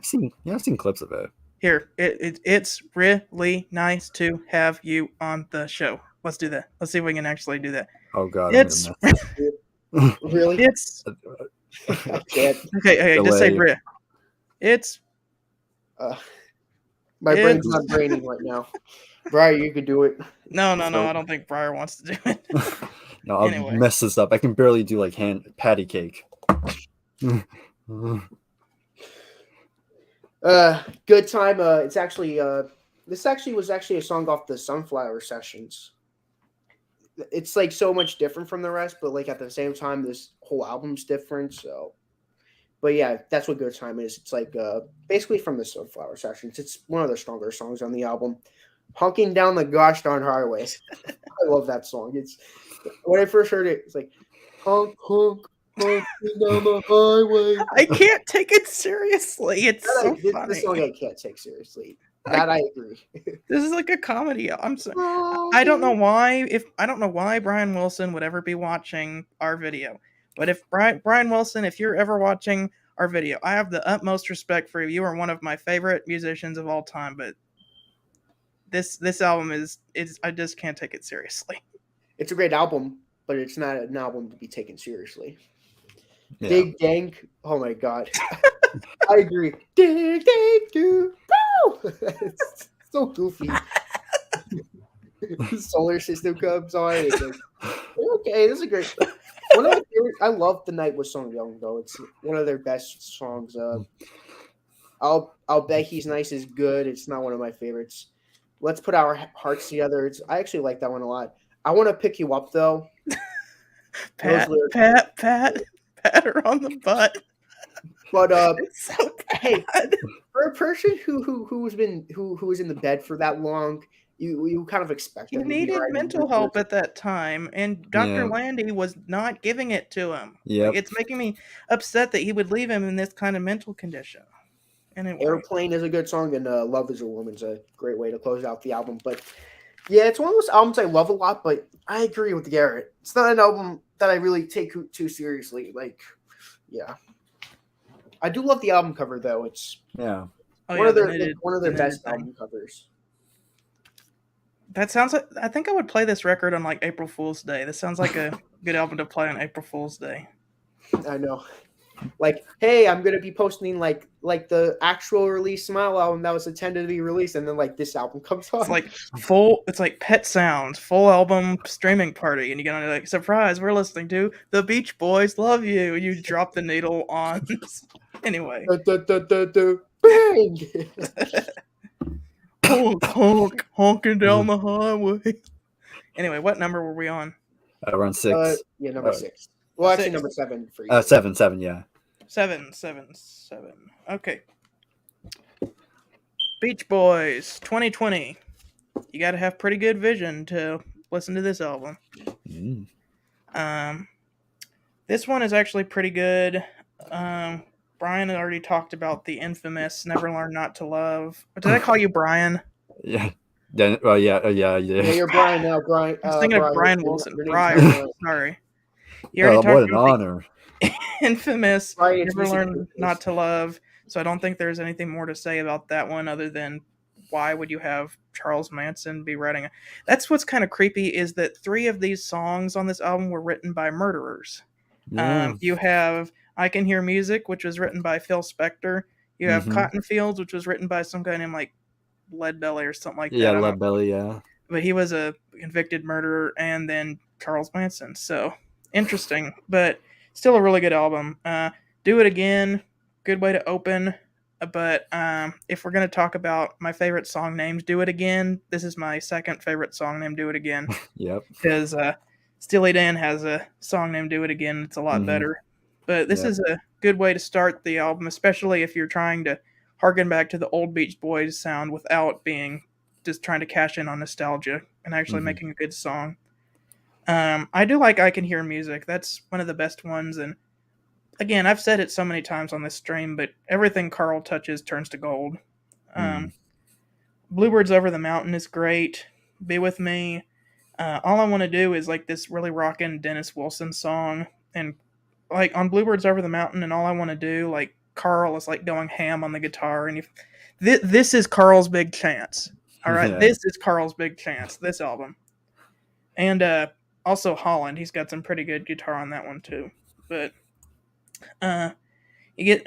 I've seen clips of it. Here. It's really nice to have you on the show. Let's do that. Let's see if we can actually do that. Oh god, It's Really? it's I can't. okay. Just say Delay. Bri. It's My brain's not braining right now. Brian, you could do it. no. So- I don't think Briar wants to do it. No, I'll Anyway. mess this up. I can barely do like patty cake. Good time. It's actually this was actually a song off the Sunflower Sessions. It's like so much different from the rest, but like at the same time, this whole album's different. So, but yeah, that's what Good Time is. It's like basically from the Sunflower Sessions. It's one of the stronger songs on the album. Honking Down the Gosh Darn Highway. I love that song. It's when I first heard it, it's like honk honk honking down the highway. I can't take it seriously. It's so This funny. song I can't take seriously. That I agree. This is like a comedy. I'm sorry. I don't know why Brian Wilson would ever be watching our video. But if Brian Wilson, if you're ever watching our video, I have the utmost respect for you. You are one of my favorite musicians of all time. But this album is I just can't take it seriously. It's a great album, but it's not an album to be taken seriously. Yeah. Dig Dank. Oh my god. I agree. Dig Dank do. Woo! It's so goofy. Solar System comes on. It's like, okay, this is a great. One of my favorite. I love The Night with Song Young though. It's one of their best songs. I'll bet He's Nice is good. It's not one of my favorites. Let's Put Our Hearts Together. I actually like that one a lot. I want to pick you up though. Pat, Those lyrics- pat her on the butt. But It's so hey, bad. for a person who was in the bed for that long, you kind of expect He them to be needed writing mental good help lyrics. at that time, and Dr. Yeah. Landy was not giving it to him. Like, Yep. it's making me upset that he would leave him in this kind of mental condition. Anyway, Airplane is a good song, and Love Is a Woman's a great way to close out the album. But yeah, it's one of those albums I love a lot, but I agree with Garrett. It's not an album that I really take too seriously. Like, yeah. I do love the album cover though. It's Yeah. oh one yeah, of the their knitted, one of their the knitted best thing. album covers. That sounds like I think I would play this record on like April Fool's Day. This sounds like a good album to play on April Fool's Day. I know. Like, hey, I'm gonna be posting like the actual release Smile album that was intended to be released, and then like this album comes on. It's like it's like Pet Sounds, full album streaming party, and you get on like surprise, we're listening to the Beach Boys Love You, and you drop the needle on anyway. Bang! Honk, honk, honking down the highway. Anyway, what number were we on? We're on 6. Yeah, number 6. Well, actually, 6. number 7 for you. 7. Yeah. 7. Okay. Beach Boys 2020. You got to have pretty good vision to listen to this album. Mm. This one is actually pretty good. Brian had already talked about the infamous "Never Learn Not to Love." Did I call you Brian? Yeah. Then, well, yeah. Yeah, you're Brian now, Brian. I was thinking of Brian your- Wilson. your name's Brian, Brian. sorry. You already Oh, talked what an about the honor. infamous Brian, it's "Never music Learn business. Not to Love." So I don't think there's anything more to say about that one other than why would you have Charles Manson be writing? That's what's kind of creepy is that 3 of these songs on this album were written by murderers. Yeah. You have I Can Hear Music, which was written by Phil Spector. You have Mhm. Cotton Fields, which was written by some guy named like Leadbelly or something like Yeah, that. Lead Belly, yeah. But he was a convicted murderer, and then Charles Manson. So interesting, but still a really good album. Do It Again, good way to open. But if we're going to talk about my favorite song names, Do It Again, this is my second favorite song name, Do It Again. Yep. Because Steely Dan has a song named Do It Again. It's a lot Mhm. better. But this Yeah. is a good way to start the album, especially if you're trying to harken back to the old Beach Boys sound without being just trying to cash in on nostalgia and actually Mhm. making a good song. I do like I Can Hear Music. That's one of the best ones. And again, I've said it so many times on this stream, but everything Carl touches turns to gold. Bluebirds Over the Mountain is great. Be With Me. All I Want to Do is like this really rockin' Dennis Wilson song. And like on Bluebirds Over the Mountain and All I Want to Do, like Carl is like going ham on the guitar. And this is Carl's big chance. All right. Yeah. This is Carl's big chance, this album. And also Holland. He's got some pretty good guitar on that one too. But you get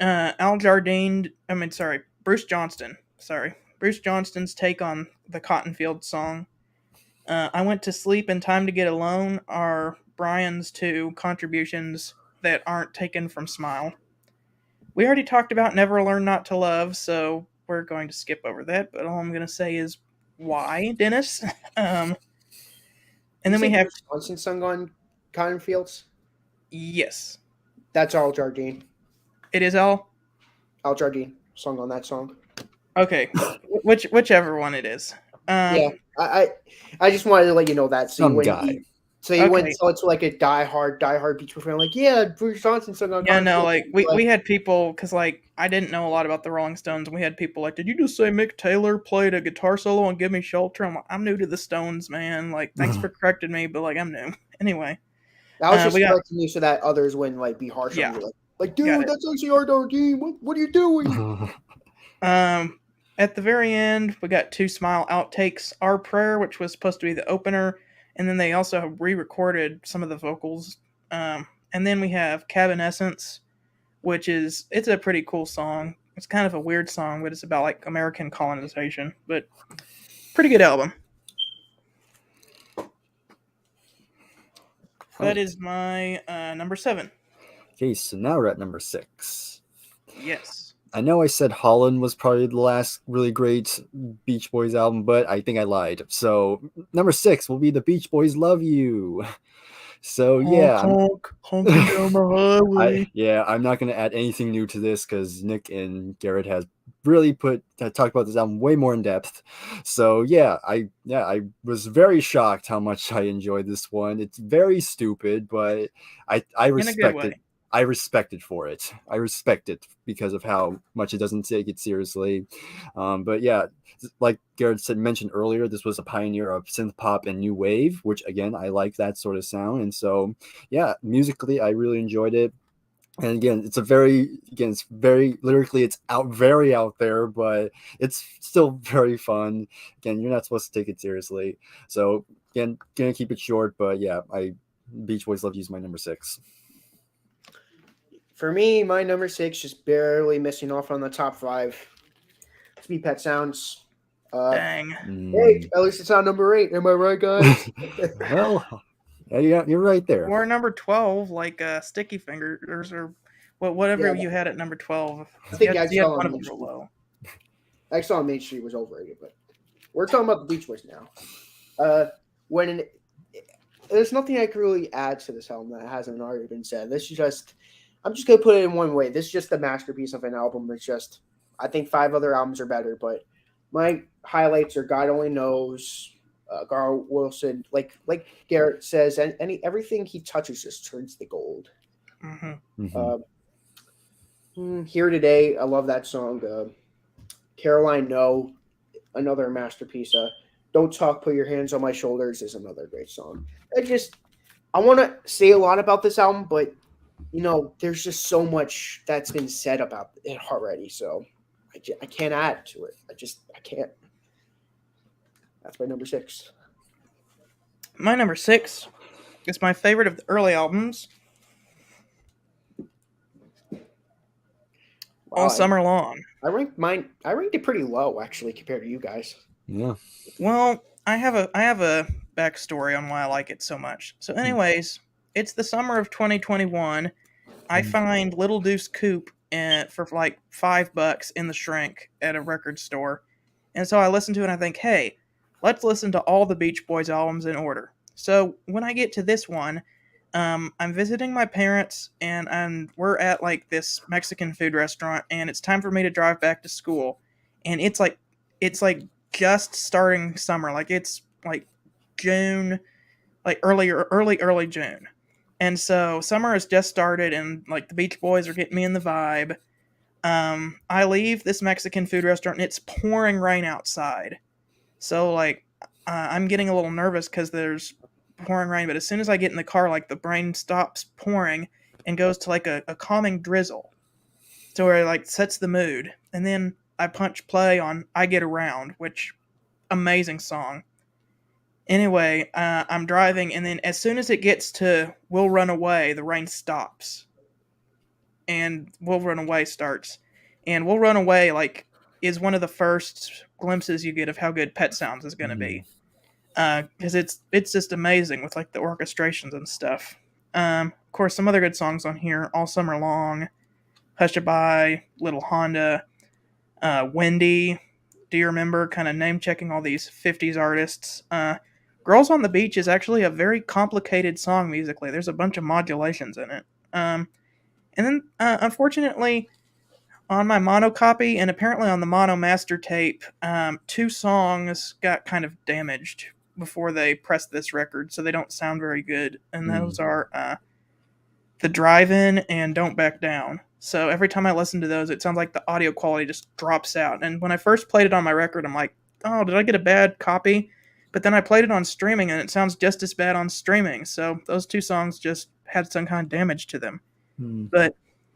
Bruce Johnston. Bruce Johnston's take on the Cotton Field song. I Went to Sleep and Time to Get Alone are Brian's 2 contributions that aren't taken from Smile. We already talked about Never Learn Not to Love, so we're going to skip over that, but all I'm going to say is why, Dennis? And then we have Johnson sung on Cotton Fields. yes. That's Al Jardine. It is Al? Al Jardine sung on that song. Okay. Whichever one it is. Yeah, I just wanted to let you know that. So Some when guy. he Okay. went so it's like a diehard Beach Boys fan, like, yeah, Bruce Johnson sung on Yeah, Cotton no, Fields. like we had people because like I didn't know a lot about the Rolling Stones, and we had people like, "Did you just say Mick Taylor played a guitar solo on Give Me Shelter?" I'm like, I'm new to the Stones, man. Like, thanks for correcting me, but like I'm new. Anyway, I was just we got- correcting you so that others wouldn't like be harsh Yeah. on you. Like, Got dude, it. that's actually Al Jardine. What are you doing? at the very end, we got 2 Smile outtakes. Our Prayer, which was supposed to be the opener, and then they also re-recorded some of the vocals. And then we have Cabin Essence, which it's a pretty cool song. It's kind of a weird song, but it's about like American colonization. But pretty good album. That is my number 7. Okay, so now we're at number 6. Yes. I know I said Holland was probably the last really great Beach Boys album, but I think I lied. So number 6 will be the Beach Boys "Love You." So Honk, yeah, honk, honking down the highway. I'm not gonna add anything new to this because Nick and Garrett has really talked about this album way more in depth. So I was very shocked how much I enjoyed this one. It's very stupid, but I In a good respect it. way. I respect it for it. I respect it because of how much it doesn't take it seriously. But yeah, like Garrett mentioned earlier, this was a pioneer of synth pop and new wave, which again I like that sort of sound. And so yeah, musically I really enjoyed it. And again, it's very lyrically, it's very out there, but it's still very fun. Again, you're not supposed to take it seriously. So again, gonna keep it short, but yeah, Beach Boys Love You is my number 6. For me, my number 6 just barely missing off on the top 5. Speed Pet Sounds. Dang. Hey, at least it's not number 8. Am I right, guys? Well, yeah, you're right there. Or number 12, like Sticky Fingers or whatever you had at number 12. I think you had Exile one on of them Main real Street. low. Exile on Main Street was overrated, but we're talking about the Beach Boys now. There's nothing I can really add to this album that hasn't already been said. I'm just gonna put it in one way. This is just a masterpiece of an album. It's just, I think 5 other albums are better, but my highlights are God Only Knows, Carl Wilson. Like Garrett says, and everything he touches just turns to gold. Here Today, I love that song. Caroline No, another masterpiece. Don't Talk, Put Your Hands on My Shoulders is another great song. I want to say a lot about this album, but there's just so much that's been said about it already, so I can't add to it. I can't. That's my number 6. My number 6 is my favorite of the early albums. Wow, All Summer Long. I ranked it pretty low actually compared to you guys. Yeah. Well, I have a backstory on why I like it so much. So, anyways, it's the summer of 2021. I find Little Deuce Coupe for like $5 in the shrink at a record store, and so I listen to it and I think, hey, let's listen to all the Beach Boys albums in order. So when I get to this one, I'm visiting my parents and we're at like this Mexican food restaurant, and it's time for me to drive back to school, and it's like just starting summer, like it's like June, like early June. And so summer has just started, and like the Beach Boys are getting me in the vibe. I leave this Mexican food restaurant, and it's pouring rain outside. So like I'm getting a little nervous because there's pouring rain. But as soon as I get in the car, like the rain stops pouring and goes to like a calming drizzle, to where it like sets the mood. And then I punch play on "I Get Around," which amazing song. Anyway, I'm driving, and then as soon as it gets to "We'll Run Away," the rain stops, and "We'll Run Away" starts. And "We'll Run Away" like is one of the first glimpses you get of how good Pet Sounds is going to be, because it's just amazing with like the orchestrations and stuff. Of course, some other good songs on here: "All Summer Long," "Hushabye," "Little Honda," "Wendy." Do you remember? Kind of name checking all these 50s artists. Girls on the Beach is actually a very complicated song musically. There's a bunch of modulations in it. And then, unfortunately, on my mono copy and apparently on the mono master tape, 2 songs got kind of damaged before they pressed this record, so they don't sound very good. And those are "The Drive-In" and "Don't Back Down." So every time I listen to those, it sounds like the audio quality just drops out. And when I first played it on my record, I'm like, oh, did I get a bad copy? But then I played it on streaming, and it sounds just as bad on streaming. So those 2 songs just had some kind of damage to them. But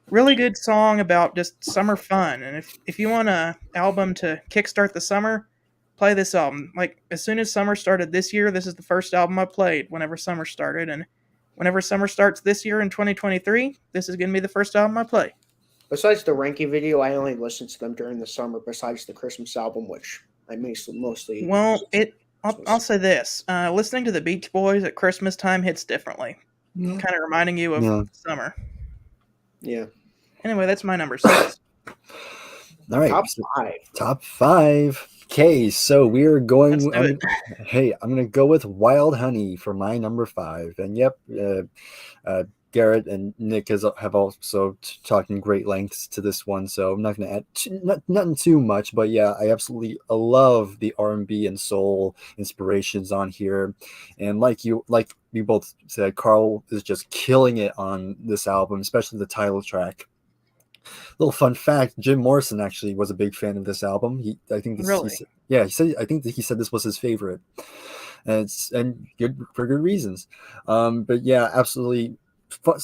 really good song about just summer fun. And if you want an album to kickstart the summer, play this album. Like, as soon as summer started this year, this is the first album I played whenever summer started. And whenever summer starts this year in 2023, this is going to be the first album I play. Besides the ranking video, I only listen to them during the summer, besides the Christmas album, which I mostly... Well, I'll say this. Listening to the Beach Boys at Christmas time hits differently. Kind of reminding you of summer. Yeah. Anyway, that's my number 6. All right. Top So 5. top 5. Okay, so we're Let's going. do it. I'm gonna go with Wild Honey for my number 5. And yep, Garrett and Nick have also talked in great lengths to this one, so I'm not going to add nothing too much. But yeah, I absolutely love the R&B and soul inspirations on here, and like we both said, Carl is just killing it on this album, especially the title track. Little fun fact: Jim Morrison actually was a big fan of this album. Really? He said I think that he said this was his favorite, and good for good reasons. But yeah, absolutely,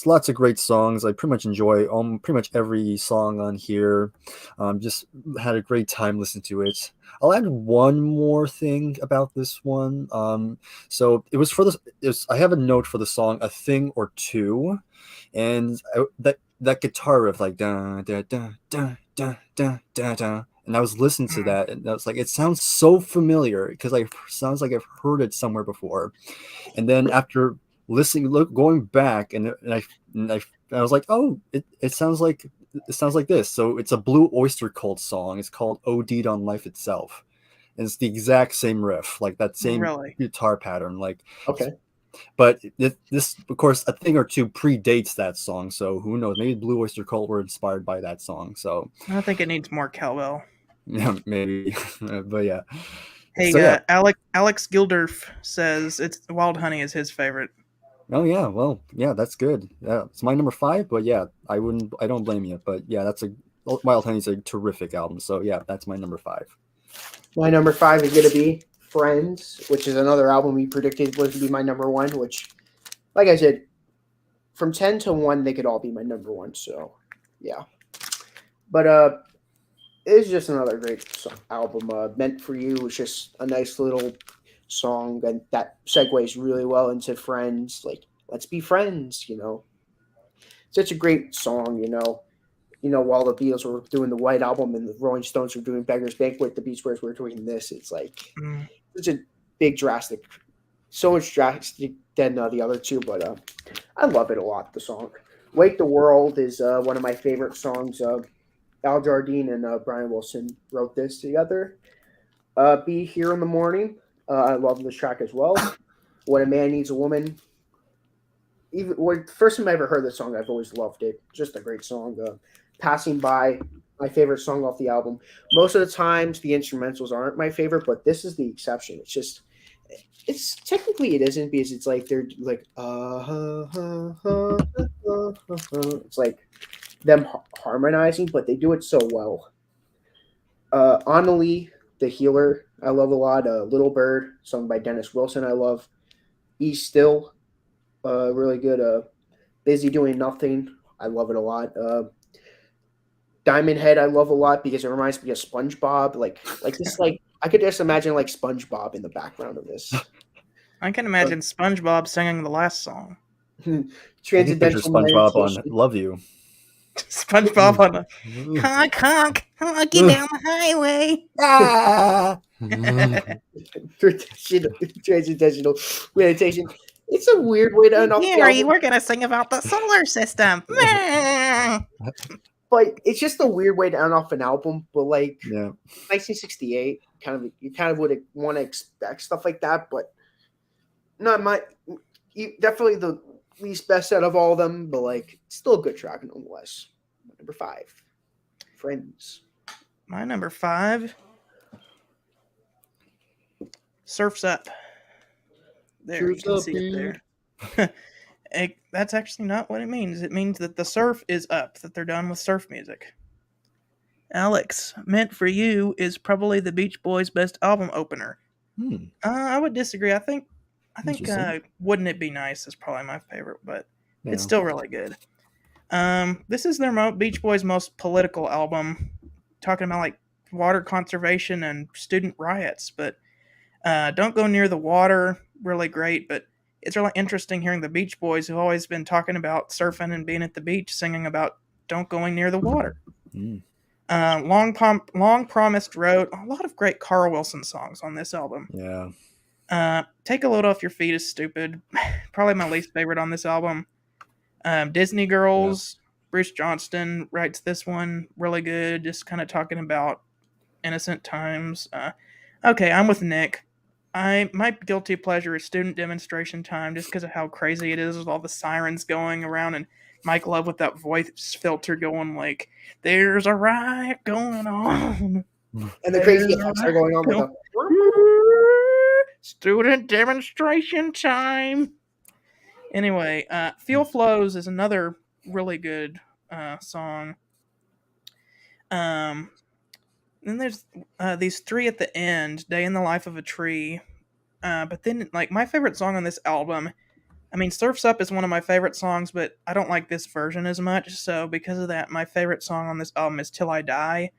lots of great songs. I pretty much enjoy pretty much every song on here. Just had a great time listening to it. I'll add one more thing about this one. So it was for this. I have a note for the song "A Thing or Two," and that guitar riff, like da da da da da da da da, and I was listening to that, and I was like, it sounds so familiar because it sounds like I've heard it somewhere before. And then after going back, I was like, oh, it sounds like this. So it's a Blue Oyster Cult song. It's called "OD'd on Life Itself," and it's the exact same riff, like that same Really? guitar pattern, like. Okay. But this, of course, "A Thing or Two" predates that song, so who knows? Maybe Blue Oyster Cult were inspired by that song. So I think it needs more cowbell. yeah, maybe. But yeah. Hey, So yeah. Alex Gildorf says it's Wild Honey is his favorite. Oh yeah. Well, yeah, that's good. Yeah, it's my number 5. But yeah, I don't blame you. But yeah, Wild Honey's a terrific album. So yeah, that's my number 5. My number 5 is going to be Friends, which is another album we predicted was going to be my number 1, which, like I said, from 10 to 1, they could all be my number 1. So, yeah. But it's just another great album. Meant for You was just a nice little song, and that segues really well into Friends. Like, let's be friends, Such a great song, while the Beatles were doing the White Album and the Rolling Stones were doing Beggar's Banquet, the Beach Boys were doing this. It's like such a big drastic, so much drastic than the other two, but I love it a lot, the song. Wake the World is one of my favorite songs. Al Jardine and Brian Wilson wrote this together. Be Here in the Morning. I love this track as well. When a Man Needs a Woman. Even when first time I ever heard this song, I've always loved it. Just a great song. Passing By, my favorite song off the album. Most of the times the instrumentals aren't my favorite, but this is the exception. It's technically it isn't, because it's like they're like it's like them harmonizing, but they do it so well. Annalie, The Healer, I love a lot. Little Bird, sung by Dennis Wilson, I love. Be Still, really good. Busy Doing Nothing, I love it a lot. Diamond Head, I love a lot because it reminds me of SpongeBob. Like this, like I could just imagine like SpongeBob in the background of this. I can imagine SpongeBob singing the last song. Transcendental SpongeBob on "Love You." SpongeBob on the honk, get down the highway. Transcendental meditation. It's a weird way to end off the album. We're gonna sing about the solar system. But it's just a weird way to end off an album. But like, Yeah. 1968, you kind of would want to expect stuff like that. But not definitely the least best out of all of them. But like, still a good track nonetheless. Number 5, Friends. My number 5, Surf's Up. There, you can see it there. That's actually not what it means. It means that the surf is up, that they're done with surf music. Alex, Meant for You is probably the Beach Boys' best album opener. I would disagree. I think Wouldn't It Be Nice is probably my favorite, but it's still really good. This is their Beach Boys' most political album, talking about like water conservation and student riots. But Don't Go Near the Water, really great. But it's really interesting hearing the Beach Boys, who've always been talking about surfing and being at the beach, singing about don't going near the water. Long Promised Road, a lot of great Carl Wilson songs on this album. Yeah. Take a Load Off Your Feet is stupid. Probably my least favorite on this album. Disney Girls, Bruce Johnston writes this one really good, just kind of talking about innocent times. Okay, I'm with Nick. My guilty pleasure is student demonstration time, just because of how crazy it is with all the sirens going around and Mike Love with that voice filter going like, "There's a riot going on." And the crazy There's a effects are going on with riot the student demonstration time. Anyway, Fuel Flows is another really good song. Um, then there's these three at the end, Day in the Life of a Tree. But then, like, my favorite song on this album, I mean, Surf's Up is one of my favorite songs, but I don't like this version as much. So, because of that, my favorite song on this album is Till I Die.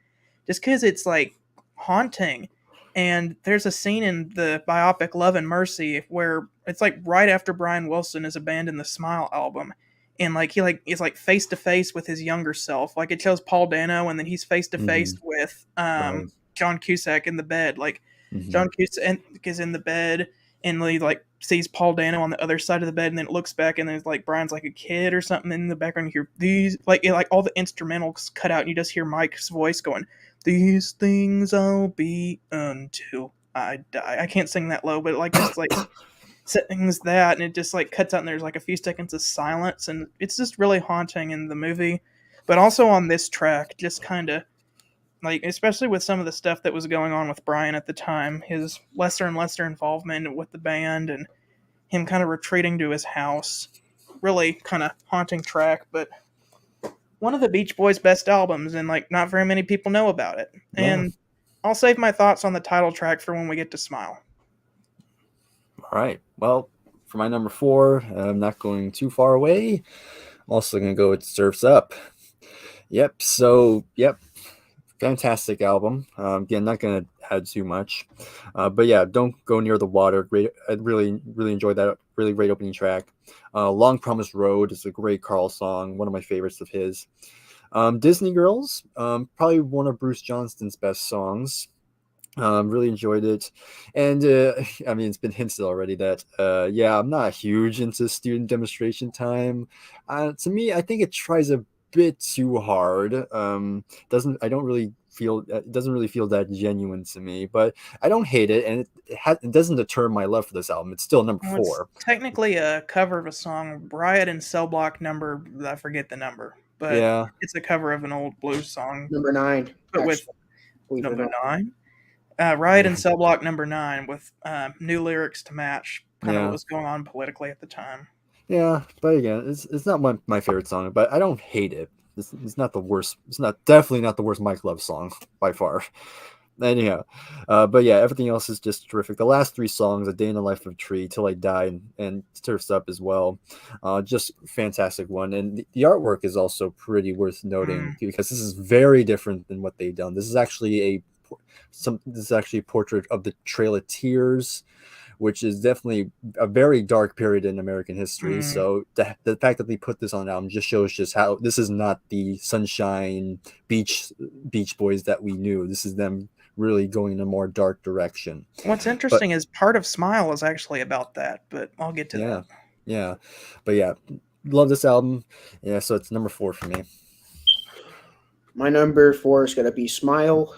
Just because it's, like, haunting. And there's a scene in the biopic Love and Mercy where it's, like, right after Brian Wilson has abandoned the Smile album. And, like, he, like, is, like, face to face with his younger self. Like, it shows Paul Dano, and then he's face to face with Right. John Cusack in the bed. Like, Mhm. John Cusack is in the bed, and he like sees Paul Dano on the other side of the bed, and then it looks back, and then it's like Brian's like a kid or something. In the background, you hear these like all the instrumentals cut out, and you just hear Mike's voice going, "These things I'll be until I die." I can't sing that low, but like just like sings that, and it just like cuts out, and there's like a few seconds of silence, and it's just really haunting in the movie, but also on this track, just kind of like especially with some of the stuff that was going on with Brian at the time, his lesser and lesser involvement with the band and him kind of retreating to his house. Really kind of haunting track, but one of the Beach Boys' best albums, and like not very many people know about it. Yeah. And I'll save my thoughts on the title track for when we get to Smile. All right. Well, for my number 4, I'm not going too far away. I'm also going to go with Surf's Up. Yep. So, fantastic album. Again, not going to add too much. But yeah, Don't Go Near the Water. Great. I really enjoyed that. Really great opening track. Long Promised Road is a great Carl song. One of my favorites of his. Disney Girls, probably one of Bruce Johnston's best songs. Really enjoyed it. And I mean, it's been hinted already that I'm not huge into student demonstration time. To me, I think it tries a bit too hard. It doesn't really feel that genuine to me, but I don't hate it, and it doesn't deter my love for this album. It's still number Well, it's 4. technically a cover of a song, Riot and Cell Block number, I forget the number, but Yeah. it's a cover of an old blues song. number 9. But with actually, believe it or number not. 9? Riot and Cell Block number 9 with new lyrics to match kind of Yeah. what was going on politically at the time. Yeah, but again, it's not my favorite song, but I don't hate it. It's not the worst. It's definitely not the worst Mike Love song by far. Anyhow, but yeah, everything else is just terrific. The last 3 songs, A Day in the Life of a Tree, Till I Die, and Surf's Up as well, just fantastic one. And the artwork is also pretty worth noting because this is very different than what they've done. This is actually a portrait of the Trail of Tears, which is definitely a very dark period in American history. So the fact that they put this on an album just shows just how this is not the sunshine Beach Boys that we knew. This is them really going in a more dark direction. What's interesting is part of Smile is actually about that, but I'll get to that. Yeah. But yeah, love this album. Yeah, so it's number 4 for me. My number 4 is going to be Smile,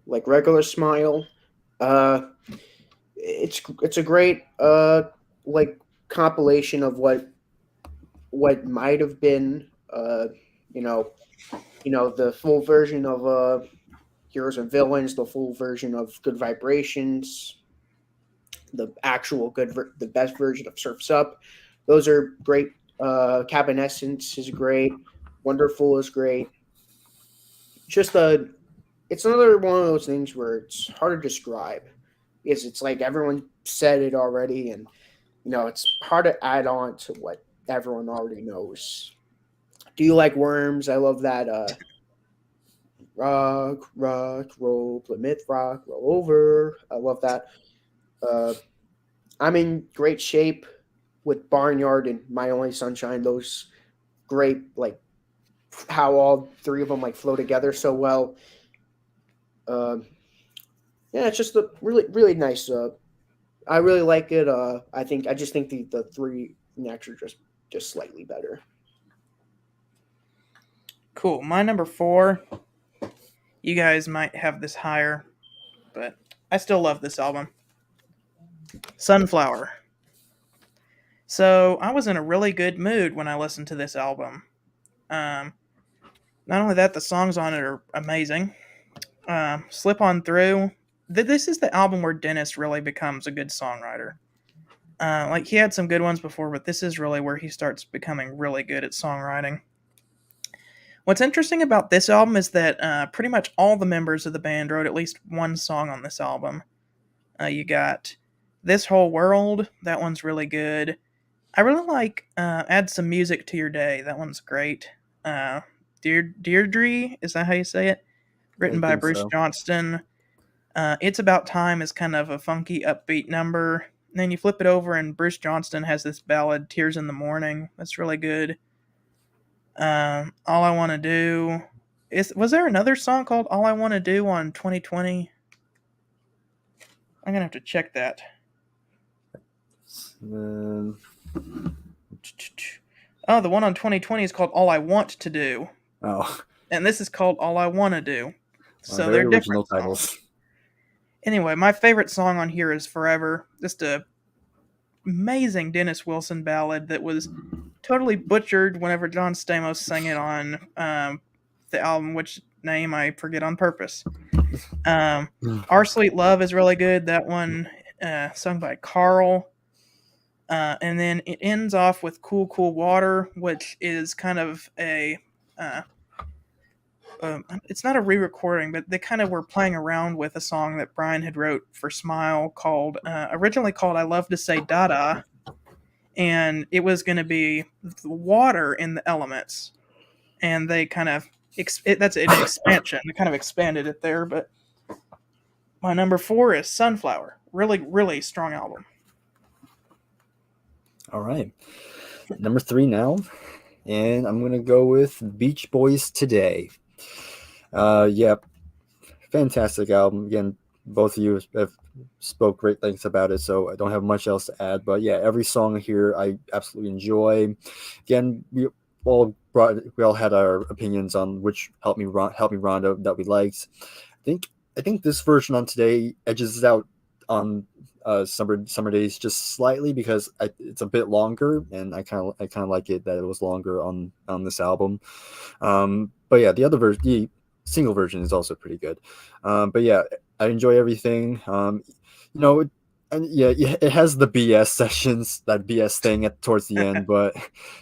like regular Smile. It's a great like compilation of what might have been the full version of Heroes and Villains, the full version of Good Vibrations, the actual the best version of Surf's Up. Those are great. Cabinescence is great. Wonderful is great. Just it's another one of those things where it's hard to describe because it's like everyone said it already, and it's hard to add on to what everyone already knows. Do you like Worms? I love that. Rock, roll, Plymouth Rock, roll over. I love that. I'm in great shape with Barnyard and My Only Sunshine. Those great, like how all 3 of them like flow together so well. It's just a really, really nice. I really like it. I just think the 3 next are just slightly better. Cool. My number 4. You guys might have this higher, but I still love this album. Sunflower. So I was in a really good mood when I listened to this album. Um, Not only that, the songs on it are amazing. Slip On Through. This is the album where Dennis really becomes a good songwriter. Like, he had some good ones before, but this is really where he starts becoming really good at songwriting. What's interesting about this album is that pretty much all the members of the band wrote at least one song on this album. You got This Whole World. That one's really good. I really like Add Some Music to Your Day. That one's great. Deirdre, is that how you say it? Written by think Bruce so. Johnston. It's About Time is kind of a funky, upbeat number. And then you flip it over, and Bruce Johnston has this ballad, Tears in the Morning. That's really good. All I Want to Do. Was there another song called All I Want to Do on 2020? I'm going to have to check that. Oh, the one on 2020 is called All I Want to Do. Oh, And this is called All I Want to Do. So very they're original different titles. songs. Anyway, my favorite song on here is Forever. Just a amazing Dennis Wilson ballad that was totally butchered whenever John Stamos sang it on the album, which name I forget on purpose. Our Sweet Love is really good. That one sung by Carl. And then it ends off with Cool Cool Water, which is kind of a it's not a re-recording, but they kind of were playing around with a song that Brian had wrote for Smile called originally called I Love to Say Dada, and it was going to be the water in the elements, and they kind of that's an expansion. They kind of expanded it there. But my number 4 is Sunflower. Really, really strong album. All right. Number 3 now. And I'm going to go with Beach Boys Today. Yeah, fantastic album. Again, both of you have spoke great things about it, so I don't have much else to add. But yeah, every song here I absolutely enjoy. Again, we all had our opinions on which Help Me Rhonda that we liked. I think this version on Today edges out on summer days just slightly because it's a bit longer, and I kind of like it that it was longer on this album. But yeah, the single version is also pretty good. But yeah, I enjoy everything. And yeah, it has the BS sessions, that BS thing towards the end. But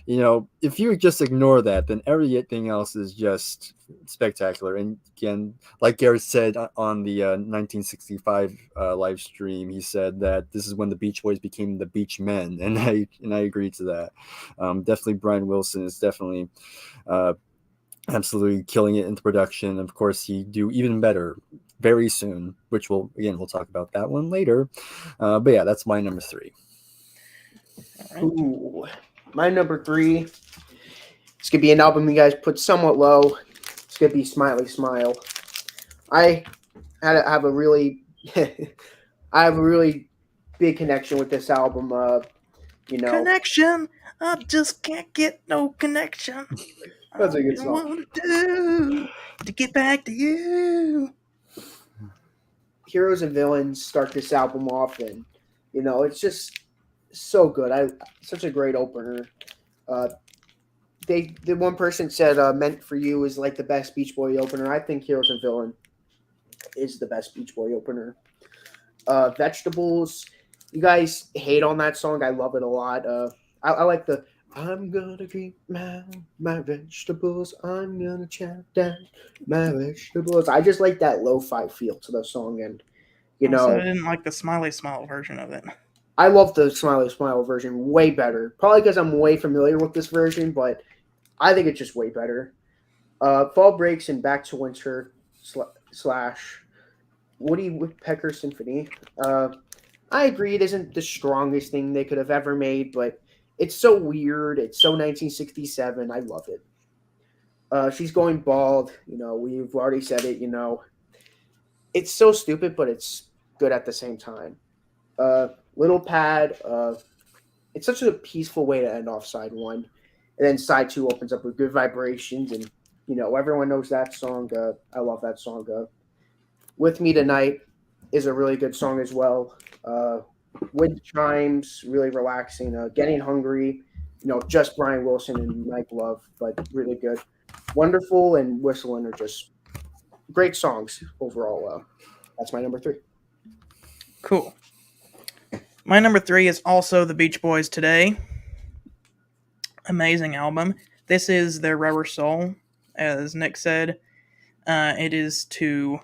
if you just ignore that, then everything else is just spectacular. And again, like Garrett said on the 1965 live stream, he said that this is when the Beach Boys became the Beach Men, and I agree to that. Definitely, Brian Wilson is definitely absolutely killing it into production. Of course, he do even better very soon, which we'll talk about that one later. But yeah, that's my number 3. All right. Ooh, my number 3. It's gonna be an album you guys put somewhat low. It's gonna be Smiley Smile. I have a really, I have a really big connection with this album. Connection. I just can't get no connection. That's a good I song. want to do to get back to you. Heroes and Villains start this album off, and it's just so good. Such a great opener. The one person said Meant for You is like the best Beach Boy opener. I think Heroes and Villain is the best Beach Boy opener. Vegetables, you guys hate on that song. I love it a lot. I like the I'm gonna keep my vegetables. I'm gonna chop down my vegetables. I just like that lo-fi feel to the song, and Also, I didn't like the Smiley Smile version of it. I love the Smiley Smile version way better. Probably because I'm way familiar with this version, but I think it's just way better. Fall Breaks and Back to Winter / Woody Woodpecker Symphony. I agree it isn't the strongest thing they could have ever made, but it's so weird. It's so 1967. I love it. She's Going Bald. We've already said it. It's so stupid, but it's good at the same time. Little Pad. It's such a peaceful way to end off side 1. And then side 2 opens up with Good Vibrations and Everyone knows that song. I love that song. With Me Tonight is a really good song as well. Wind chimes, really relaxing. Getting Hungry, just Brian Wilson and Mike Love, but really good. Wonderful and Whistling are just great songs overall. That's my number three. Cool. My number 3 is also the Beach Boys Today. Amazing album. This is their Rubber Soul, as Nick said. It is to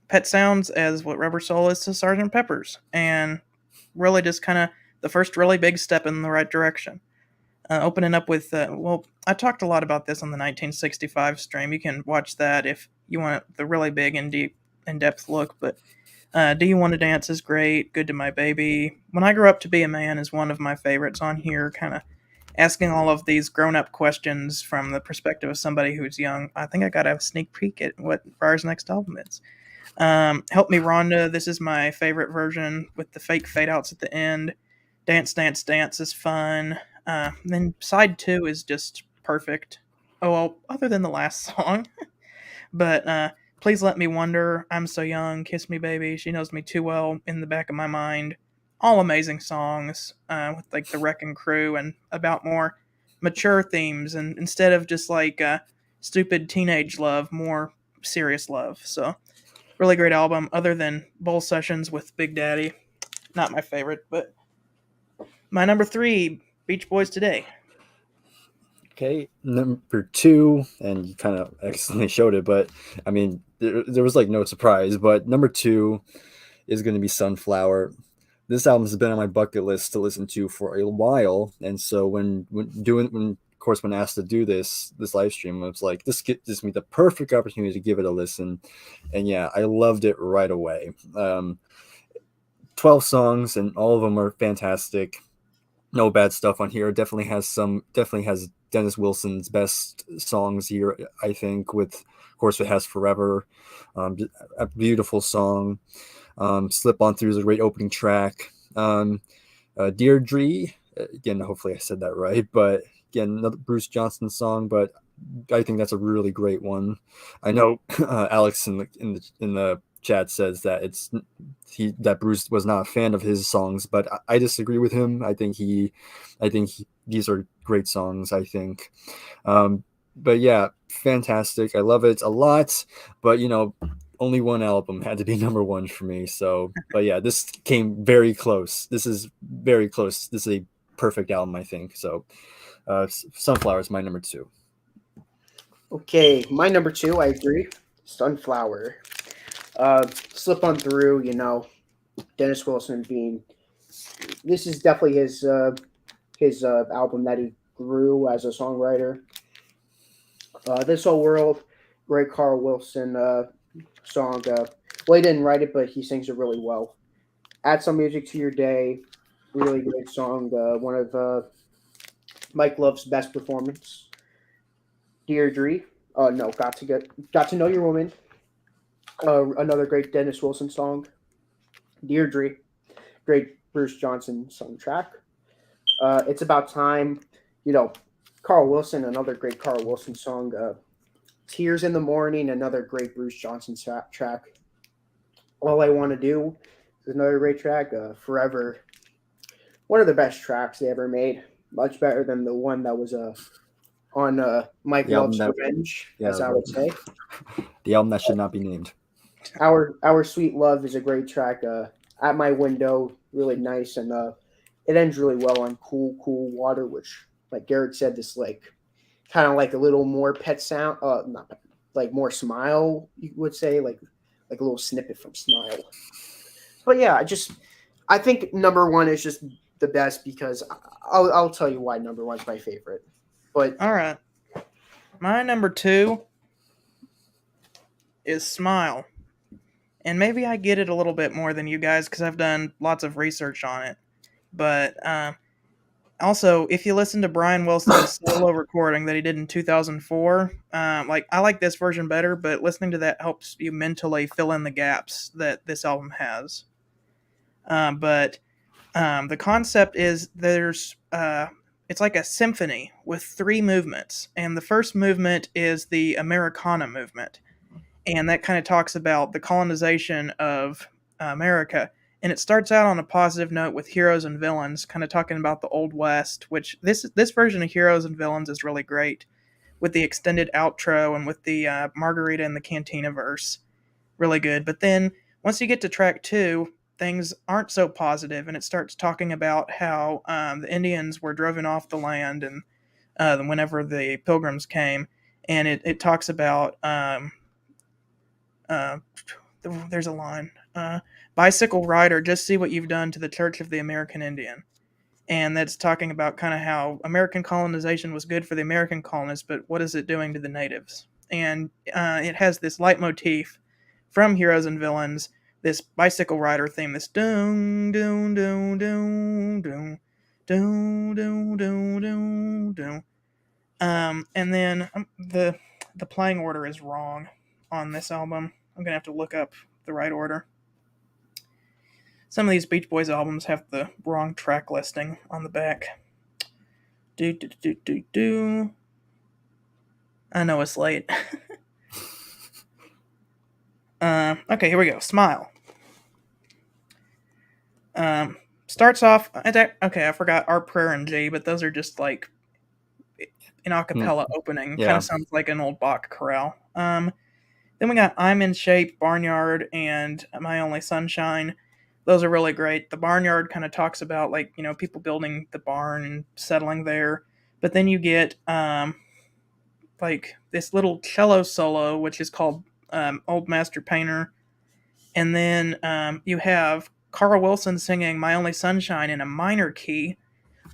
Pet Sounds as what Rubber Soul is to Sgt. Pepper's, and really just kind of the first really big step in the right direction. Opening up with, I talked a lot about this on the 1965 stream. You can watch that if you want the really big and deep, in-depth look. But Do You Want to Dance is great. Good to My Baby. When I Grew Up to Be a Man is one of my favorites on here, kind of asking all of these grown-up questions from the perspective of somebody who's young. I think I got a sneak peek at what Briar's next album is. Help Me Rhonda, this is my favorite version with the fake fade outs at the end. Dance, Dance, Dance is fun. Then side 2 is just perfect. Oh, well, other than the last song. But Please Let Me Wonder, I'm So Young, Kiss Me Baby, She Knows Me Too Well, In the Back of My Mind. All amazing songs with like the Wrecking Crew and about more mature themes, and instead of just like stupid teenage love, more serious love. So really great album, other than Bowl Sessions with Big Daddy. Not my favorite, but my number 3, Beach Boys Today. Okay, number 2, and you kind of excellently showed it, but I mean, there was like no surprise, but number 2 is going to be Sunflower. This album has been on my bucket list to listen to for a while, and so when asked to do this live stream, I was like, this gives me the perfect opportunity to give it a listen, and yeah, I loved it right away. 12 songs, and all of them are fantastic. No bad stuff on here. Definitely has Dennis Wilson's best songs here, I think. Of course, it has Forever, a beautiful song. Slip On Through is a great opening track. Deirdre, again, hopefully I said that right, but again, another Bruce Johnson song, but I think that's a really great one. I know Alex in the chat says that that Bruce was not a fan of his songs, but I disagree with him. I think these are great songs, I think. But yeah, fantastic. I love it a lot, but only one album had to be number 1 for me. So, but yeah, this came very close. This is very close. This is a perfect album, I think. So, Sunflower is my number 2. Okay, my number 2, I agree. Sunflower. Slip On Through, Dennis Wilson this is definitely his album that he grew as a songwriter. This Whole World, great Carl Wilson song. Well, he didn't write it, but he sings it really well. Add Some Music to Your Day, really great song. One of Mike Love's best performance. Deirdre, Got to Know Your Woman. Another great Dennis Wilson song. Deirdre, great Bruce Johnson soundtrack. It's About Time. Carl Wilson, another great Carl Wilson song. Tears in the Morning, another great Bruce Johnson track. All I Want to Do is another great track. Forever, one of the best tracks they ever made. Much better than the one that was on Mike Love's Revenge, as I would say. The album that should not be named. Our Sweet Love is a great track. At My Window, really nice, and it ends really well on Cool Water, which, like Garrett said, this kind of like a little more Pet Sound, not pet, like more Smile, you would say, like a little snippet from Smile. But yeah, I think number 1 is just the best, because I'll tell you why number 1 is my favorite. But all right, my number 2 is Smile. And maybe I get it a little bit more than you guys because I've done lots of research on it. But also, if you listen to Brian Wilson's solo recording that he did in 2004, I like this version better, but listening to that helps you mentally fill in the gaps that this album has. But the concept is it's it's like a symphony with 3 movements, and the first movement is the Americana movement, and that kind of talks about the colonization of America. And it starts out on a positive note with heroes and villains, kind of talking about the Old West, which this version of Heroes and Villains is really great, with the extended outro and with the Margarita and the Cantina verse, really good. But then once you get to track 2, things aren't so positive, and it starts talking about how the Indians were driven off the land, and whenever the Pilgrims came, and it talks about uh, there's a line. Bicycle rider, just see what you've done to the Church of the American Indian. And that's talking about kind of how American colonization was good for the American colonists, but what is it doing to the natives? And it has this leitmotif from Heroes and Villains, this bicycle rider theme, this doom, doom, doom, doom, doom, doom, doom, doom, doom, doom. And then the playing order is wrong on this album. I'm gonna have to look up the right order. Some of these Beach Boys albums have the wrong track listing on the back. Do do do do do. I know it's late. Okay, here we go. Smile. Starts off. Okay, I forgot Our Prayer and G, but those are just like an acapella opening. Yeah. Kind of sounds like an old Bach chorale. Then we got I'm in Shape, Barnyard, and My Only Sunshine. Those are really great. The Barnyard kind of talks about, like, you know, people building the barn and settling there. But then you get like this little cello solo, which is called Old Master Painter. And then you have Carl Wilson singing My Only Sunshine in a minor key,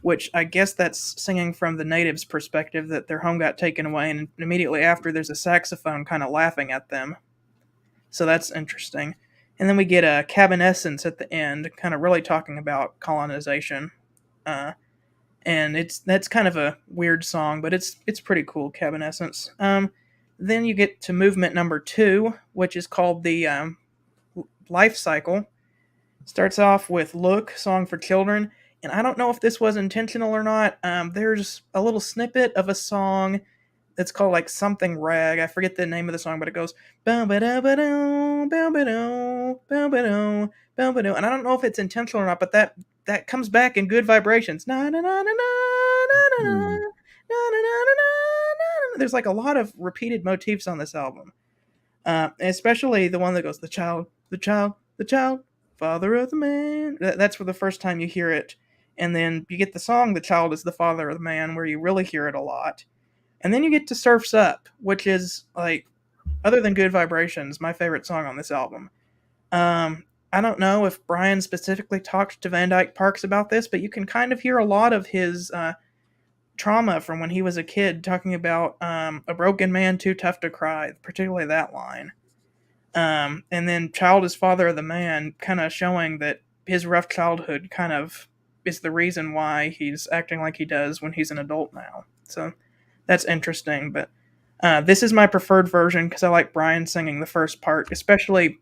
which I guess that's singing from the natives' perspective, that their home got taken away, and immediately after there's a saxophone kind of laughing at them. So that's interesting. And then we get a Cabinescence at the end, kind of really talking about colonization. And that's kind of a weird song, but it's pretty cool, Cabinescence. Then you get to movement number 2, which is called the Life Cycle. Starts off with Look, Song for Children. And I don't know if this was intentional or not. There's a little snippet of a song that's called like Something Rag. I forget the name of the song, but it goes bow ba da ba do, bow ba do, bow ba do, bow ba do. And I don't know if it's intentional or not, but that comes back in Good Vibrations. Na na na na na na na na na na na na. There's like a lot of repeated motifs on this album, especially the one that goes the child, the child, the child, father of the man. That's for the first time you hear it, and then you get the song "The Child is the Father of the Man," where you really hear it a lot. And then you get to Surf's Up, which is, like, other than Good Vibrations, my favorite song on this album. I don't know if Brian specifically talked to Van Dyke Parks about this, but you can kind of hear a lot of his trauma from when he was a kid, talking about a broken man too tough to cry, particularly that line. And then Child is Father of the Man, kind of showing that his rough childhood kind of is the reason why he's acting like he does when he's an adult now. So that's interesting, but this is my preferred version because I like Brian singing the first part, especially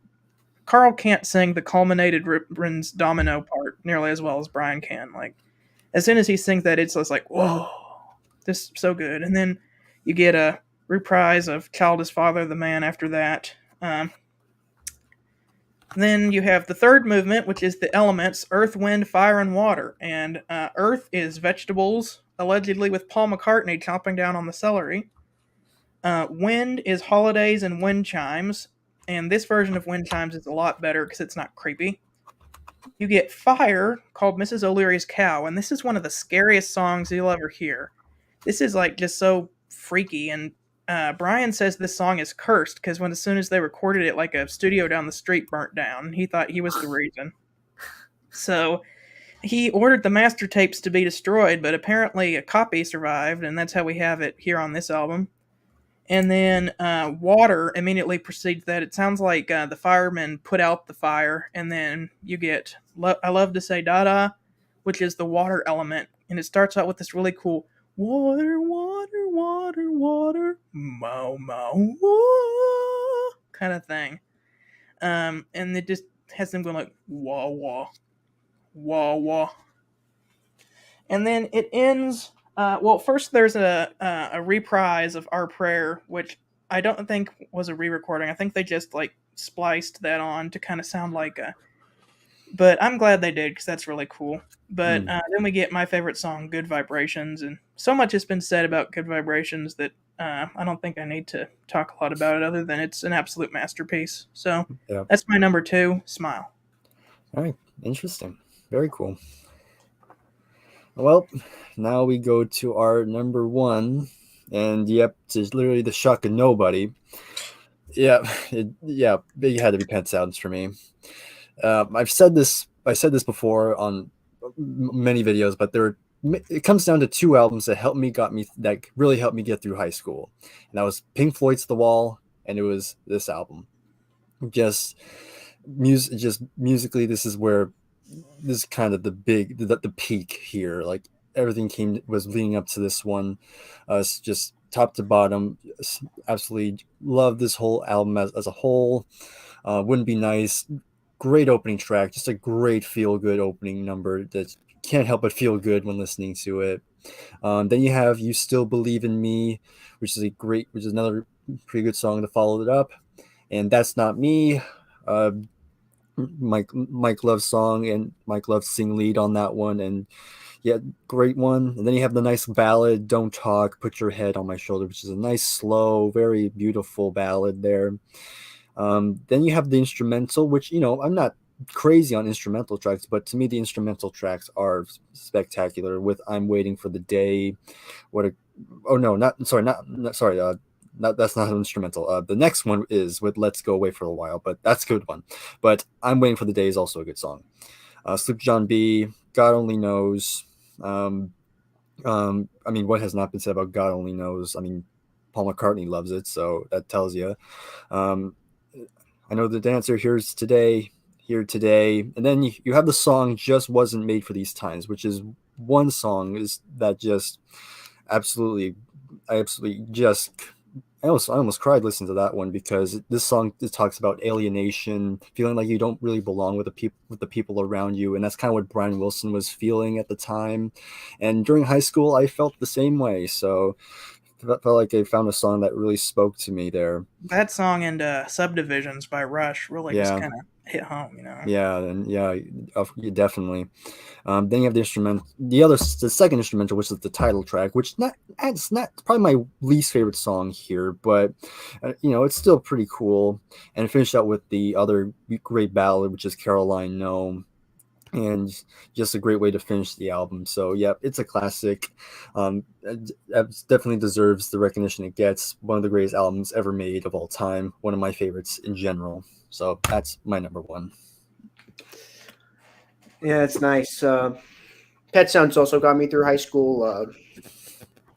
Carl can't sing the culminated ribbons domino part nearly as well as Brian can. Like, as soon as he sings that, it's just like, whoa, this is so good. And then you get a reprise of Child is Father of the Man after that. Then you have the third movement, which is the elements: Earth, Wind, Fire, and Water. And Earth is vegetables, allegedly with Paul McCartney chomping down on the celery. Wind is holidays and wind chimes. And this version of wind chimes is a lot better because it's not creepy. You get Fire, called Mrs. O'Leary's Cow. And this is one of the scariest songs you'll ever hear. This is like just so freaky, and Brian says this song is cursed because as soon as they recorded it, like, a studio down the street burnt down. He thought he was the reason. So he ordered the master tapes to be destroyed, but apparently a copy survived, and that's how we have it here on this album. And then Water immediately precedes that. It sounds like the firemen put out the fire, and then you get I Love to Say Dada, which is the water element, and it starts out with this really cool water, water, water, water, mow, mow, wah, kind of thing. And it just has them going like wah, wah, wah, wah. And then it ends Well, first there's a reprise of Our Prayer, which I don't think was a re-recording. I think they just like spliced that on to kind of sound like a. But I'm glad they did because that's really cool. But then we get my favorite song, "Good Vibrations," and so much has been said about "Good Vibrations" that I don't think I need to talk a lot about it, other than it's an absolute masterpiece. So Yeah. that's my number two. Smile. All right. Interesting. Very cool. Well, now we go to our number one, and yep, it's literally the shock of nobody. Yeah, it had to be Pet Sounds for me. I said this before on many videos, but it comes down to two albums that really helped me get through high school, and that was Pink Floyd's The Wall, and it was this album. Just musically, this is kind of the peak here. Like everything was leading up to this one. It's just top to bottom. Absolutely love this whole album as a whole. Wouldn't Be Nice. Great opening track. Just a great feel good opening number that can't help but feel good when listening to it. Then you have You Still Believe in Me, which is another pretty good song to follow it up. And That's Not Me. Mike Love's song, and Mike Love sing lead on that one, and yeah, great one. And then you have the nice ballad, Don't Talk, Put Your Head on My Shoulder, which is a nice, slow, very beautiful ballad there. Then you have the instrumental, which, I'm not crazy on instrumental tracks, but to me, the instrumental tracks are spectacular with I'm Waiting for the Day. That's not an instrumental. The next one is with Let's Go Away for a While, but that's a good one. But I'm Waiting for the Day is also a good song. Sleep John B, God Only Knows. What has not been said about God Only Knows? Paul McCartney loves it, so that tells you. I Know the Dancer, Here Today. And then you have the song Just Wasn't Made for These Times, which is one song that just I almost cried listening to that one, because this song talks about alienation, feeling like you don't really belong with the people around you, and that's kind of what Brian Wilson was feeling at the time. And during high school, I felt the same way. So I felt like I found a song that really spoke to me there. That song and Subdivisions by Rush really just Yeah. kind of hit home, Yeah, definitely. Then you have the second instrumental, which is the title track, which it's not probably my least favorite song here, but it's still pretty cool. And finish out with the other great ballad, which is Caroline No, and just a great way to finish the album. So yeah, it's a classic. It definitely deserves the recognition it gets. One of the greatest albums ever made of all time. One of my favorites in general. So that's my number one. Yeah, it's nice. Pet Sounds also got me through high school.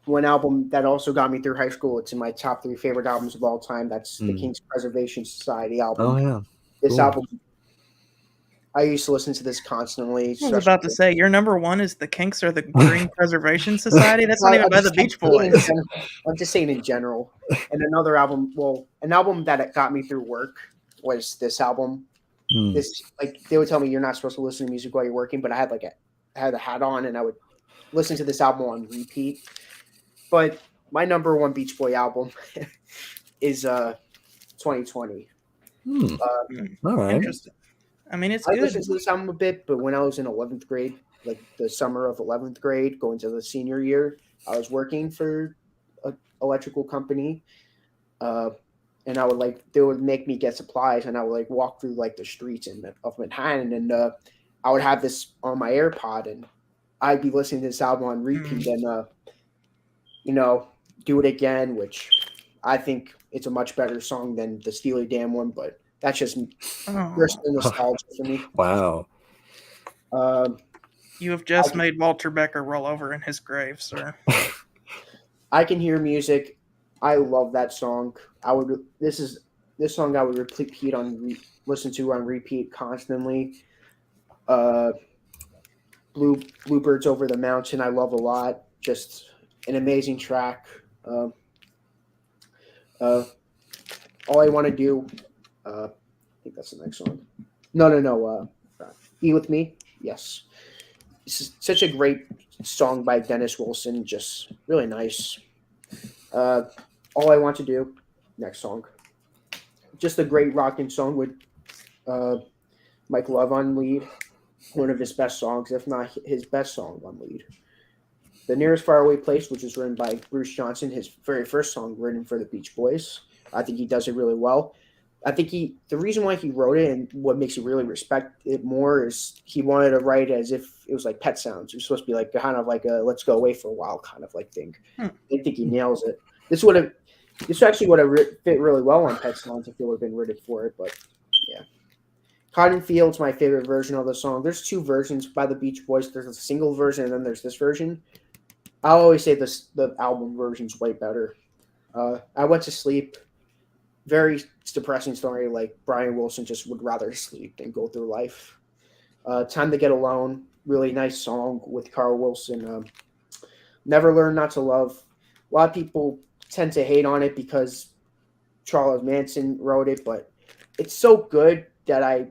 One album that also got me through high school, it's in my top 3 favorite albums of all time. That's the King's Preservation Society album. Oh, yeah. This Cool. album, I used to listen to this constantly. I was about to say, your number one is the Kinks or the Green Preservation Society? That's not even by the Beach Boys. I'm just saying in general. And another album, an album that got me through work was this album. This, like, they would tell me you're not supposed to listen to music while you're working, but I had a hat on and I would listen to this album on repeat. But my number one Beach Boy album is 2020. All right. Interesting. It's I good. listened to this album a bit, but when I was in 11th grade, like the summer of 11th grade, going to the senior year, I was working for an electrical company. And they would make me get supplies, and I would walk through the streets of Manhattan, and I would have this on my AirPod, and I'd be listening to this album on repeat, and Do It Again, which I think it's a much better song than the Steely Dan one, but that's just personal nostalgia for me. Wow. You have just made Walter Becker roll over in his grave, sir. I Can Hear Music. I love that song. This song I would repeat listen to on repeat constantly. Bluebirds Over the Mountain I love a lot. Just an amazing track. All I Want to Do. I think that's the next song. No. Be With Me. Yes. such a great song by Dennis Wilson. Just really nice. Uh, All I Want to Do, next song. Just a great rocking song with uh, Mike Love on lead. One of his best songs, if not his best song on lead. The Nearest Faraway Place, which was written by Bruce Johnson, his very first song written for the Beach Boys. I think he does it really well. I think the reason why he wrote it and what makes you really respect it more is he wanted to write it as if it was like Pet Sounds. It was supposed to be like kind of like a let's go away for a while kind of like thing. Hmm. I think he nails it. This actually would have fit really well on Pet Sounds if it would have been written for it, but yeah. Cotton Field's my favorite version of the song. There's two versions by the Beach Boys. There's a single version and then there's this version. I always say the album version's way better. I Went to Sleep. Very depressing story. Like Brian Wilson just would rather sleep than go through life. Time to Get Alone. Really nice song with Carl Wilson. Never Learn Not to Love. A lot of people tend to hate on it because Charles Manson wrote it, but it's so good that I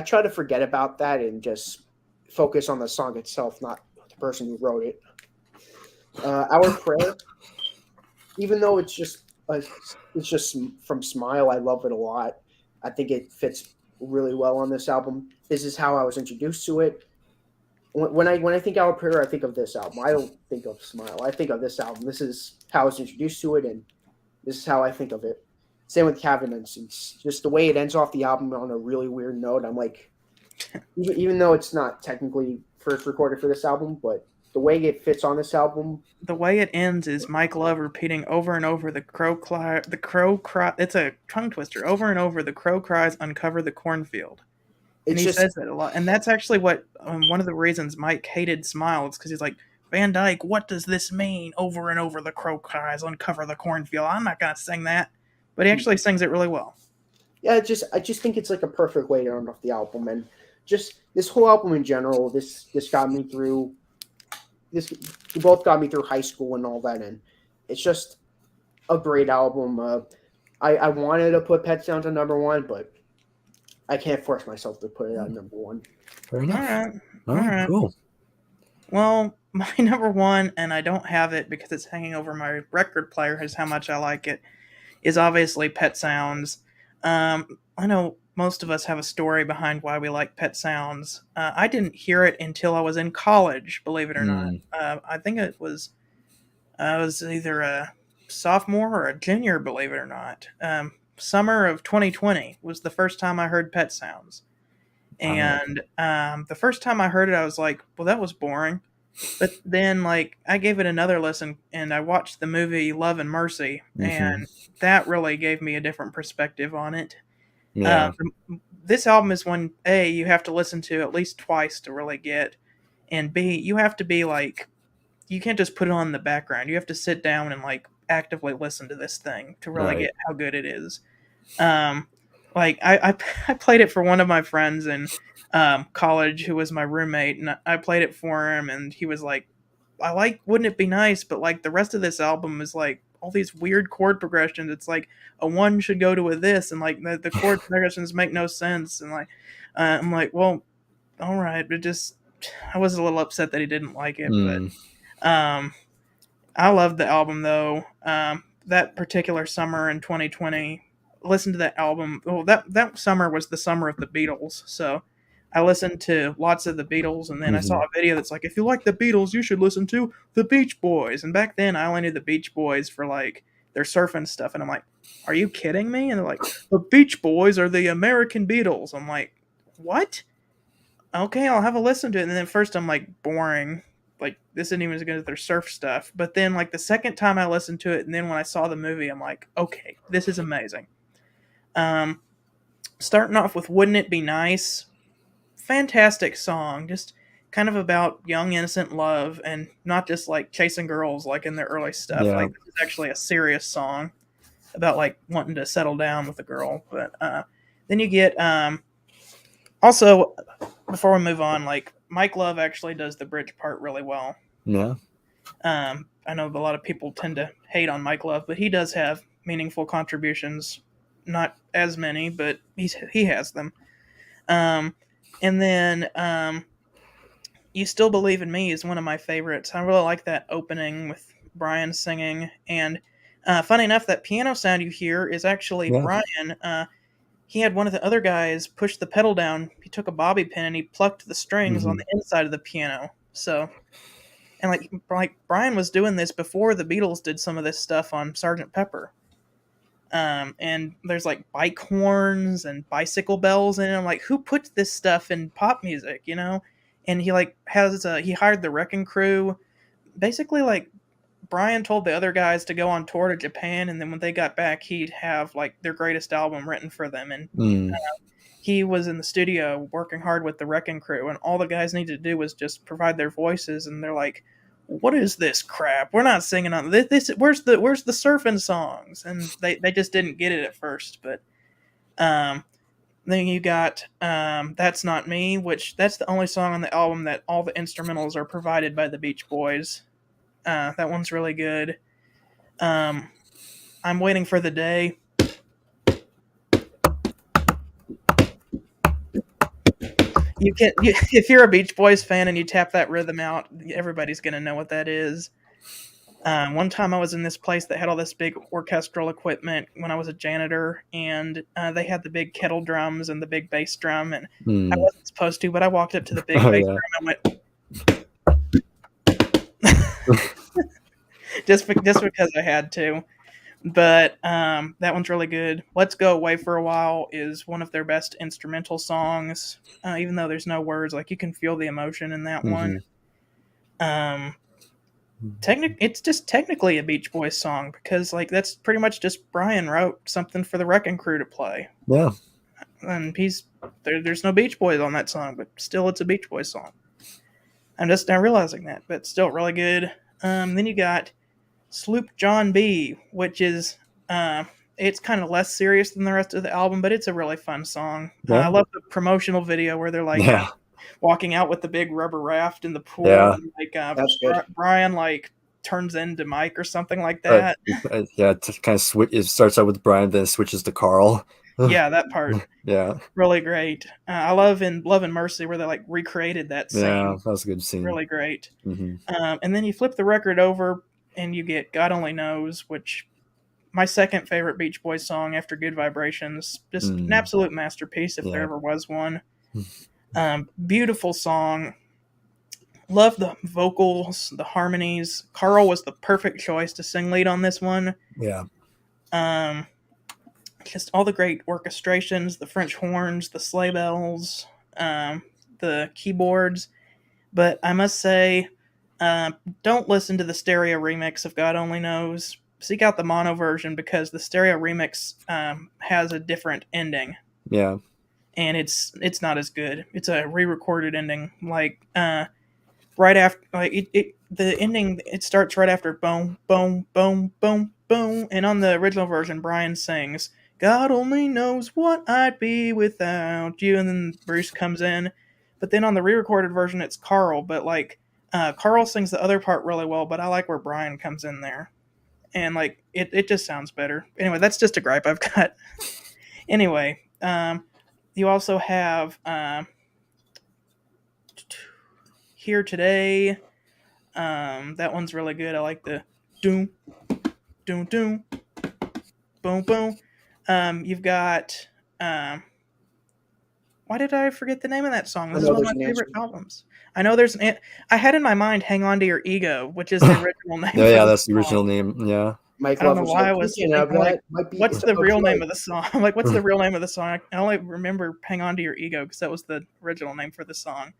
try to forget about that and just focus on the song itself, not the person who wrote it. Our Prayer, even though it's just from Smile, I love it a lot. I think it fits really well on this album. This is how I was introduced to it. When I think Our Prayer, I think of this album. I don't think of Smile. I think of this album. This is how I was introduced to it, and this is how I think of it. Same with Cavenance. It's just the way it ends off the album on a really weird note. I'm like, even though it's not technically first recorded for this album, but the way it fits on this album. The way it ends is Mike Love repeating over and over the crow cry. It's a tongue twister. Over and over, the crow cries, "Uncover the cornfield." And he says that a lot. And that's actually what one of the reasons Mike hated Smile. It's because he's like, Van Dyke, what does this mean? Over and over, the crow cries, "Uncover the cornfield." I'm not going to sing that. But he actually sings it really well. Yeah, I just think it's like a perfect way to end off the album. And just this whole album in general, this got me through. You both got me through high school and all that, and it's just a great album. I wanted to put Pet Sounds on number one, but I can't force myself to put it at number one. Fair enough. All right. Cool. Well, my number one, and I don't have it because it's hanging over my record player, is how much I like it, is obviously Pet Sounds. I know most of us have a story behind why we like Pet Sounds. I didn't hear it until I was in college, believe it or not. I think I was either a sophomore or a junior, believe it or not. Summer of 2020 was the first time I heard Pet Sounds. And the first time I heard it, I was like, well, that was boring. But then, like, I gave it another listen, and I watched the movie Love and Mercy, and that really gave me a different perspective on it. Yeah. This album is one, A, you have to listen to at least twice to really get, and B, you have to be like, you can't just put it on in the background. You have to sit down and like actively listen to this thing to really get how good it is. Like I played it for one of my friends in college who was my roommate, and I played it for him, and he was like, Wouldn't It Be Nice? But like the rest of this album is like all these weird chord progressions. It's like a one should go to a this, and like the chord progressions make no sense. And like I'm like, well, all right, but just I was a little upset that he didn't like it, but I loved the album though. That particular summer in 2020, listened to that album. Well, that summer was the summer of the Beatles, so I listened to lots of the Beatles, and then I saw a video that's like, if you like the Beatles, you should listen to the Beach Boys. And back then, I only knew the Beach Boys for like their surfing stuff, and I'm like, are you kidding me? And they're like, the Beach Boys are the American Beatles. I'm like, what? Okay, I'll have a listen to it. And then at first, I'm like, boring. Like, this isn't even as good as their surf stuff. But then, like, the second time I listened to it, and then when I saw the movie, I'm like, okay, this is amazing. Starting off with Wouldn't It Be Nice? Fantastic song, just kind of about young innocent love and not just like chasing girls like in their early stuff. Like this is actually a serious song about like wanting to settle down with a girl. But then you get also, before we move on, like Mike Love actually does the bridge part really well. Yeah. I know a lot of people tend to hate on Mike Love, but he does have meaningful contributions. Not as many, but he has them. And then You Still Believe in Me is one of my favorites. I really like that opening with Brian singing. And funny enough, that piano sound you hear is actually Yeah. Brian. He had one of the other guys push the pedal down. He took a bobby pin and he plucked the strings on Hmm. the inside of the piano. So, and like Brian was doing this before the Beatles did some of this stuff on Sergeant Pepper. And there's like bike horns and bicycle bells in it. I'm like, who puts this stuff in pop music, you know? And he like he hired the Wrecking Crew. Basically, like Brian told the other guys to go on tour to Japan, and then when they got back, he'd have like their greatest album written for them. And Mm. he was in the studio working hard with the Wrecking Crew, and all the guys needed to do was just provide their voices. And they're like, "What is this crap? We're not singing on this. Where's the surfing songs?" And they just didn't get it at first. But um, then you got "That's Not Me," which that's the only song on the album that all the instrumentals are provided by the Beach Boys. That one's really good. Um, I'm Waiting for the Day. If you're a Beach Boys fan and you tap that rhythm out, everybody's gonna know what that is. One time I was in this place that had all this big orchestral equipment when I was a janitor, and they had the big kettle drums and the big bass drum, and I Mm. wasn't supposed to, but I walked up to the big Oh bass yeah. drum and went just because I had to. But that one's really good. "Let's Go Away for a While" is one of their best instrumental songs. Even though there's no words, like you can feel the emotion in that one. Um, it's just technically a Beach Boys song because like that's pretty much just Brian wrote something for the Wrecking Crew to play, Yeah. and there's no Beach Boys on that song, but still it's a Beach Boys song. I'm just now realizing that, but still really good. Then you got Sloop John B, which is it's kind of less serious than the rest of the album, but it's a really fun song. I Yeah. love the promotional video where they're like Yeah. walking out with the big rubber raft in the pool, Yeah. and like That's good. Brian like turns into Mike or something like Uh, that. yeah. To kind of switch. It starts out with Brian, then switches to Carl. Yeah, that part Yeah. really great. I love in Love and Mercy where they like recreated that scene. Yeah. That was a good scene. Really great. Hmm. And then you flip the record over and you get God Only Knows, which my second favorite Beach Boys song after Good Vibrations. Just an absolute masterpiece if there Yeah. ever was one. Beautiful song. Love the vocals, the harmonies. Carl was the perfect choice to sing lead on this one. Yeah. Just all the great orchestrations, the French horns, the sleigh bells, the keyboards. But I must say, don't listen to the stereo remix of God Only Knows. Seek out the mono version because the stereo remix has a different ending. Yeah. And it's not as good. It's a re-recorded ending. Like right after, like the ending, it starts right after boom, boom, boom, boom, boom. And on the original version, Brian sings, "God only knows what I'd be without you," and then Bruce comes in. But then on the re-recorded version, it's Carl. But like Carl sings the other part really well. But I like where Brian comes in there, and like it just sounds better. Anyway, that's just a gripe I've got. Anyway, you also have Here Today. That one's really good. I like the doom, doom, doom, boom, boom. You've got why did I forget the name of that song? This is one of my favorite albums. I know there's I had in my mind "Hang On to Your Ego," which is the original name. Yeah, that's the original name. Yeah. Mike I don't know Love why I like, was "You can have thinking, like, that. Might be what's the about real you." name of the song? Like, what's the real name of the song? I only remember "Hang On to Your Ego" because that was the original name for the song.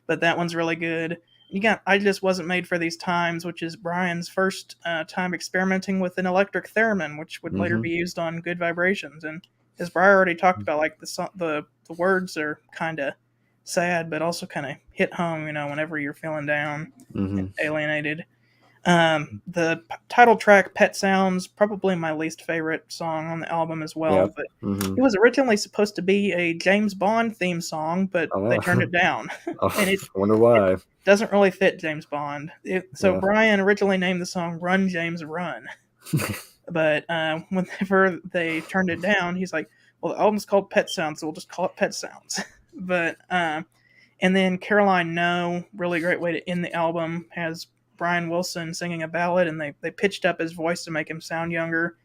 But that one's really good. You got "I Just Wasn't Made for These Times," which is Brian's first time experimenting with an electric theremin, which would later be used on Good Vibrations. And as Brian already talked about, like the words are kind of sad, but also kind of hit home, you know, whenever you're feeling down and alienated. The title track, "Pet Sounds," probably my least favorite song on the album as well. Yep. But it was originally supposed to be a James Bond theme song, but they turned it down. And I wonder why. It doesn't really fit James Bond. So Yeah. Brian originally named the song "Run James Run," but whenever they turned it down, he's like, "Well, the album's called Pet Sounds, so we'll just call it Pet Sounds." But And then Caroline No, really great way to end the album, has Brian Wilson singing a ballad, and they pitched up his voice to make him sound younger.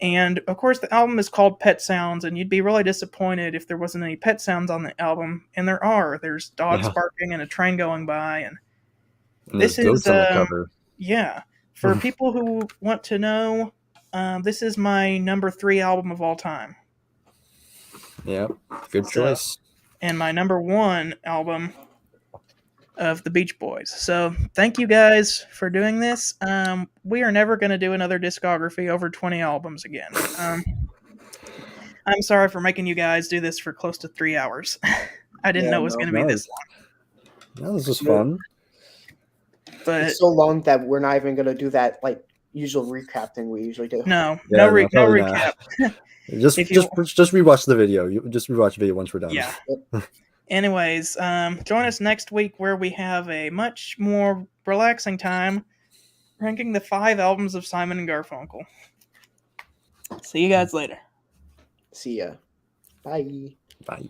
And of course, the album is called Pet Sounds, and you'd be really disappointed if there wasn't any pet sounds on the album. And there are. There's dogs Yeah. barking and a train going by, and And this there's goats is on the cover. yeah. For people who want to know, this is my number 3 album of all time, Yeah, good So- choice. and my number 1 album of the Beach Boys. So thank you guys for doing this. We are never going to do another discography over 20 albums again. I'm sorry for making you guys do this for close to 3 hours. I didn't Yeah, know it was no. going to be this Yeah, this was No. fun. long. But It's so long that we're not even gonna do that like usual recap thing we usually do. no Yeah, no, no probably recap. not. Just If you- just rewatch the video. You just rewatch the video once we're done. Yeah. Anyways, join us next week where we have a much more relaxing time ranking the 5 albums of Simon and Garfunkel. See you guys later. See ya. Bye. Bye.